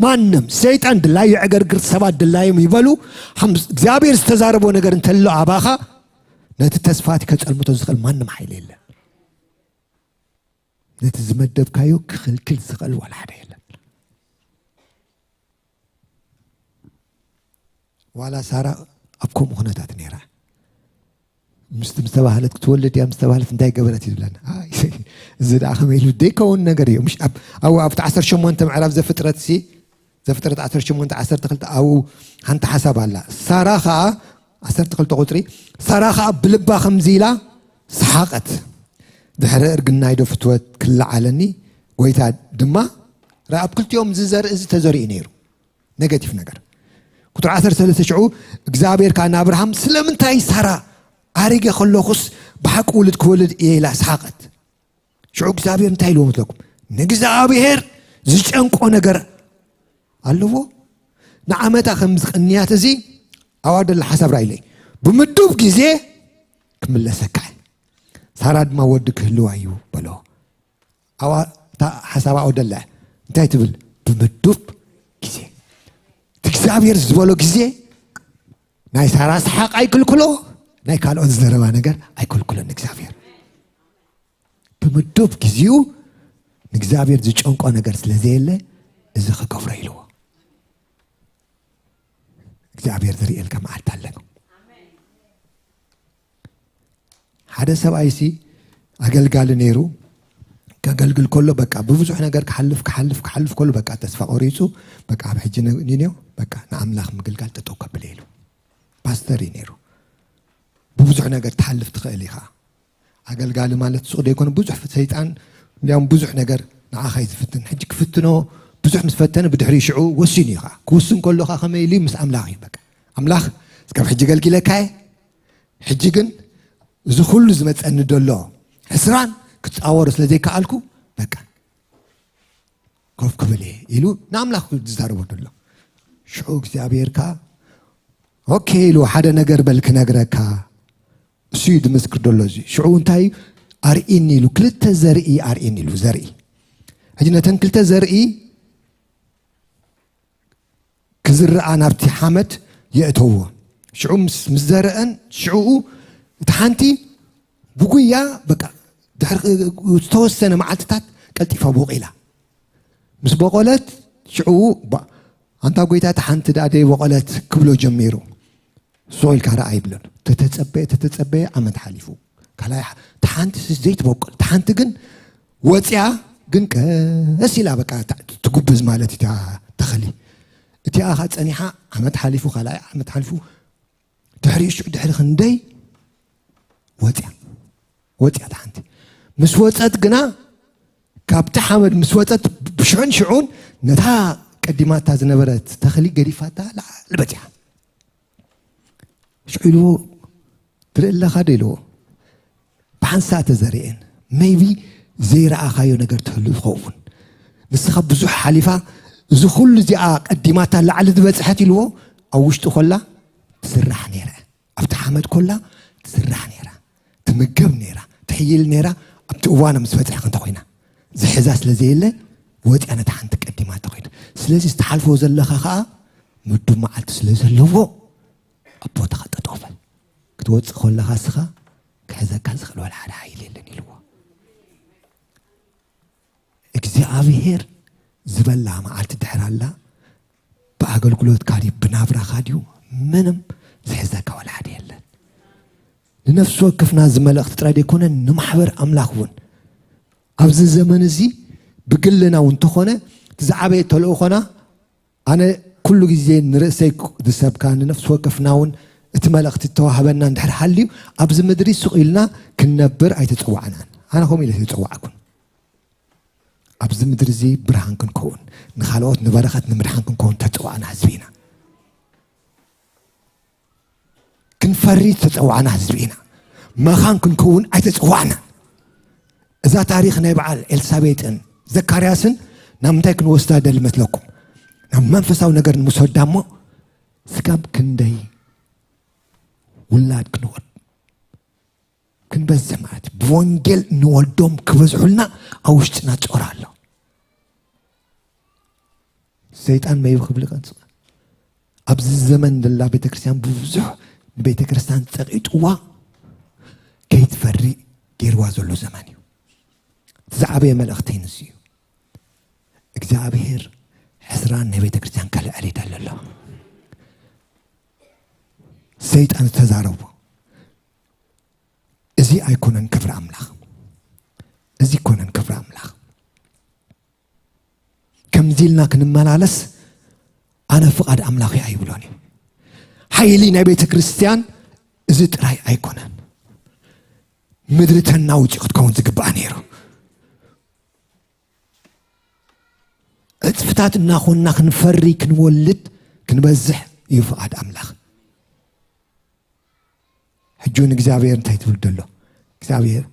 ማንም ሰይጣን ድላዩ ዕገርግር ሰባት ድላዮም ይበሉ እግዚአብሔር ዝተዛረቦ ነገር እንተሎ ኣባኻ ነቲ ተስፋት ከጸልምቶ ዝኽእል ማንም ሓይሊ የለን ነቲ ዝመደብካዮ ክኽልክል ዝኽእል ዋላ ሓደ የለን ዋላ ሳራ ኣብ ከምኡ ኩነታት ነይራ مستباهلت تولد يا مستباهلت انتي قبلت يبلن زد اخم يلو ديكون ነገር እዩ مش او اب 18 معرف زفترت سي زفترت 18 10 تخلت او انت حسب الله ساراخا 10 تخلت قطري ساراخا بلبا خمزيلا سحقت دحر ارغنا يدو فتوت كل علني ويتا دما راب كل يوم ززر از تزري نيرو نيجاتيف ነገር ቁጥር 13 شعو እግዚአብሔር ካና አብርሃም ስለምንታይ ሳራ أريجي خلوخس بحق ولد كولد إيه سحقت شو እግዚአብሔር እንታይ ኢሉ መስለኩም ንእግዚአብሔር ዝጨንቆ ነገር ኣለዎ ንዓመታ ከም ዝቕንያት እዚ ኣዋደል ሓሳብ ራእይለይ ብምድብ ግዜ ክምለሰካ ሳራ ድማ ወዲ ክህልዋ እዩ በሎ ኣዋታ ሓሳብ ኣዋደል እንታይ ትብል ብምድብ ግዜ እግዚአብሔር ዝበሎ ግዜ ናይ ሳራ ስሓቅ ኣይክልክሎ ናይ ካልኦት ዝረባ ነገር ኣይኮልኩለን እግዚአብሔር ብምድብ ግዚኡ እግዚአብሔር ዝጨንቆ ነገር ስለዘየለ እዚ ከገብሮ ኢልዎ እግዚአብሔር ዝርኤልካ መዓልቲ ኣለኩ ሓደ ሰብኣይሲ ኣገልጋሊ ነይሩ ከገልግል ከሎ በቃ ብብዙሕ ነገር ክሓልፍ ከሎ በቃ ተስፋ ቆሪፁ በቃ ኣብ ሕጂ ንኔው በቃ ንኣምላኽ ምግልጋል ጠጠው ከብል ኢሉ ፓስተር ነይሩ بوزح نجار تحلف تخيليها عقل قال مالت سعودي يكون بوزح في سيطان اليوم بوزح نجار نعاخي فتن حجك فتنو بوزح مسفتن بدحري شعو وسينيها كوسن كله خميلي مس أملاخي بك أملاخ كم حجي قال كي لك هاي حجيجن زخول زمت أن دولو حسران كنت أورس لذيك قالكو بك كوف كملي يلو نعملاخ تزارو دولو شعو كزابيركا اوكي لو حدا نجار بالك نجركا سيد مسكر دولوزي شعو انتاي ارئيني لو كلتا زرئي ارئيني لو زرئي هجنا تنكلتا زرئي كزرعا نابتي حامد يأتوه شعو مزرعن شعو تحانتي بقويا بقى توسنا معلتات قلتي فبوقيلا مس بقولت شعو انت قويتا تحانت دادي بقولت كبلو جميرو سويل كارا ايبلن تتصبي عمد حليفو كلا تحانت زيت بوقل تحانت جن وصيا جن كسيلا بقى تقبز مالتي تخلي تي اخا صنيحه عمد حليفو خلا عمد حليفو دحريش دحر خندي وصيا تحانت مسوصت جنا كابت حمد مسوصت بشعن شعون نتا قديماتا زنبرت تخلي قريفاتا لا البتيا شعلو تريلا خديلو بحنسات زريين ميبي زير اخايو نجر تحلو خوفن نسخ بزح حليفه زخل زي قديماتا لعل دبصحت يلو أوشت خلا تزرح نيرة أبتحمد كلا تزرح نيرة تمجب نيرة تحيل نيرة أبتقوانا مسفتح كنت خوينا زي حزاس لزيلة ودي أنا تحنت قديمات خوينا سلازي استحالفو زلخا خا مدو معلت سلازي اللوو أبو تخطط أوفل كتوت خلا خاسخا كذا كذا خلوا على حدا حيلي لني لوا እግዚአብሔር ዝበላ መዓልቲ ድሕር ኣላ ብኣገልግሎት ካዲ ብናብራ ካዲዩ ምንም ዝሕዘካ ወላ ሓደ የለን ንነፍሲ ወከፍና ዝመልእኽቲ ጥራይ ደይኮነን ንማሕበር ኣምላኽ እውን ኣብዚ ዘመን እዚ ብግልና እውን እንተኾነ ዝዓበየ ተልእኾና ኣነ ኩሉ ግዜ ንርእሰይ ዝሰብካ ንነፍሲ ወከፍና እውን እቲ መልእኽቲ ተዋህበና እንድሕር ሃልዩ ኣብዚ ምድሪ ሱቕ ኢልና ክንነብር ኣይተፀዋዕናን ኣነ ከምኡ ኢለ ተፀዋዕኩን ኣብዚ ምድሪ እዚ ብርሃን ክንከውን ንኻልኦት ንበረኸት ንምድሓን ክንከውን ተፀዋዕና ህዝቢ ኢና ክንፈሪ ተፀዋዕና ህዝቢ ኢና መኻን ክንከውን ኣይተፀዋዕና እዛ ታሪክ ናይ በዓል ኤልሳቤጥን ዘካርያስን ናብ ምንታይ ክንወስዳ ደሊ መስለኩም ናብ መንፈሳዊ ነገር ንምስወዳ እሞ ስጋብ ክንደይ ውላድ ክንወድ ክንበዝሕ ማለት ብወንጌል ንወልዶም ክበዝሑልና ኣብ ውሽጥና ጮራ ኣሎ ሰይጣን መይብ ክብል ቀንፅ ኣብዚ ዘመን ዘላ ቤተክርስትያን ብዙሕ ንቤተክርስትያን ፀቂጥዋ ከይትፈሪ ገይርዋ ዘሎ ዘመን እዩ ዝዓበየ መልእኽቲ ንስ እዩ እግዚኣብሔር ሕስራን ናይ ቤተክርስትያን ከልዕል ይደሊ ኣሎ ሰይጣን ተዛረቡ እዚ ኣይኮነን ክብሪ ኣምላኽ እዚ ኮነን ክብሪ ኣምላኽ ከምዚ ኢልና ክንመላለስ ኣነ ፍቓድ ኣምላኽ ኣይብሎን እዩ ሓይሊ ናይ ቤተ ክርስቲያን እዚ ጥራይ ኣይኮነን ምድሪ ተናውጪ ክትከውን ዝግባእ ነይሩ እፅፍታት እናኾንና ክንፈሪ ክንወልድ ክንበዝሕ እዩ ፍቓድ ኣምላኽ ሕጁን እግዚአብሔር እንታይ ትብል ደሎ እግዚአብሔር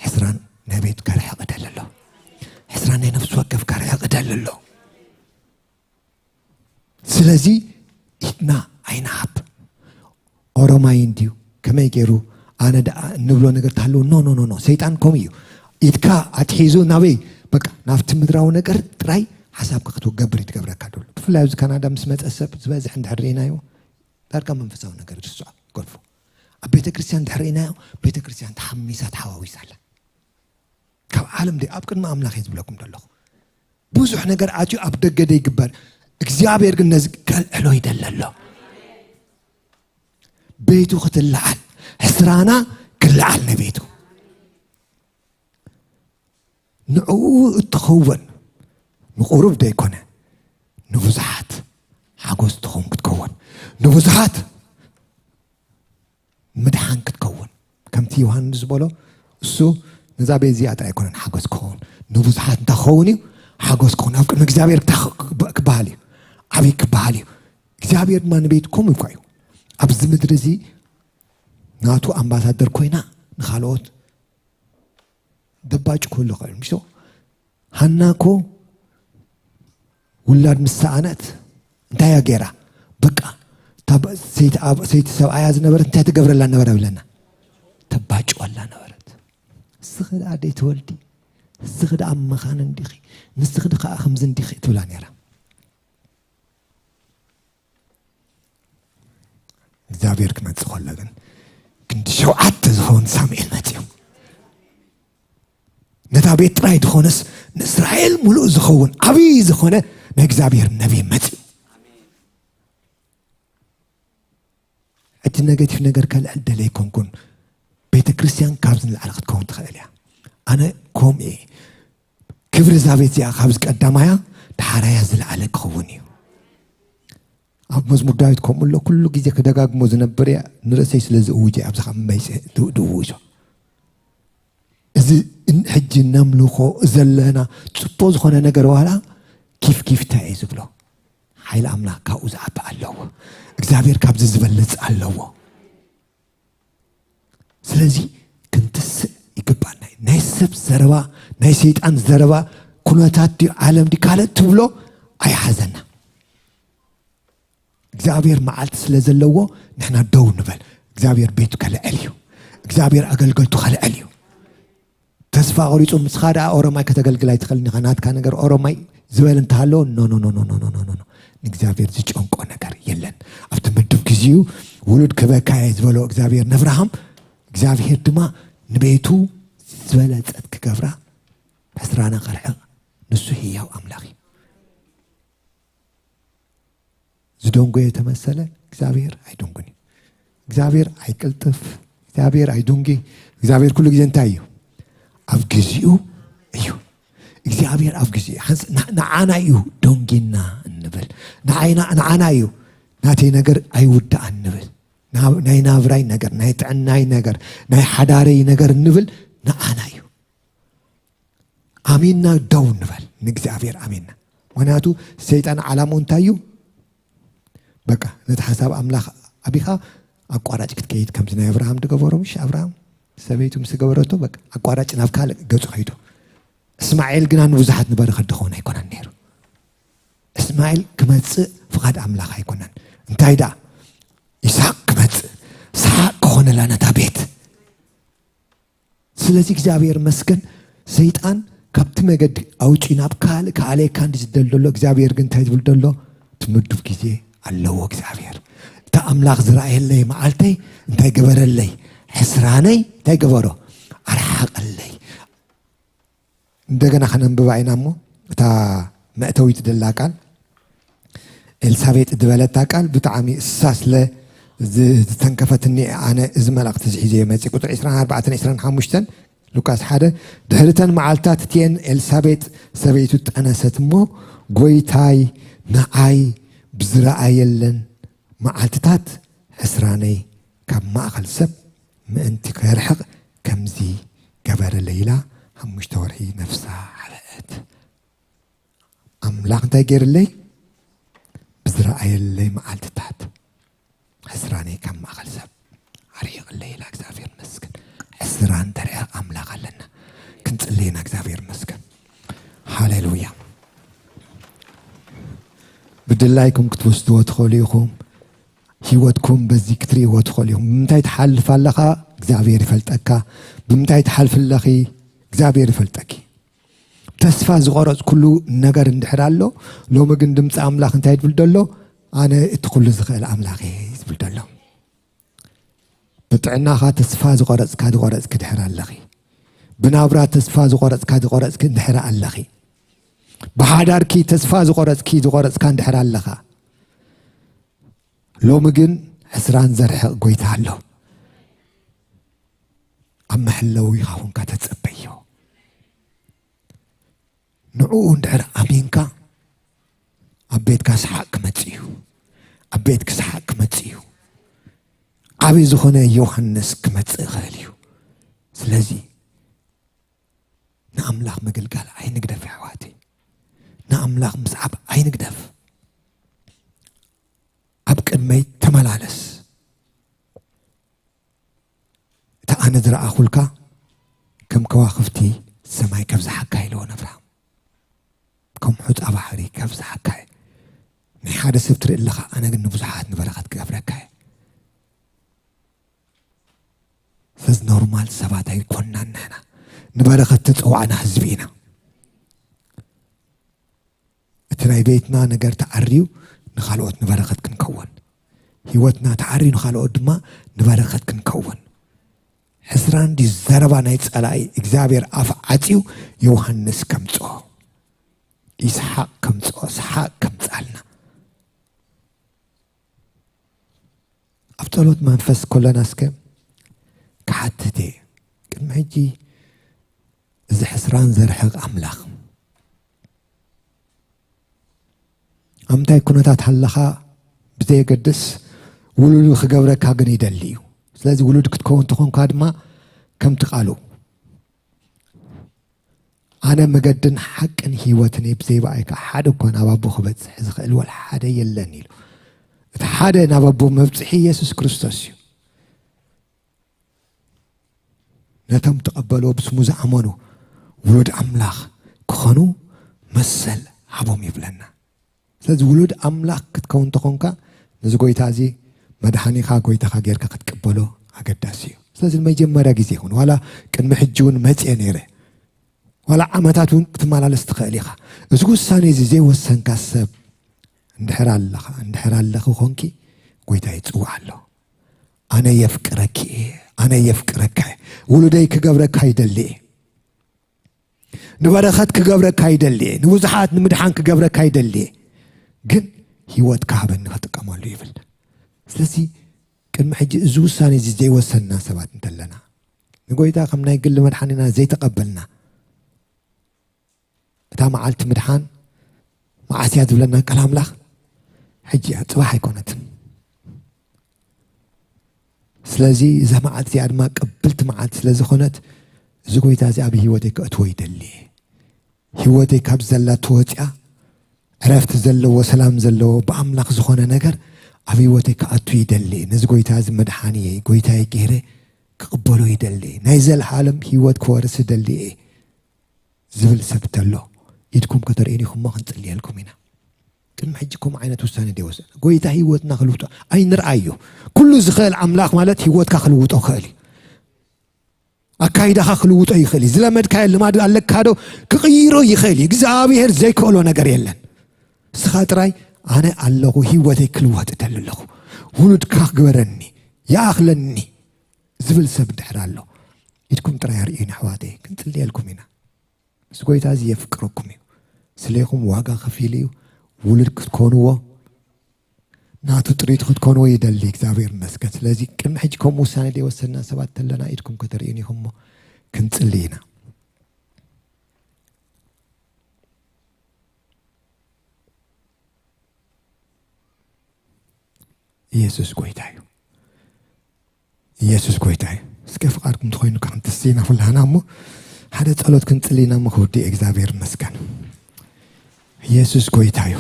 ሕስራን ናይ ቤት ጋር ያቀደለሎ ሕስራን ናይ ነፍስ ወከፍ ጋር ያቀደለሎ ስለዚህ ኢትና አይናብ ኦሮማይ እንዲሁ ከመይ ገይሩ ኣነ ንብሎ ነገር ታለው ኖ ሰይጣን ኮምዩ ኢትካ አትሒዙ ናበይ በቃ ናፍቲ ምድራው ነገር ጥራይ حساب ክትገብር ይትገብረካ ደሎ ብፍላይ ኣብ ካናዳ ምስ መፀሰብ ዝበዝሕ እንድሕሪናዮ ዳርጋ መንፈሳዊ ነገር ድስዖ ጎልፎ ቤተ ክርስቲያን ድሕሪናዮ ቤተ ክርስቲያን ተሐሚሳት ሓዋዊሳለ ካብ ዓለም ዲ ኣብ ቅድሚ ኣምላኽ ይዝብለኩም ደለኹ ብዙሕ ነገር ኣትዩ ኣብ ደገደ ይግበር እግዚአብሔር ግን ነዚ ከልዕሎ ይደለሎ ቤቱ ክትልዓል ሕስራና ክልዓል ነቤቱ ንዕኡ እትኸውን ንቁሩብ ደይኮነ ንብዙሓት ሓጎስ ትኸውን ክትከውን ንብዙሓት ምድሓን ክትከውን ከምቲ ዮሃንስ ዝበሎ እሱ ነዛ ቤት እዚኣ ጥራይ ኣይኮነን ሓጎስ ክኸውን ንብዙሓት እንተኸውን እዩ ሓጎስ ክኸውን ኣብ ቅድሚ እግዚኣብሔር ክበሃል እዩ ዓብይ ክበሃል እዩ እግዚኣብሔር ድማ ንቤቱ ከምኡ ኢልካ እዩ ኣብዚ ምድሪ እዚ ናቱ ኣምባሳደር ኮይና ንኻልኦት ደባጭ ክህሉ ይኽእል ምሽቶ ሃናኮ ውላድ ምሳኣነት እንታይ እያ ገይራ በቃ ሰይቲ ሰብኣያ ዝነበረት እንታይ ትገብረላ ነበረ ብለና ተባጭዋላ ነበረት ንስኽዳ ኣደይ ትወልዲ ንስኽዳ ኣብ መኻን እንዲኺ ንስኽዳ ከዓ ከምዚ እንዲኺ ትብላ ነይራ እግዚአብሔር ክመፅእ ከሎ ግን ክንዲ ሸውዓተ ዝኸውን ሳሙኤል መፅዩ ነታ ቤት ጥራይ ድኾነስ ንእስራኤል ሙሉእ ዝኸውን ዓብይ ዝኾነ ናይ እግዚአብሔር ነቢይ መፅዩ እቲ ኔጋቲቭ ነገር ከልዕል ደለ ይኮንኩን ቤተ ክርስቲያን ካብ ዝንላዕለ ክትከውን ትኽእል እያ ኣነ ከምኡ እየ ክብሪ እዛ ቤት እዚኣ ካብ ዝቀዳማያ ዳሓራያ ዝለዓለ ክኸውን እዩ ኣብ መዝሙር ዳዊት ከምኡ ኣሎ ኩሉ ግዜ ክደጋግሞ ዝነበር እያ ንርእሰይ ስለዚ እውጀ ኣብዛ ካብ መይፅእ ድውዞ እዚ ሕጂ ነምልኾ ዘለና ፅቡቅ ዝኾነ ነገር ዋላ ኪፍ ኪፍታ እዩ ዝብሎ ሓይሊ ኣምላኽ ካብኡ ዝዓቢ ኣለዎ እግዚአብሔር ካብዚ ዝበልፅ ኣለዎ ስለዚ ክንትስእ ይግባና ናይ ሰብ ዘረባ ናይ ሰይጣን ዘረባ ኩነታት ዓለም ዲ ካልእ ትብሎ ኣይሓዘና እግዚአብሔር መዓልቲ ስለ ዘለዎ ንሕና ደው ንበል እግዚአብሔር ቤቱ ከልዕል እዩ እግዚአብሔር አገልግሎቱ ከልዕል እዩ ተስፋ ቆሪጹ ምስኻ ዳ ኦሮማይ ከተገልግል ኣይትኽእልኒ ኢኻ ናትካ ነገር ኦሮማይ ዝበል እንተሃለዎ ኖ እግዚአብሔር ዝጨንቆ ነገር የለን ኣብቲ ምድብ ግዚኡ ውሉድ ክበካየ ዝበሎ እግዚአብሔር ነብርሃም እግዚአብሔር ድማ ንቤቱ ዝበለጸት ክገብራ ሕስራና ቐልዕ ንሱ ህያው አምላኽ ዝደንጎ የተመሰለ እግዚአብሔር አይደንጉኒ እግዚአብሔር አይቅልጥፍ እግዚአብሔር አይዱንጊ እግዚአብሔር ኩሉ ጊዜ እንታይ እዩ ኣብ ግዚኡ እዩ እግዚአብሔር ኣብ ግዚኡ ንዓና እዩ ደንጊና እንብል ንዓና እዩ ናተይ ነገር አይውዳእ እንብል ናይ ናብራይ ነገር ናይ ጥዕናይ ነገር ናይ ሓዳረይ ነገር እንብል ንዓና እዩ አሚንና ደው እንበል ንእግዚአብሔር አሚንና ምክንያቱ ሰይጣን ዓላማው እንታይ እዩ በቃ ነቲ ሓሳብ አምላኽ አቢኻ አቋራጭ ክትከይድ ከምዚ ናይ አብርሃም ድገበሮ ምሽ አብርሃም ሰበይቱ ምስ ገበረቶ በቃ አቋራጭ ናብ ካልእ ገጹ ኸይዱ እስማኤል ግን ንብዙሓት ንበረኸት ድኸውን ኣይኮነን ነይሩ እስማኤል ክመጽእ ፍቓድ አምላኽ ኣይኮነን እንታይ ዳ ይስሐቅ ክመጽእ ይስሐቅ ክኾነላ ነታ ቤት ስለዚ እግዚአብሔር መስገን ሰይጣን ካብቲ መገዲ አውጪ ናብ ካልእ እንዲ ዝደልደሎ እግዚአብሔር ግን እንታይ ዝብል ደሎ ትምድብ ጊዜ ኣለዎ እግዚአብሔር እታ አምላኽ ዝረአየለይ መዓልተይ እንታይ ገበረለይ ሕስራነይ እንታይ ገበሮ ኣርሓቐለይ እንደገና ከነንብባ ኢና እሞ እታ መእተዊት ደላ ቃል ኤልሳቤጥ ዝበለታ ቃል ብጣዕሚ እሳ ስለ ዝተንከፈትኒ ኣነ እዚ መልእኽቲ ዝሒዘ መፅእ ቁጥሪ 24 25 ሉቃስ 1 ድሕሪተን መዓልታት እትየን ኤልሳቤጥ ሰበይቱ ጠነሰት እሞ ጎይታይ ንዓይ ብዝረአየለን መዓልትታት ሕስራነይ ካብ ማእኸል ሰብ ምእንቲ ከርሕቕ ከምዚ ገበረለይ ኢላ 5 ወርሒ ነፍሳ ሓበአት አምላኽ እንታይ ገይርለይ ብዝረአየለይ መዓልትታት ሕስራነይ ካብ ማእኸል ሰብ ኣርሒቕለይ ኢላ እግዚአብሔር መስገን ሕስራን ተርሕቕ አምላኽ ኣለና ክንጽልይና እግዚአብሔር መስገን ሃሌሉያ ብድላይኩም ክትወስድዎ ትኽእሉ ኢኹም ህይወትኩም በዚ ክትሪእዎ ትኽእሉ ኢኹም ብምንታይ ትሓልፍ ኣለኻ እግዚአብሔር ይፈልጠካ ብምንታይ ትሓልፍ ኣለኺ እግዚአብሔር ይፈልጠኪ ተስፋ ዝቆረጽ ኩሉ ነገር እንድሕር ኣሎ ሎሚ ግን ድምፂ አምላኽ እንታይ ድብል ደሎ ኣነ እቲ ኩሉ ዝኽእል አምላኽ ዝብል ደሎ ብጥዕናኻ ተስፋ ዝቆረጽካ ድሕር ኣለኺ ብናብራ ተስፋ ዝቆረጽካ ድሕር ኣለኺ ብሓዳርኪ ተስፋ ዝቆረጽካ እንድሕር ኣለኻ ሎሚ ግን ሕስራን ዘርሕቕ ጎይታ ኣሎ ኣብ መሕለዊ ኢኻ ኮንካ ተጸበዮ ንዕኡ እንድሕር ኣሚንካ ኣብ ቤትካ ስሓቅ ክመጽእ እዩ ኣብ ቤትክ ስሓቅ ክመጽእ እዩ ዓብይ ዝኾነ ዮሐንስ ክመጽእ ይኽእል እዩ ስለዚ ንኣምላኽ ምግልጋል ኣይንግደፍ ኣሕዋቴ ንኣምላኽ ምስዓብ ኣይንግደፍ ኣብ ቅድመይ ተመላለስ እታ ኣነ ዝረኣኹልካ ከም ከዋኽብቲ ሰማይ ካብ ዝሓካ ኢለዎ ነብርሃም ከም ሑፃ ባሕሪ ካብ ዝሓካ ናይ ሓደ ሰብ ትርኢ ኣለኻ ኣነ ግን ንብዙሓት ንበረኸት ክገብረካ ስለዚ ኖርማል ሰባት ኣይኮንናን ንሕና ንበረኸት ተፀዋዕና ህዝቢ ኢና እቲ ናይ ቤትና ነገር ተዓርዩ ንኻልኦት ንበረኸት ክንከውን ህይወትና ተዓርዩ ንኻልኦት ድማ ንበረኸት ክንከውን ሕስራን ዲ ዘረባ ናይ ጸላኢ እግዚአብሔር ኣፍ ዓፂው ዮሐንስ ከምጽኦ ይስሐቅ ከምጽኦ ስሐቅ ከምጻልና ኣብ ጸሎት መንፈስ ኮለናስከ كحتتي ቅድሚ ሕጂ እዚ ሕስራን ዘርሕቕ ኣምላኽ ኣምታይ ኩነታት ሃለኻ ብዘየገድስ ውሉድ ክገብረካ ግን ይደሊ እዩ ስለዚ ውሉድ ክትከውን ትኾንካ ድማ ከምቲ ቃሉ ኣነ መገድን ሓቅን ህይወትን ብዘይበኣይካ ሓደ እኮ ናብ ኣቦ ክበፅሕ ዝኽእል ወላ ሓደ የለን ኢሉ እቲ ሓደ ናብ ኣቦ መብፅሒ ኢየሱስ ክርስቶስ እዩ ነቶም ተቀበልዎ ብስሙ ዝኣመኑ ውሉድ ኣምላኽ ክኾኑ መሰል ሃቦም ይብለና ስለዚ ውሉድ ኣምላኽ ክትከውን ተኾንካ نز قويتازي مدحاني خا قويتها غير كتقبلو أقداسيو ስለዚህ መጀመሪያ ጊዜ ሆነ ዋላ ቅድመ ሕጂውን መጽ ነረ ዋላ ዓመታቱን ክትማላለስ ትኸሊኻ እዚ ውሳኔ እዚ ወሰንካ ሰብ እንድሕራለኸ ኾንኪ ጎይታ ይጽዋዓሎ ኣነ የፍቅረካ ውሉደይ ክገብረካ ይደሊ ንበረኸት ክገብረካ ይደሊ ንብዙሓት ንምድሓን ክገብረካ ይደሊ ግን ህይወት ካህበኒ ከጥቀመሉ ይብል ስለዚህ ቅድመ ሕጂ እዚ ውሳኔ እዚ ዘይወሰንና ሰባት እንተለና ንጎይታ ከም ናይ ግሊ መድሓኒና ዘይተቐበልና እታ መዓልቲ ምድሓን መዓስያ ዝብለና ቃል ኣምላኽ ሕጂ ፅባሕ ኣይኮነትን ስለዚ እዛ መዓልቲ እዚኣ ድማ ቀብልቲ መዓልቲ ስለ ዝኾነት እዚ ጎይታ እዚ ኣብ ህይወተይ ከእትዎ ይደሊ ህይወተይ ካብ ዘላ ትወፅያ ዕረፍቲ ዘለዎ ሰላም ዘለዎ ብኣምላኽ ዝኾነ ነገር ኣብ ህይወተይ ከኣቱ ይደሊ ነዚ ጎይታ እዚ መድሓኒ ጎይታዬ ገይረ ክቕበሎ ይደሊ ናይ ዘለዓለም ህይወት ክወርስ ይደሊ ዝብል ሰብ ተሎ ኢድኩም ከተርእዩኒ ኢኹም ክንጽልየልኩም ኢና ቅድሚ ሕጂ ከምኡ ዓይነት ውሳነ ደይወሰን ጎይታ ህይወትና ክልውጦ ኣይንርአዮ ኩሉ ዝኽእል ኣምላኽ ማለት ህይወትካ ክልውጦ ክእል እዩ ኣካይዳኻ ክልውጦ ይኽእል እዩ ዝለመድካዮ ልማድ ኣለካ ዶ ክቕይሮ ይኽእል እዩ እግዚኣብሔር ዘይክእሎ ነገር የለን እስኻ ጥራይ ኣነ ኣለኹ ህይወተይ ክልወጥ እደሊ ኣለኹ ውሉድካ ክግበረኒ ይኣኽለኒ ዝብል ሰብ ድሕር ኣሎ ኢድኩም ጥራይ ኣርእዩኒ ኣሕዋተይ ክንጽልየልኩም ኢና እዚ ጎይታ እዚ የፍቅረኩም እዩ ስለይኹም ዋጋ ከፊሉ እዩ ውሉድ ክትኮንዎ ናቱ ጥሪት ክትኮንዎ ይደሊ እግዚኣብሔር ይመስገን ስለዚ ቅድሚ ሕጂ ከምኡ ውሳነ ደይወሰንና ሰባት ተለና ኢድኩም ከተርእዩኒ ኢኹም ክንጽሊ ኢና ኢየሱስ ጎይታ እዩ ኢየሱስ ጎይታ እዩ እስከ ፍቃድኩም ትኾይኑ ክንትስና ኩላና እሞ ሓደ ጸሎት ክንጽሊና ምክውዲ እግዚአብሔር ይመስገን ኢየሱስ ጎይታ እዩ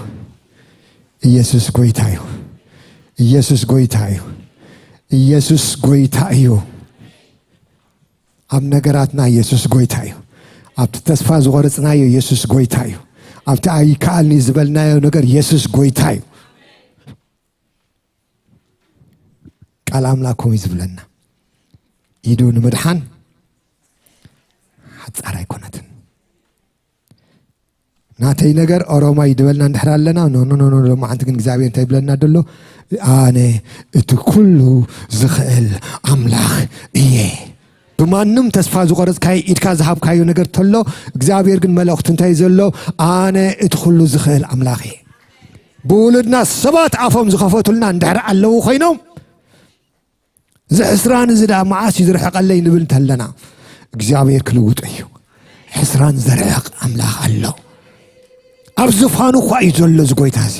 ኢየሱስ ጎይታ እዩ ኢየሱስ ጎይታ እዩ ኢየሱስ ጎይታ እዩ ኣብ ነገራትና ኢየሱስ ጎይታ እዩ ኣብቲ ተስፋ ዝቆረጽናዮ ኢየሱስ ጎይታ እዩ ኣብቲ ኣይከኣልኒ ዝበልናዮ ነገር ኢየሱስ ጎይታ እዩ ቃል ኣምላኮም ይዝብለና ኢዱ ንምድሓን ሓፃር ኣይኮነትን ናተይ ነገር ኦሮማ ይድበልና እንድሕር ኣለና ኖ ሎማዓንቲ ግን እግዚኣብሔር እንታይ ይብለና ደሎ ኣነ እቲ ኩሉ ዝኽእል ኣምላኽ እየ ብማንም ተስፋ ዝቆረጽካዮ ኢድካ ዝሃብካዮ ነገር ተሎ እግዚኣብሔር ግን መልእኽቲ እንታይ ዘሎ ኣነ እቲ ኩሉ ዝኽእል ኣምላኽ እየ ብውሉድና ሰባት ኣፎም ዝኸፈቱልና እንድሕር ኣለዉ ኮይኖም زحسران زدا معاش يزرحق اللي نبل تلنا እግዚአብሔር ክልውጥ እዩ ሕስራን ዘርሕቅ ኣምላኽ ኣሎ ኣብ ዝፋኑ ኳይ ዘሎ ዝጎይታዚ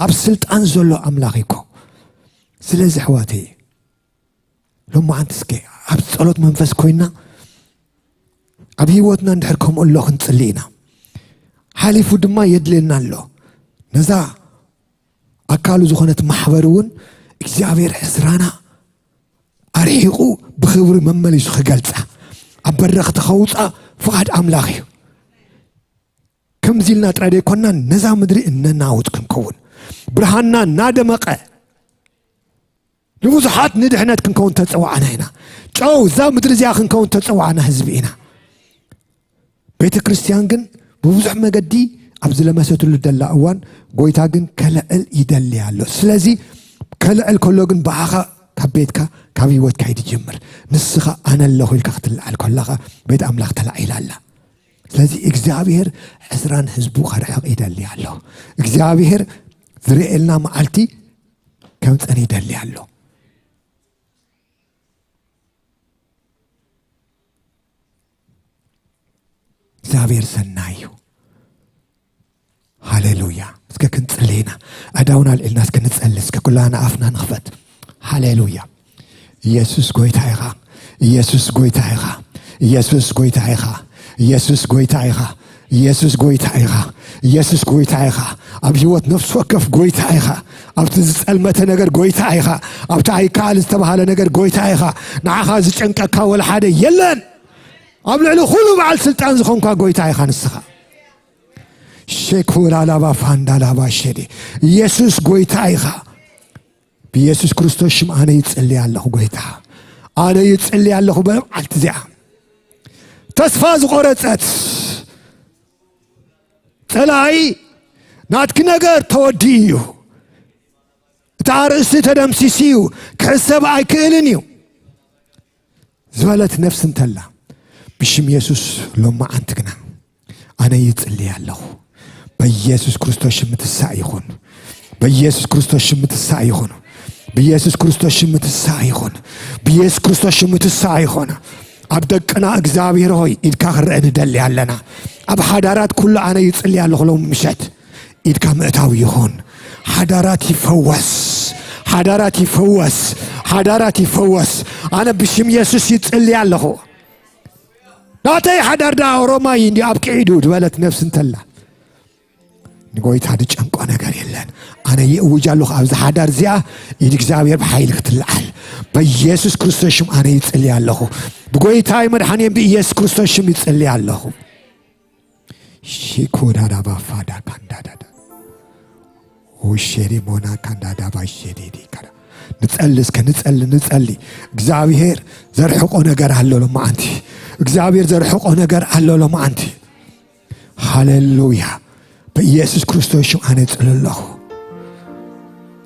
ኣብ ስልጣን ዘሎ ኣምላኽ ይኮ ስለዚህ ሕዋቴ ሎማ አንተስከ ኣብ ጸሎት መንፈስ ኮይና ኣብ ህይወትና እንድሕርኩም ኣሎ ክንጽልይና ሓሊፉ ድማ የድለና ኣሎ ነዛ ኣካሉ ዝኾነት ማሕበሩን እግዚአብሔር ሕስራና ኣርሒቁ ብኽብሪ መመሊሱ ክገልጻ ኣብ በረኽቲ ኸውፃ ፍቓድ ኣምላኽ እዩ ከምዚልና ጥራይ ኮና ነዛ ምድሪ እነናውጥ ክንከውን ብርሃንና ናደመቀ ንብዙሓት ንድሕነት ክንከውን ተፀዋዕና ኢና ጨው እዛ ምድሪ እዚኣ ክንከውን ተፀዋዕና ህዝቢ ኢና ቤተ ክርስቲያን ግን ብብዙሕ መገዲ ኣብ ዝለመሰትሉ ደላ እዋን ጎይታ ግን ከልዕል ይደሊ ኣሎ ስለዚ ከልዕል ከሎ ግን ባኻ ካብ ቤትካ ካብ ህይወትካ ይትጀምር ንስኻ ኣነ ኣለኹ ኢልካ ክትልዓል ከለኻ ቤት ኣምላኽ ተላዒላ ኣላ ስለዚ እግዚአብሔር ሕስራን ህዝቡ ከርሕቕ ይደሊ ኣሎ እግዚአብሔር ዝርኤልና መዓልቲ ከምፀን ይደሊ ኣሎ እግዚአብሔር ሰናይ እዩ هاليلويا اسكا كنصلينا اداونا لنا اسكا نصلي اسكا كلنا عفنا نخفت هاليلويا يسوع غويتايغا يسوع غويتايغا يسوع غويتايغا يسوع غويتايغا يسوع غويتايغا يسوع غويتايغا اب هيوت نفس وقف غويتايغا اب تزلمت ነገር غويتايغا اب تاي قال استبحال ነገር غويتايغا نعخا زጨንቀካ ወላ ሓደ የለን اب لعلو كل بعل سلطان زخونكا غويتايغا نسخا ሼኮራ ላባ ፋንዳ ላባ ሸዴ ኢየሱስ ጎይታ ኢኻ በኢየሱስ ክርስቶስ ሽም ኣነ ይጽልይ ኣለኹ ጎይታ ኣነ ይጽልይ ኣለኹ በመዓልቲ እዚኣ ተስፋ ዝቆረጸት ጠላይ ናትክ ነገር ተወዲዩ እታ ርእሲ ተደምሲስዩ ክሕሰብ ኣይክእልን እዩ ዝበለት ነፍስ እንተላ ብሽም ኢየሱስ ሎማዓንቲ ግና ኣነ ይጽልይ ኣለኹ በኢየሱስ ክርስቶስ ሽም ትሳእ ይኹን በኢየሱስ ክርስቶስ ሽም ትሳእ ይኹን በኢየሱስ ክርስቶስ ሽም ትሳእ ይኹን በኢየሱስ ክርስቶስ ሽም ትሳእ ይኹን ኣብ ደቅና እግዚአብሔር ሆይ ኢድካ ክርአ ንደሊ ኣለና ኣብ ሓዳራት ኩሉ ኣነ ይጽልይ ኣለኹ ሎም ምሸት ኢድካ ምእታው ይኹን ሓዳራት ይፈወስ ሓዳራት ይፈወስ ሓዳራት ይፈወስ ኣነ ብሽም ኢየሱስ ይጽልይ ኣለኹ ናተይ ሓዳር ዳ ሮማይ እንዲ ኣብ ቅዒዱ ድበለት ነፍስ እንተላ ንጎይታ ድጨንቆ ነገር የለን ኣነ ይእውጅ ኣለኹ ኣብዚ ሓዳር እዚኣ ኢድ እግዚአብሔር ብሓይሊ ክትልዓል በኢየሱስ ክርስቶስ ሽም ኣነ ይጽልይ ኣለኹ ብጎይታዬ መድኃኒዬ በኢየሱስ ክርስቶስ ሽም ይጽልይ ኣለኹ ሺኮዳዳ ባፋዳ ካንዳዳዳ ወሸሪ ሞና ካንዳዳ ባሸዲ ዲካራ ንጸልይ እግዚአብሔር ዘርሕቆ ነገር ኣሎ ለማዓንቲ እግዚአብሔር ዘርሕቆ ነገር ኣሎ ለማዓንቲ ሃሌሉያ በኢየሱስ ክርስቶስ ሽም ኣነ ይጽልለኹ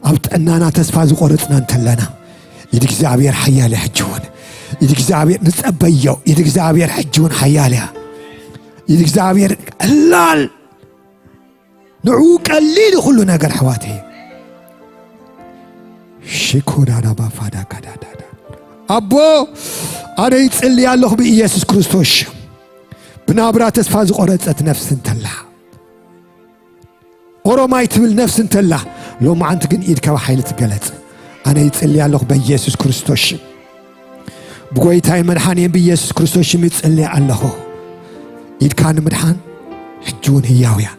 ኣብ ጥዕናና ተስፋ ዝቆረጽና እንተለና ኢድ እግዚአብሔር ሓያል ይሕጅውን ኢድ እግዚአብሔር ንጸበዮ ኢድ እግዚአብሔር ሕጅውን ሓያል ኢድ እግዚአብሔር ቀላል ንዑ ቀሊል ሁሉ ነገር ሕዋቴ ሽኮዳዳ ባፋዳ ካዳዳዳ አቦ ኣነ ይጽልይ ኣለኹ በኢየሱስ ክርስቶስ ብናብራ ተስፋ ዝቆረጸት ነፍስ እንተላ ኦሮማይ ትብል ነፍስ እንተላ ሎማዓንቲ ግን ኢድካ ብሓይሊ ትገለጽ ኣነ ይጽልይ ኣለኹ በኢየሱስ ክርስቶስ ብጎይታዬ መድኃኒዬ በኢየሱስ ክርስቶስ ይጽልይ ኣለኹ ኢድካ ንምድሓን ሕጅውን ህያውያ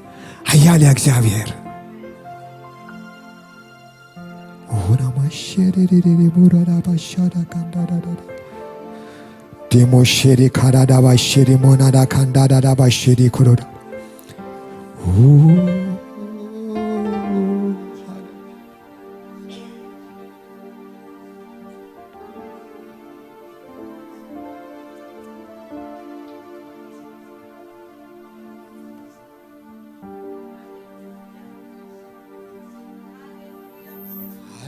ሓያል ያ እግዚአብሔር ሆና ማሸሪሪሪ ሙራዳ ባሻዳ ካንዳዳዳ ዴሞሼሪ ካዳዳ ባሼሪ ሞናዳ ካንዳዳዳ ባሼሪ ኩሮዳ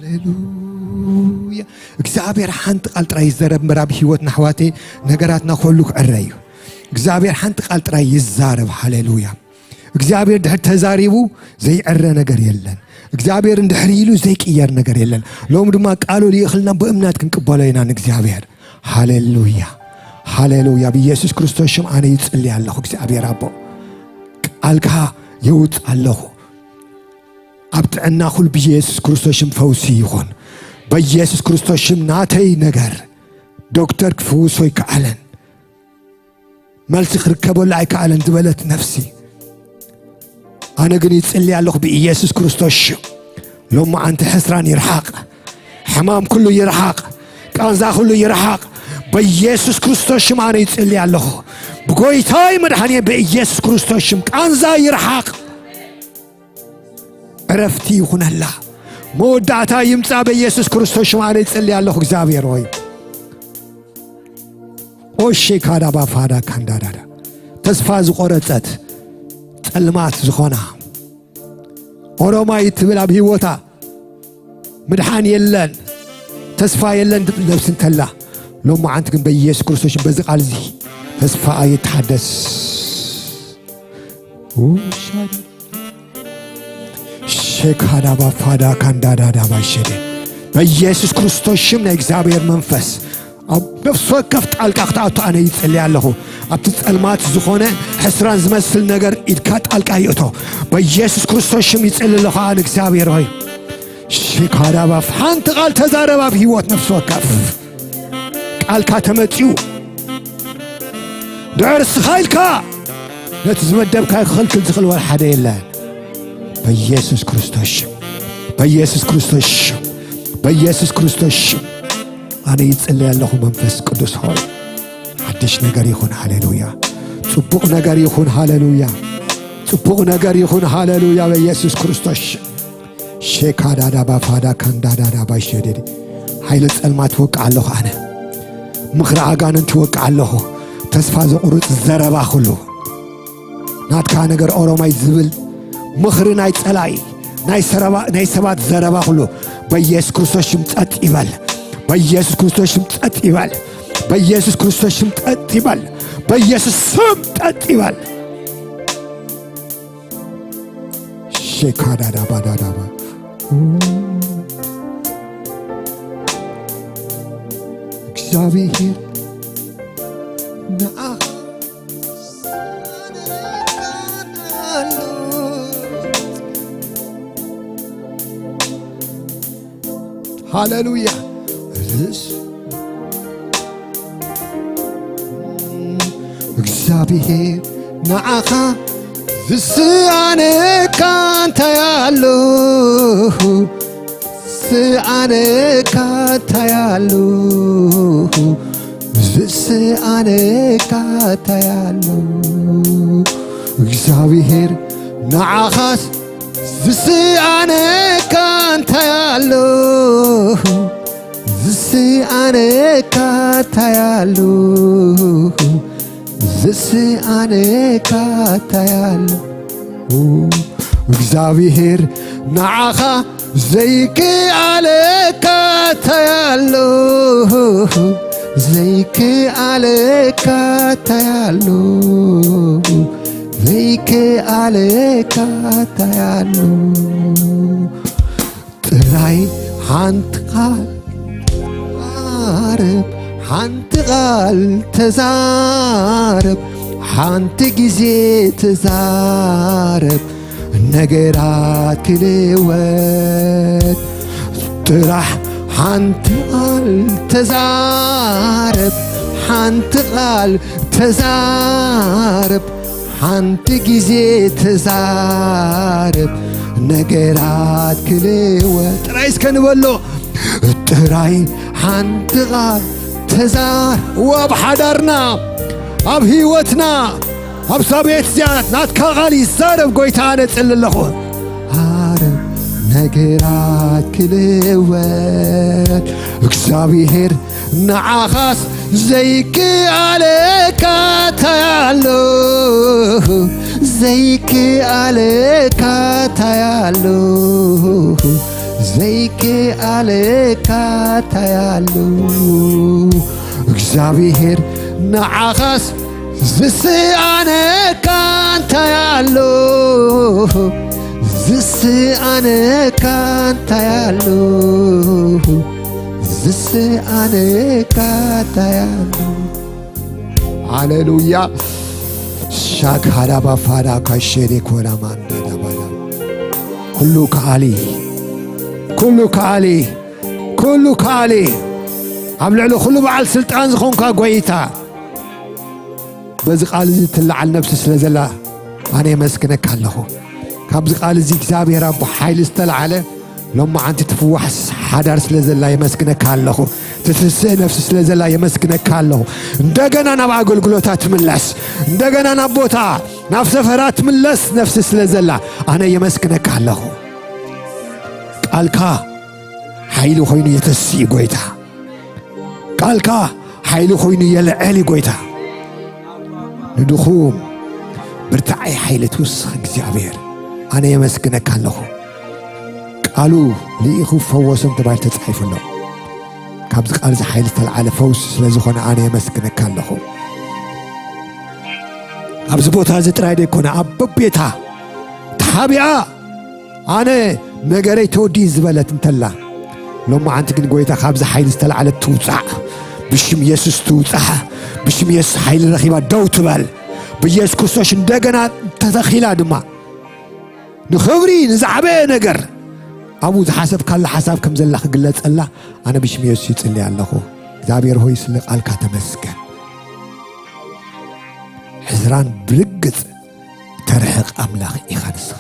ሃሌሉያ እግዚአብሔር ሓንቲ ቃል ጥራይ ይዘረብ ምራብ ህይወትና ሕዋቴ ነገራትና ኩሉ ክዕረዩ እግዚአብሔር ሓንቲ ቃል ጥራይ ይዛረብ ሃሌሉያ እግዚአብሔር ድሕር ተዛሪቡ ዘይዕረ ነገር የለን እግዚአብሔር እንድሕር ኢሉ ዘይቅየር ነገር የለን ሎም ድማ ቃሉ ሊእኽልና በእምነት ክንቅበሎ ኢና ንእግዚአብሔር ሃሌሉያ ሃሌሉያ በኢየሱስ ክርስቶስ ሽም ኣነ ይጽልይ ኣለኹ እግዚአብሔር ኣቦ ቃልካ የውፅ ኣለኹ ኣብ ጥዕና ኩሉ በኢየሱስ ክርስቶስ ሽም ፈውሲ ይኹን በኢየሱስ ክርስቶስ ሽም ናተይ ነገር ዶክተር ክፍውሶ ይከኣለን መልሲ ክርከበሉ ኣይከኣለን ዝበለት ነፍሲ ኣነ ግን ይጽልይ ኣለኹ በኢየሱስ ክርስቶስ ሽም ሎማዓንቲ ሕስራን ይርሓቕ ሕማም ኩሉ ይርሓቕ ቃንዛ ኩሉ ይርሓቕ በኢየሱስ ክርስቶስ ሽም ኣነ ይጽልይ ኣለኹ ብጎይታዬ መድኃኒዬ በኢየሱስ ክርስቶስ ሽም ቃንዛ ይርሓቕ ዕረፍቲ ይኹነላ መወዳእታ ይምጻ በኢየሱስ ክርስቶስ ሽም ኣነ ይጽልይ ኣለኹ እግዚአብሔር ሆይ ኦሼ ካዳ ባፋዳ ካንዳዳዳ ተስፋ ዝቆረጸት ጸልማት ዝኾና ኦሮማይ ትብል ኣብ ህይወታ ምድሓን የለን ተስፋ የለን ነፍስ እንተላ ሎማዓንቲ ግን በኢየሱስ ክርስቶስ በዚ ቃል እዚ ተስፋ ይትሓደስ ሼካዳ ባፋዳ ካንዳዳዳ ባሸደ በኢየሱስ ክርስቶስ ሽም ናይ እግዚአብሔር መንፈስ ኣብ ነፍስ ወከፍ ጣልቃ ክትኣቱ ኣነ ይጽልይ ኣለኹ ኣብቲ ጸልማት ዝኾነ ሕስራን ዝመስል ነገር ኢድካ ጣልቃ ይእቶ በኢየሱስ ክርስቶስ ሽም ይጽልይ ኣለኹ ኣነ እግዚአብሔር ሆይ ሼካዳ ባፍ ሓንቲ ቃል ተዛረባ ብህይወት ነፍስ ወከፍ ቃልካ ተመጺኡ ድዕር ስኻይልካ ነቲ ዝመደብካ ክኽልክል ዝኽእል ወላ ሓደ የለን በኢየሱስ ክርስቶስ በኢየሱስ ክርስቶስ በኢየሱስ ክርስቶስ ኣነ ይጽልይ ኣለኹ መንፈስ ቅዱስ ሆይ ሓድሽ ነገር ይኹን ሃሌሉያ ጽቡቕ ነገር ይኹን ሃሌሉያ ጽቡቕ ነገር ይኹን ሃሌሉያ በኢየሱስ ክርስቶስ ሼካዳዳ ባፋዳ ካንዳዳዳ ባሸደዲ ኃይለ ጸልማት ወቃለሁ አነ ምኽራ አጋንንት ወቃለሁ ተስፋ ዘቁርጽ ዘረባ ሁሉ ናትካ ነገር ኦሮማይ ዝብል ምኽሪ ናይ ጸላይ ናይ ሰባት ዘረባ ሁሉ በኢየሱስ ክርስቶስ ስም ጸጥ ይበል በኢየሱስ ክርስቶስ ስም ጸጥ ይበል በኢየሱስ ክርስቶስ ስም ጸጥ ይበል በኢየሱስ ስም ጸጥ ይበል ሼካዳዳ ባዳዳባ እግዚአብሔር ነአ ሃሌሉያ እግዚአብሔር ነአኻ ዝስአነ ካንተ ያለሁ ዝስአነ ካንተ ያለሁ ዝስአነ ካንተ ያለሁ እግዚአብሔር ነአኻስ ዝስአነ ካንተ ያለሁ ዝስአነ ካንተ ያለሁ ዝስአነ ካንተ ያለሁ እግዚአብሔር ነዓኻ ዘይከኣለ ካንተ ያለሁ ዘይከኣለ ካንተ ያለሁ ዘይከኣለ ካንተ ያለሁ ጥራይ ሓንቲ ቃል ዓረብ ሓንቲ ቃል ተዛረብ ሓንቲ ጊዜ ተዛረብ ነገራት ክልወጥ ጥራሕ ሓንቲ ቃል ተዛረብ ሓንቲ ቃል ተዛረብ ሓንቲ ጊዜ ተዛረብ ነገራት ክልወጥ ጥራይ እስከንበሎ ጥራይ ሓንቲ ቃል ተዛር ወብ ሓዳርና ኣብ ህይወትና ኣብ ሰቤት ዝያት ናትካ ቃል ይዛረብ ጎይታ ነጽልለኹ ዓረብ ነገራት ክልወጥ እግዚአብሔር ነዓኻስ ዘይከኣለ ካንተ ያለሁ ዘይከኣለ ካንተ ያለሁ ዘይከኣለ ካንተ ያለሁ እግዚአብሔር ነዓኻስ ዝስአነ ካንተ ያለሁ ዝስአነ ካንተ ያለሁ ዝስአነ ካንተ ያለሁ ሃሌሉያ ሻካዳ ባፋዳ ካሸዴ ኮላማንዳ ዳባላ ኩሉ ከአሊ ኩሉ ከአሊ ኩሉ ከአሊ ኣብ ልዕሊ ኩሉ በዓል ስልጣን ዝኾንካ ጎይታ በዚ ቃል እዚ ትለዓል ነፍሲ ስለ ዘላ ኣነ የመስግነካ ኣለኹ ካብዚ ቃል እዚ እግዚኣብሔር ኣቦ ሓይሊ ዝተለዓለ ሎማዓንቲ ትፍዋሕ ሓዳር ስለ ዘላ የመስግነካ ኣለኹ ትትስእ ነፍሲ ስለ ዘላ የመስግነካ ኣለኹ እንደገና ናብ ኣገልግሎታ ትምለስ እንደገና ናብ ቦታ ናብ ሰፈራ ትምለስ ነፍሲ ስለ ዘላ ኣነ የመስግነካ ኣለኹ ቃልካ ሓይሊ ኮይኑ የተስኢ ጎይታ ቃልካ ሓይሊ ኮይኑ የልዕል ጎይታ ንድኹም ብርታዓይ ሓይሊ ትውስኽ እግዚኣብሔር ኣነ የመስግነካ ኣለኹ ቃሉ ልኢኹ ፈወሶም ተባሂሉ ተጻሒፉሎ ካብዚ ቃል እዚ ሓይሊ ዝተለዓለ ፈውሲ ስለ ዝኾነ ኣነ የመስግነካ ኣለኹ ኣብዚ ቦታ እዚ ጥራይ ደይኮነ ኣብ በቤታ ተሓቢኣ ኣነ ነገረይ ተወዲእ ዝበለት እንተላ ሎማዓንቲ ግን ጎይታ ካብዚ ሓይሊ ዝተለዓለ ትውፃዕ ብሽም ኢየሱስ ትውፃሕ ብሽም ኢየሱስ ሓይሊ ረኺባ ደው ትበል ብኢየሱስ ክርስቶስ እንደገና ተተኺላ ድማ ንኽብሪ ንዝዓበየ ነገር ኣብኡ ዝሓሰብካላ ሓሳብ ከም ዘላ ክግለጸላ ኣነ ብሽም ኢየሱስ ይጽልይ ኣለኹ እግዚአብሔር ሆይ ስለ ቃልካ ተመስገን ሕዝራን ብርግጽ ተርሕቕ ኣምላኽ ኢኻ ንስኻ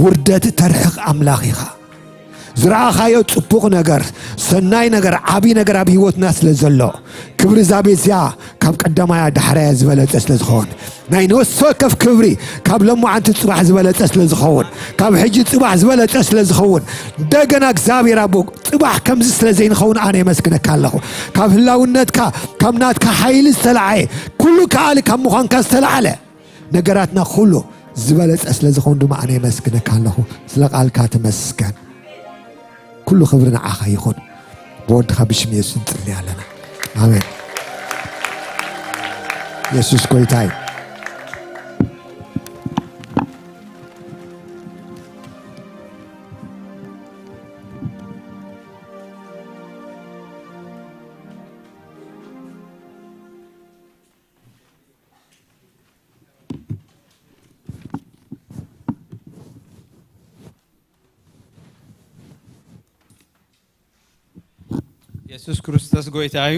ውርደት ተርሕቕ ኣምላኽ ኢኻ ዝረኣኻዮ ጽቡቕ ነገር ሰናይ ነገር ዓብዪ ነገር ኣብ ህይወትና ስለ ዘሎ ክብሪ ዛ ቤት እዚኣ ካብ ቀዳማያ ዳሕራያ ዝበለጸ ስለ ዝኾን ናይ ነፍሲ ወከፍ ክብሪ ካብ ለሙዓንቲ ጽባሕ ዝበለጸ ስለ ዝኸውን ካብ ሕጂ ጽባሕ ዝበለጸ ስለ ዝኸውን እንደገና እግዚአብሔር አቦ ጽባሕ ከምዚ ስለ ዘይንኸውን ኣነ የመስግነካ ኣለኹ ካብ ህላውነትካ ካብ ናትካ ኃይል ዝተለዓየ ኩሉ ከኣሊ ካብ ምዃንካ ዝተለዓለ ነገራትና ኩሉ ዝበለጸ ስለ ዝኸውን ድማ ኣነ የመስግነካ ኣለኹ ስለ ቃልካ ተመስገን ኩሉ ክብሪ ንዓኻ ይኹን በወድኻ ብሽም ኢየሱስ እንጽልይ ኣለና አሜን ኢየሱስ ጌታ እዩ ኢየሱስ ክርስቶስ ጌታ እዩ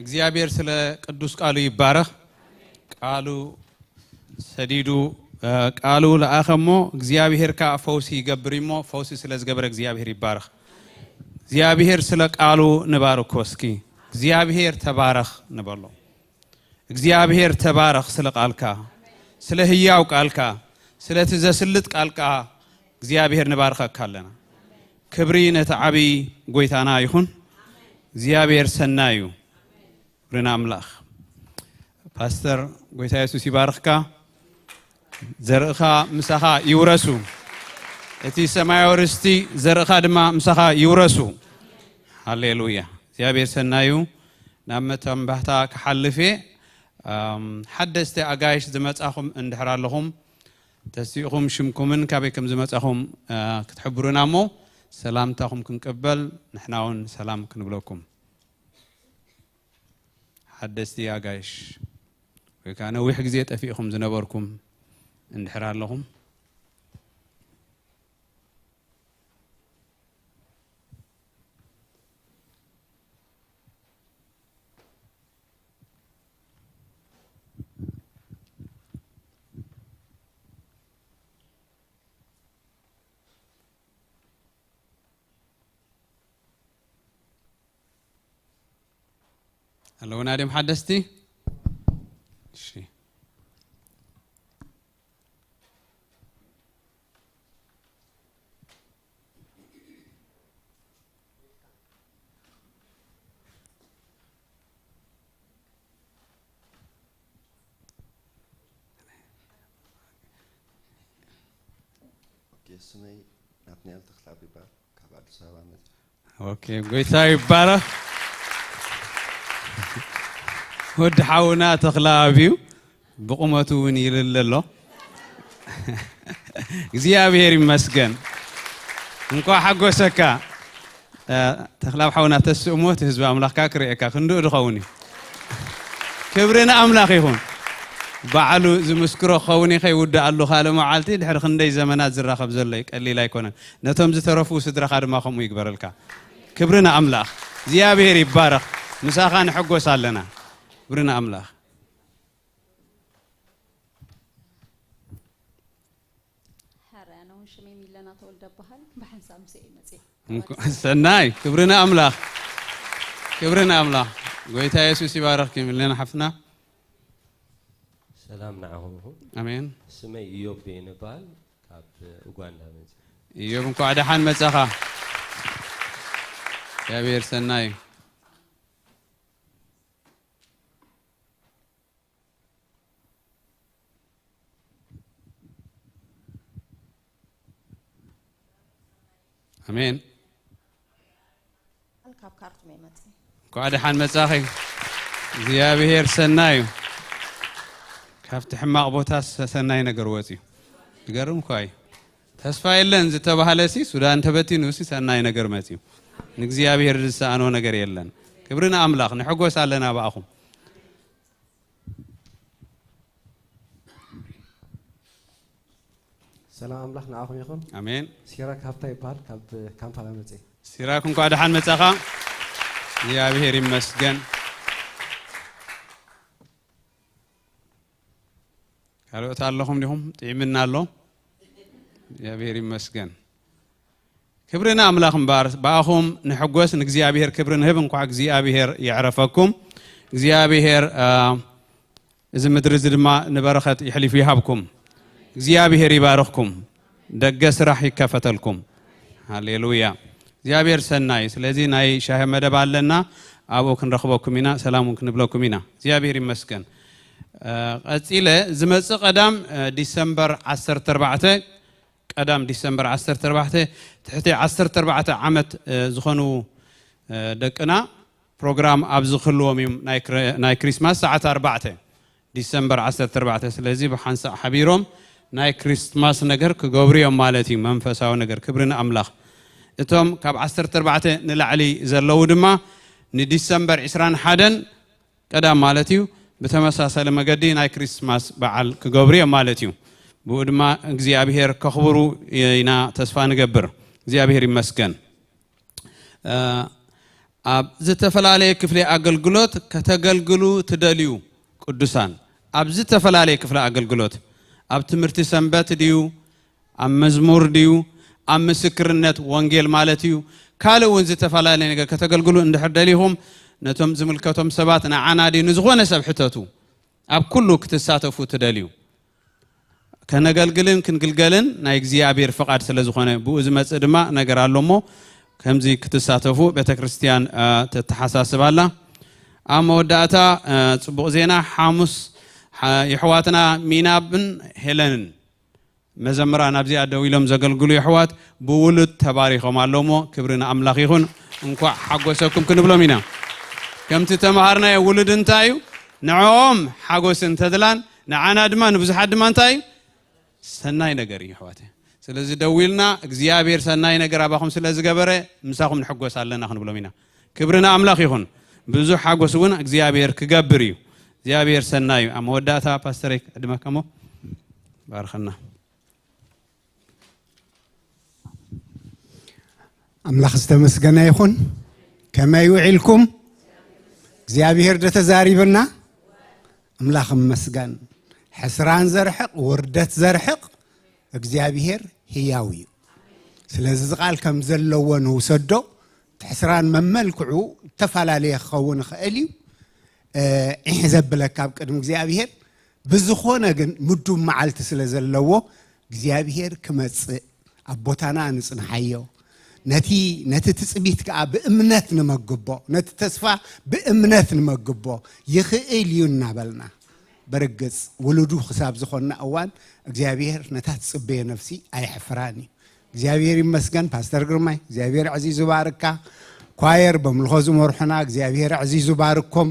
እግዚአብሔር ስለ ቅዱስ ቃሉ ይባረክ ቃሉ ሰዲዱ ቃሉ ለአኸሞ እግዚአብሔር ካ ፈውሲ ይገብርሞ ፈውሲ ስለ ዝገበረ እግዚአብሔር ይባረክ እግዚአብሔር ስለ ቃሉ ንባርኮ እስኪ እግዚአብሔር ተባረክ ንበሎ እግዚአብሔር ተባረክ ስለ ቃልካ ስለ ህያው ቃልካ ስለ ተዘስልጥ ቃልካ እግዚአብሔር ንባርከካ ኣለና ክብሪ ነተዓቢ ጌታና ይኹን እግዚአብሔር ሰናዩ ረና አምላኽ ፓስተር ጌታ ኢየሱስ ይባርክካ ዘርእኻ ምሳኻ ይውረሱ እቲ ሰማያዊ ርስቲ ዘርእኻ ድማ ምሳኻ ይውረሱ ሃሌሉያ እግዚአብሔር ሰናዩ ናብ መተንባህታ ክሓልፌ ሓደስተ አጋይሽ ዝመጻኹም እንድሕር ኣለኹም ተሲኹም ሽምኩምን ካበይኩም ዝመጻኹም ክትሕብሩና እሞ ሰላምታኹም ክንቀበል ንሕናውን ሰላም ክንብለኩም ሓደስቲ አጋይሽ ወይ ካነ ነዊሕ ግዜ ጠፊእኹም ዝነበርኩም እንድሕር ኣለኹም هلا ونادي محدثتي شي اسمي ناتنيل تخلابي بار كاباد سلامة اوكي قويتا يبارك ود حاونا تخلابيو بقومتو ونيل اللو እግዚአብሔር ይመስገን እንኳን ሓጎሰካ ተخلاብ حاونا ተስእሞት ህዝብ አምላኽካ ክርኤካ ክንዱ ድኸውን ክብርና አምላኽ ይኹን ባዓሉ ዝምስክሮ ኸውን ይኸይውድ አሉ ካለ መዓልቲ ድሕሪ ክንደይ ዘመናት ዝራኸብ ዘሎ ቀሊል ኣይኮነን ነቶም ዝተረፉ ስድራኻ ድማ ከምኡ ይግበረልካ ክብርና አምላኽ እግዚአብሔር ይባረክ ምሳኻ ንሕጎስ ኣለና ክብርና አምላኽ ሰናይ ክብርና አምላኽ ጌታ ኢየሱስ ይባረክ ይምለና حفنا سلام نعهم امين سمي ايوب بينبال كاب اوغندا مزي ايوب انكو عدحان مصخا يا بير سناي امين الكاب كارت ميمتي انكو عدحان مصخي يا بير سناي كافت حماق بوتاس سناي ነገር ወፂ ይገርም ኮይ ተስፋ የለን ዝተባሃለሲ ሱዳን ተበቲኑሲ ሰናይ ነገር መፂው ንእግዚአብሔር ዝሳኖ ነገር የለን ክብርና አምላኽ ንሕጎስ ኣለና ባአኹም سلام أملاك نعاهم يخون አሜን سيراك هابتا يبال كاب كامبالا مزي ሲራክ እንኳን ደሃን መጻኻ እግዚአብሔር ይመስገን ካልኦት ኣለኹም ዲኹም ጥዕምና ኣሎ እግዚአብሔር ይመስገን ክብርና አምላኽ ምባር ባአኹም ንሕጎስ ንእግዚአብሔር ክብርን ህብ እንኳን እግዚአብሔር ይዕረፈኩም እግዚአብሔር إذا مدرز ما نبرخت يحلف يهابكم እግዚአብሔር ይባርክኩም ደገ ስራሕ ይከፈተልኩም ሃሌሉያ እግዚአብሔር ሰናይ ስለዚህ ናይ ሻህ መደብ አለና አቦ ክንረኽበኩም ኢና ሰላሙን ክንብለኩም ኢና እግዚአብሔር ይመስገን ቀጽለ ዝመጽ ቀዳም ዲሰምበር 14 ቀዳም ዲሰምበር 14 ትሕቲ 14 ዓመት ዝኾኑ ደቅና ፕሮግራም ኣብዝኽልዎም ናይ ክሪስማስ ሰዓት 4 ዲሰምበር 14 ስለዚህ በሓንሳ ሓቢሮም ናይ ክሪስማስ ነገር ክገብሩዮም ማለት እዩ መንፈሳዊ ነገር ክብርና አምላኽ እቶም ካብ 14 ንላዕሊ ዘለው ድማ ንዲሰምበር 21 ቀዳም ማለት እዩ በተመሳሳለ መገዲ ናይ ክሪስማስ በዓል ክገብሩዮም ማለት እዩ ብኡ ድማ እግዚአብሔር ከኽብሩ ኢና ተስፋ ንገብር እግዚአብሔር ይመስገን ኣብ ዝተፈላለየ ክፍለ አገልግሎት ከተገልግሉ ትደልዩ ቅዱሳን ኣብ ዝተፈላለየ ክፍለ አገልግሎት ኣብ ትምህርቲ ሰንበት ዲዩ ኣብ መዝሙር ዲዩ ኣብ ምስክርነት ወንጌል ማለት እዩ ካልኡን ዝተፈላለየ ነገር ከተገልግሉ እንድሕደሊኹም ነቶም ዝምልከቶም ሰባት ንዓና ዲ ንዝኾነ ሰብ ሕተቱ ኣብ ኩሉ ክትሳተፉ ትደልዩ ከነገልግልን ክንግልገልን ናይ እግዚአብሔር ፍቃድ ስለዝኾነ ብኡ ዝመጽእ ድማ ነገር ኣሎሞ ከምዚ ክትሳተፉ ቤተክርስቲያን ተተሓሳስባላ ኣብ መወዳእታ ጽቡቕ ዜና ሐሙስ ይሕዋትና ሚናብን ሄለንን መዘምራን ኣብዚኣ ደው ኢሎም ዘገልግሉ ይሕዋት ብውሉድ ተባሪኾም ኣሎሞ ክብርና አምላኽ ይኹን እንኳዕ ሓጎሰኩም ክንብሎም ኢና ከምቲ ተማሃርናዮ ውሉድ እንታይ እዩ ንዖም ሓጎስን ተድላን ንዓና ድማ ንብዙሓት ድማ እንታይ ሰናይ ነገር እዩ ይሕዋት ስለዚህ ደው ኢልና እግዚአብሔር ሰናይ ነገር አባኹም ስለዝገበረ ምሳኹም ንሕጎስ ኣለና ክንብሎም ኢና ክብርና አምላኽ ይኹን ብዙ ሓጎስ እውን እግዚአብሔር ክገብር እዩ እግዚአብሔር ሰናይ ኣብ መወዳእታ ፓስተር ዕድመከሞ ባርኸና አምላኽ ዝተመስገነ ይኹን ከመይ ውዒልኩም እግዚአብሔር ደተዛሪብና አምላኽ መስገን ሕስራን ዘርሕቕ ወርደት ዘርሕቕ እግዚአብሔር ሕያው እዩ ስለዚህ ቃል ከም ዘለዎ ንውሰዶ ሕስራን መመልክዑ ተፈላለየ ክኸውን ይኽእል እዩ ዘብለካ ኣብ ቅድሚ እግዚአብሔር ብዝኾነ ግን ምዱብ መዓልቲ ስለ ዘለዎ እግዚአብሔር ክመጽእ ኣቦታና ንጽንሓዮ ነቲ ትጽቢት ከዓ ብእምነት ንመግቦ ነቲ ተስፋ ብእምነት ንመግቦ ይኽእል እዩ እናበልና በርግጽ ውሉዱ ክሳብ ዝኾነ እዋን እግዚአብሔር ነታ ትጽበየ ነፍሲ ኣይሕፍራን እዩ እግዚአብሔር ይመስገን ፓስተር ግርማይ እግዚአብሔር ዕዚዙ ባርካ ኳየር በምልኾ ዝመርሑና እግዚአብሔር ዕዚዙ ባርኮም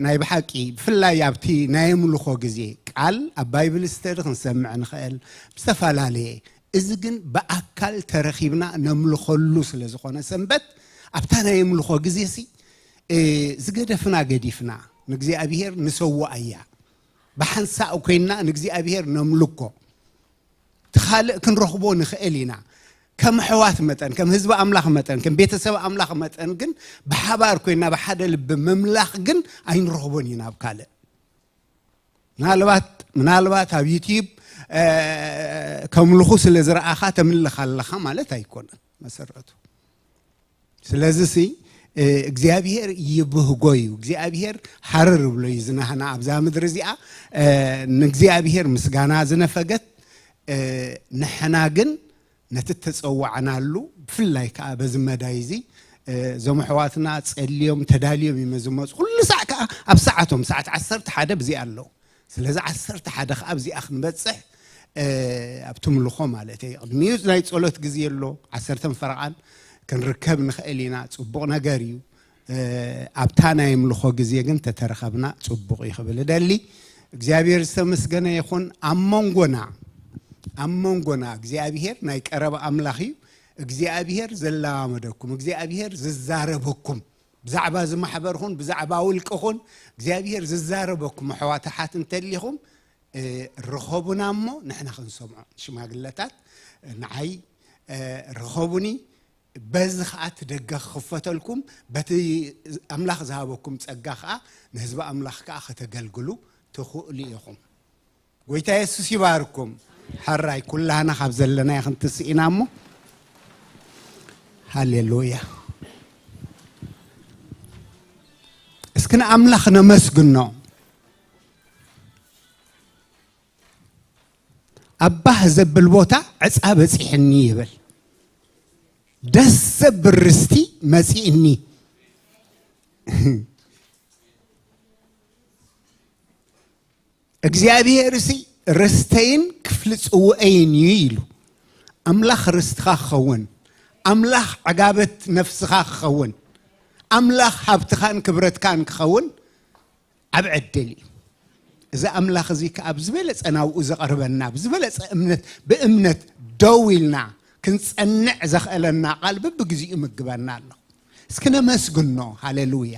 ናይ ብሓቂ ብፍላይ ኣብቲ ናይ ምልኾ ግዜ ቃል ኣብ ባይብል ስተዲ ክንሰምዕ ንኽእል ብዝተፈላለየ እዚ ግን በአካል ተረኺብና ነምልኾሉ ስለ ዝኾነ ሰንበት ኣብታ ናይ ምልኾ ግዜ ሲ ዝገደፍና ገዲፍና ንእግዚአብሔር ንሰውዓ እያ ብሓንሳእ ኮይና ንእግዚአብሔር ነምልኮ ትኻልእ ክንረኽቦ ንኽእል ኢና ከም ሕዋት መጠን ከም ህዝቢ አምላኽ መጠን ከም ቤተሰብ አምላኽ መጠን ግን ብሓባር ኮይና ብሓደ ልብ መምላኽ ግን ኣይንረኽቦን ኢና ኣብ ካልእ ምናልባት ኣብ ዩቲዩብ ከምልኹ ስለ ዝረአኻ ተምልኻ ኣለኻ ማለት ኣይኮነን መሰረቱ ስለዚህ ሲ እግዚአብሔር ይብህጎ እዩ እግዚአብሔር ሓርር ብሎ እዩ ዝናህና ኣብዛ ምድሪ እዚኣ ንእግዚአብሔር ምስጋና ዝነፈገት ንሕና ግን ነቲ ተጸዋዕናሉ ብፍላይ ከዓ በዚ መዳይ እዚ ዞም ሕዋትና ጸልዮም ተዳልዮም ይመዝመፁ ኩሉ ሰዓት ከዓ ኣብ ሰዓቶም ሰዓት 11 ብዚ ኣሎ ስለዚ 11 ከዓ ብዚኣ ክንበጽሕ ኣብ ትምልኾ ማለት እዩ ቅድሚኡ ናይ ጸሎት ግዜ ኣሎ 10 ፈረቓን ክንርከብ ንኽእል ኢና ጽቡቕ ነገር እዩ ኣብታ ናይ ምልኾ ግዜ ግን ተተረኸብና ጽቡቕ ይኽብል ደሊ እግዚአብሔር ዝተመስገነ ይኹን ኣመንጎና እግዚአብሔር ናይ ቀረበ አምላኽ እዩ እግዚአብሔር ዘላመደኩም እግዚአብሔር ዝዛረበኩም ብዛዕባ ዝማሕበርኹን ብዛዕባ ውልቅኹን እግዚአብሔር ዝዛረበኩም ሕዋታሓት እንተሊኹም ረኸቡና እሞ ንሕና ክንሰምዖ ሽማግለታት ንዓይ ረኸቡኒ በዚ ከዓ ትደገ ክኽፈተልኩም በቲ አምላኽ ዝሃበኩም ጸጋ ከዓ ንህዝቢ አምላኽ ከዓ ከተገልግሉ ትኽእሉ ኢኹም ጎይታ ኢየሱስ ይባርኩም حراي كلنا خبز لنا يا خنت سئنامو هاليلويا اسكن أملاخنا مسجننا أباه زبل بوتا عصاب بصيحني يبل دس برستي مسيني እግዚአብሔር ሲ ርስተይን ክፍል ጽውአይን ይሉ አምላኽ ርስትኻ ኸውን አምላኽ ዓጋበት ነፍስኻ ኸውን አምላኽ ሀብትኻን ክብረትካን ክኸውን ኣብ ዕድል እዚ አምላኽ እዚ ከአብ ዝበለጸ ናብኡ ዘቐርበና ብዝበለጸ እምነት ብእምነት ደው ኢልና ክንጸንዕ ዘኽእለና ቃል በብግዚኡ ምግበና ኣሎ እስኪ ነመስግኖ ሃሌሉያ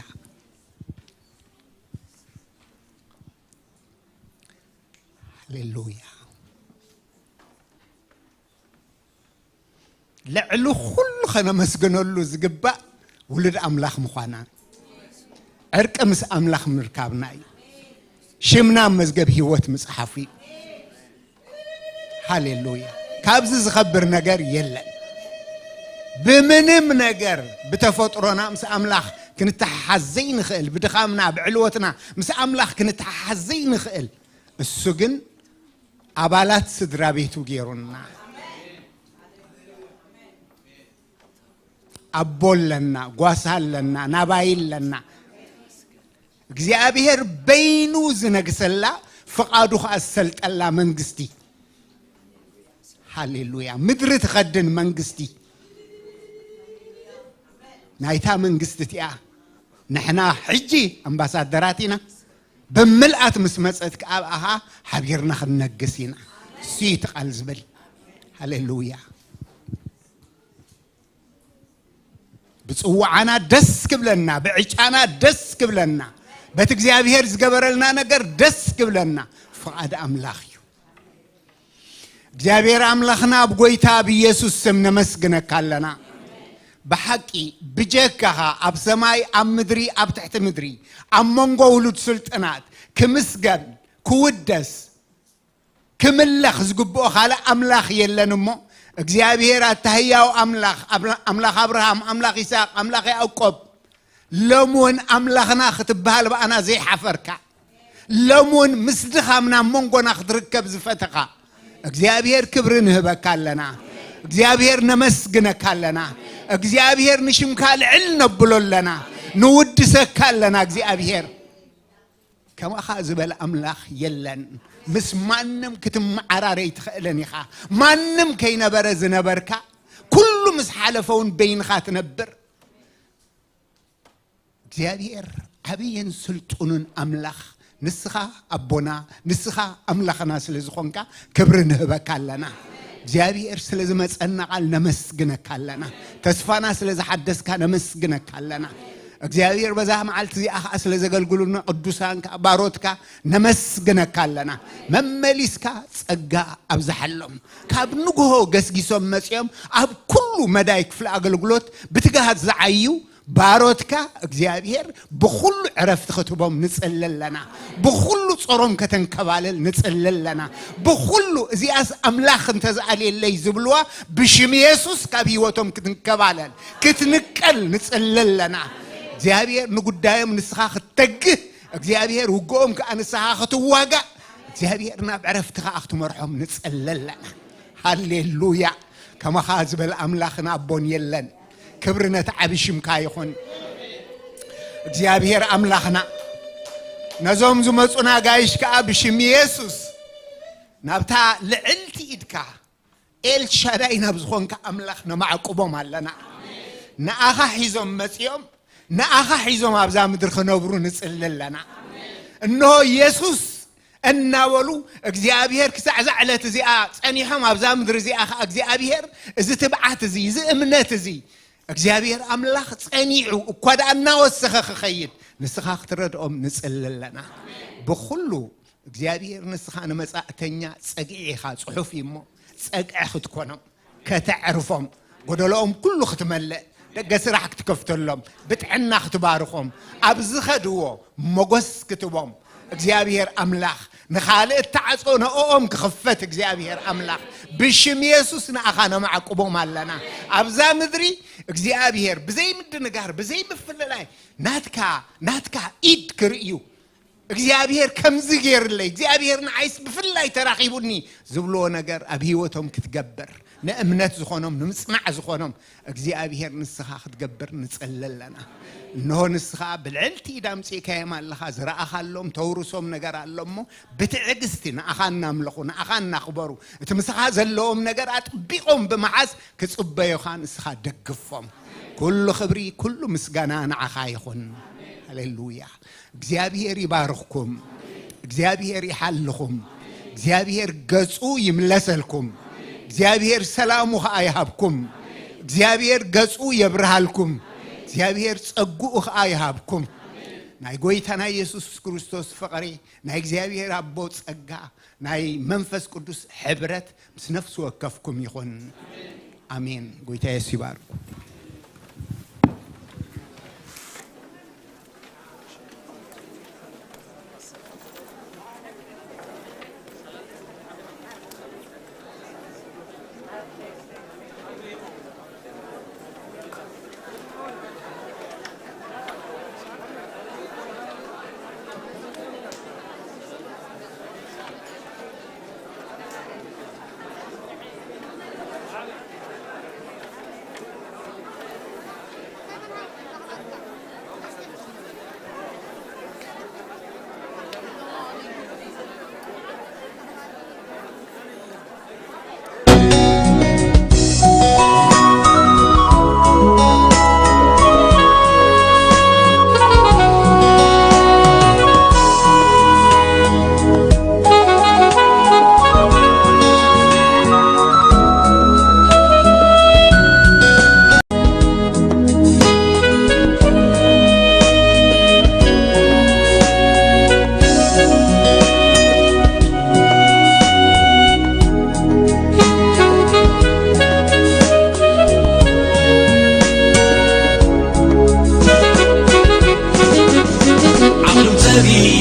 هللويا لعلو كل خنا مسجنولو زجبا ولد أملاخ مخانا عرق مس أملاخ مركبناي شمنا مزجب هيوت مسحفي هللويا كابز زخبر نجار يلا بمنم نجار بتفطرنا مس أملاخ كنت حزين خيل بدخامنا بعلوتنا مس أملاخ كنت حزين خيل السجن አባላት ስድራ ቤቱ ጌሩና አቦለና ጓሳለና ናባይለና እግዚአብሔር በይኑ ዝነግሰላ ፈቃዱ አሰልጠላ መንግስቲ ሃሌሉያ ምድር ተኸድን መንግስቲ ናይታ መንግስትቲያ نحنا حجي امباسادراتنا بملأت مسمصت كابها حبيرنا خنقسينا سيت قلزبل هللويا بصوعنا دس كبلنا بعيچانا دس كبلنا بتغزيابير زغبرلنا ነገር دس كبلنا فقاد املاخ እግዚአብሔር አምላኽና በጎይታ በኢየሱስ ስም ነመስግነካለና بحقي بجكها أب سماي أم مدري أب تحت مدري أم منغو ولد سلطنات كمسجن كودس كملخ زقبو خالا أملاخ يلنمو እግዚአብሔር አታህያው አምላኽ አብርሃም አምላኽ ይስሐቅ አምላኽ ያዕቆብ ለሞን አምላኽና ክትባል ባና ዘይ ሓፈርካ ለሞን ምስድኻምና መንጎና ክትርከብ ዝፈተኻ እግዚአብሔር ክብርን ህበካለና እግዚአብሔር ነመስግነካለና እግዚአብሔር ንሽምካል ዕልነ ብሎለና ንውድሰካለና እግዚአብሔር ከማኻ ዝበል አምላኽ የለን ምስ ማንም ክትማዓራረይ ትኽእለን ኢኻ ማንም ከይነበረ ዝነበርካ ኩሉ ምስ ሓለፈውን በይንኻ ትነብር እግዚአብሔር ዓብይን ስልጡንን አምላኽ ንስኻ አቦና ንስኻ አምላኽና ስለዝኾንካ ክብርን ህበካለና እግዚአብሔር ስለዚ መጸና ቃል ነመስግነካለና ተስፋና ስለዚ ሐደስካ ነመስግነካለና እግዚአብሔር በዛ መዓልት ዚአኻ ስለዘገልግሉና ቅዱሳንካ ባሮትካ ነመስግነካለና መመሊስካ ጸጋ አብዛሐሎም ካብ ንግሆ ገስጊሶም መጽዮም አብ ኩሉ መዳይ ክፍል አገልግሎት ብትጋሃት ዘዓዩ ባሮትካ እግዚአብሔር በኩሉ ዕረፍት ከተቦም ንጽልለና በኩሉ ጾሮም ከተንከባለል ንጽልለና በኩሉ እዚያስ አምላኽ እንተዛአለይ ዝብልዋ ብሽም ኢየሱስ ካብ ህይወቶም ክትንከባለል ክትንቀል ንጽልለና እግዚአብሔር ንጉዳዮም ንስኻ ክትተግህ እግዚአብሔር ውጎም ከአንስኻ ክትዋጋ እግዚአብሔር ናብ ዕረፍትኻ ክትመርሖም ንጽልለና ሃሌሉያ ከማኻ ዝበል አምላኽና አቦን የለን ክብርነት ዓብሽምካ ይኹን እግዚአብሔር አምላኽና ነዞም ዝመጹና ጋይሽካ ብሽም ኢየሱስ ናብታ ልዕልቲ ኢድካ ኤልሻዳይ ናብ ዝኾንካ አምላኽ ነማዕቁቦም ኣለና ንኣኻ ሒዞም መጽዮም ንኣኻ ሒዞም ኣብዛ ምድር ክነብሩ ንጽልለና እነሆ ኢየሱስ እናበሉ እግዚአብሔር ክሳዕ ዛዕለት እዚኣ ጸኒሖም ኣብዛ ምድር እዚኣ እግዚአብሔር እዚ ትብዓት እዚ እዚ እምነት እዚ እግዚአብሔር አምላኽ ጸኒዑ እኳዳ እናወሰኸ ክኸይድ ንስኻ ክትረድኦም ንጽልለና በኩሉ እግዚአብሔር ንስኻ ንመጻእተኛ ጸጊዒኻ ጽሑፍ ይሞ ጸግዕ ክትኮኖም ከተዕርፎም ጎደሎም ኩሉ ክትመልእ ደገ ስራሕ ክትከፍተሎም ብጥዕና ክትባርኾም ኣብዝኸድዎ መጎስ ክትቦም እግዚአብሔር አምላኽ نخالق تعصون أم كخفت እግዚአብሔር أملاك بشم يسوع نأخانا معقوبهم علنا أبزا مدري እግዚአብሔር بزي مد نجار بزي بفللاي ناتكا إيد كريو እግዚአብሔር ከምዝ ገይርለይ እግዚአብሔር ንዓይስ ብፍላይ ተራኺቡኒ ዝብልዎ ነገር ኣብ ህይወቶም ክትገበር ንእምነት ዝኾኖም ንምጽናዕ ዝኾኖም እግዚአብሔር ንስኻ ክትገበር ንጸለለና እንሆ ንስኻ ብልዕልቲ ዳምጽኢካዮም ኣለኻ ዝረኣኻሎም ተውርሶም ነገር ኣሎሞ ብትዕግስቲ ንኣኻ እናምልኹ ንኣኻ እናኽበሩ እቲ ምስኻ ዘለዎም ነገር ኣጥቢቖም ብምሓዝ ክጽበዩኻ ንስኻ ደግፎም ኩሉ ክብሪ ኩሉ ምስጋና ንዓኻ ይኹን ሃሌሉያ እግዚአብሔር ይባርኽኩም እግዚአብሔር ይሓልኹም እግዚአብሔር ገጹ ይምለሰልኩም እግዚአብሔር ሰላሙ ይሃብኩም እግዚአብሔር ገጹ ይብርሃልኩም እግዚአብሔር ጸጉኡ ይሃብኩም ናይ ጎይታና ኢየሱስ ክርስቶስ ፍቅሪ ናይ እግዚአብሔር አቦ ጸጋ ናይ መንፈስ ቅዱስ ሕብረት ምስ ነፍሱ ወከፍኩም ይኹን አሜን ጎይታ ኢየሱስ ይባርክ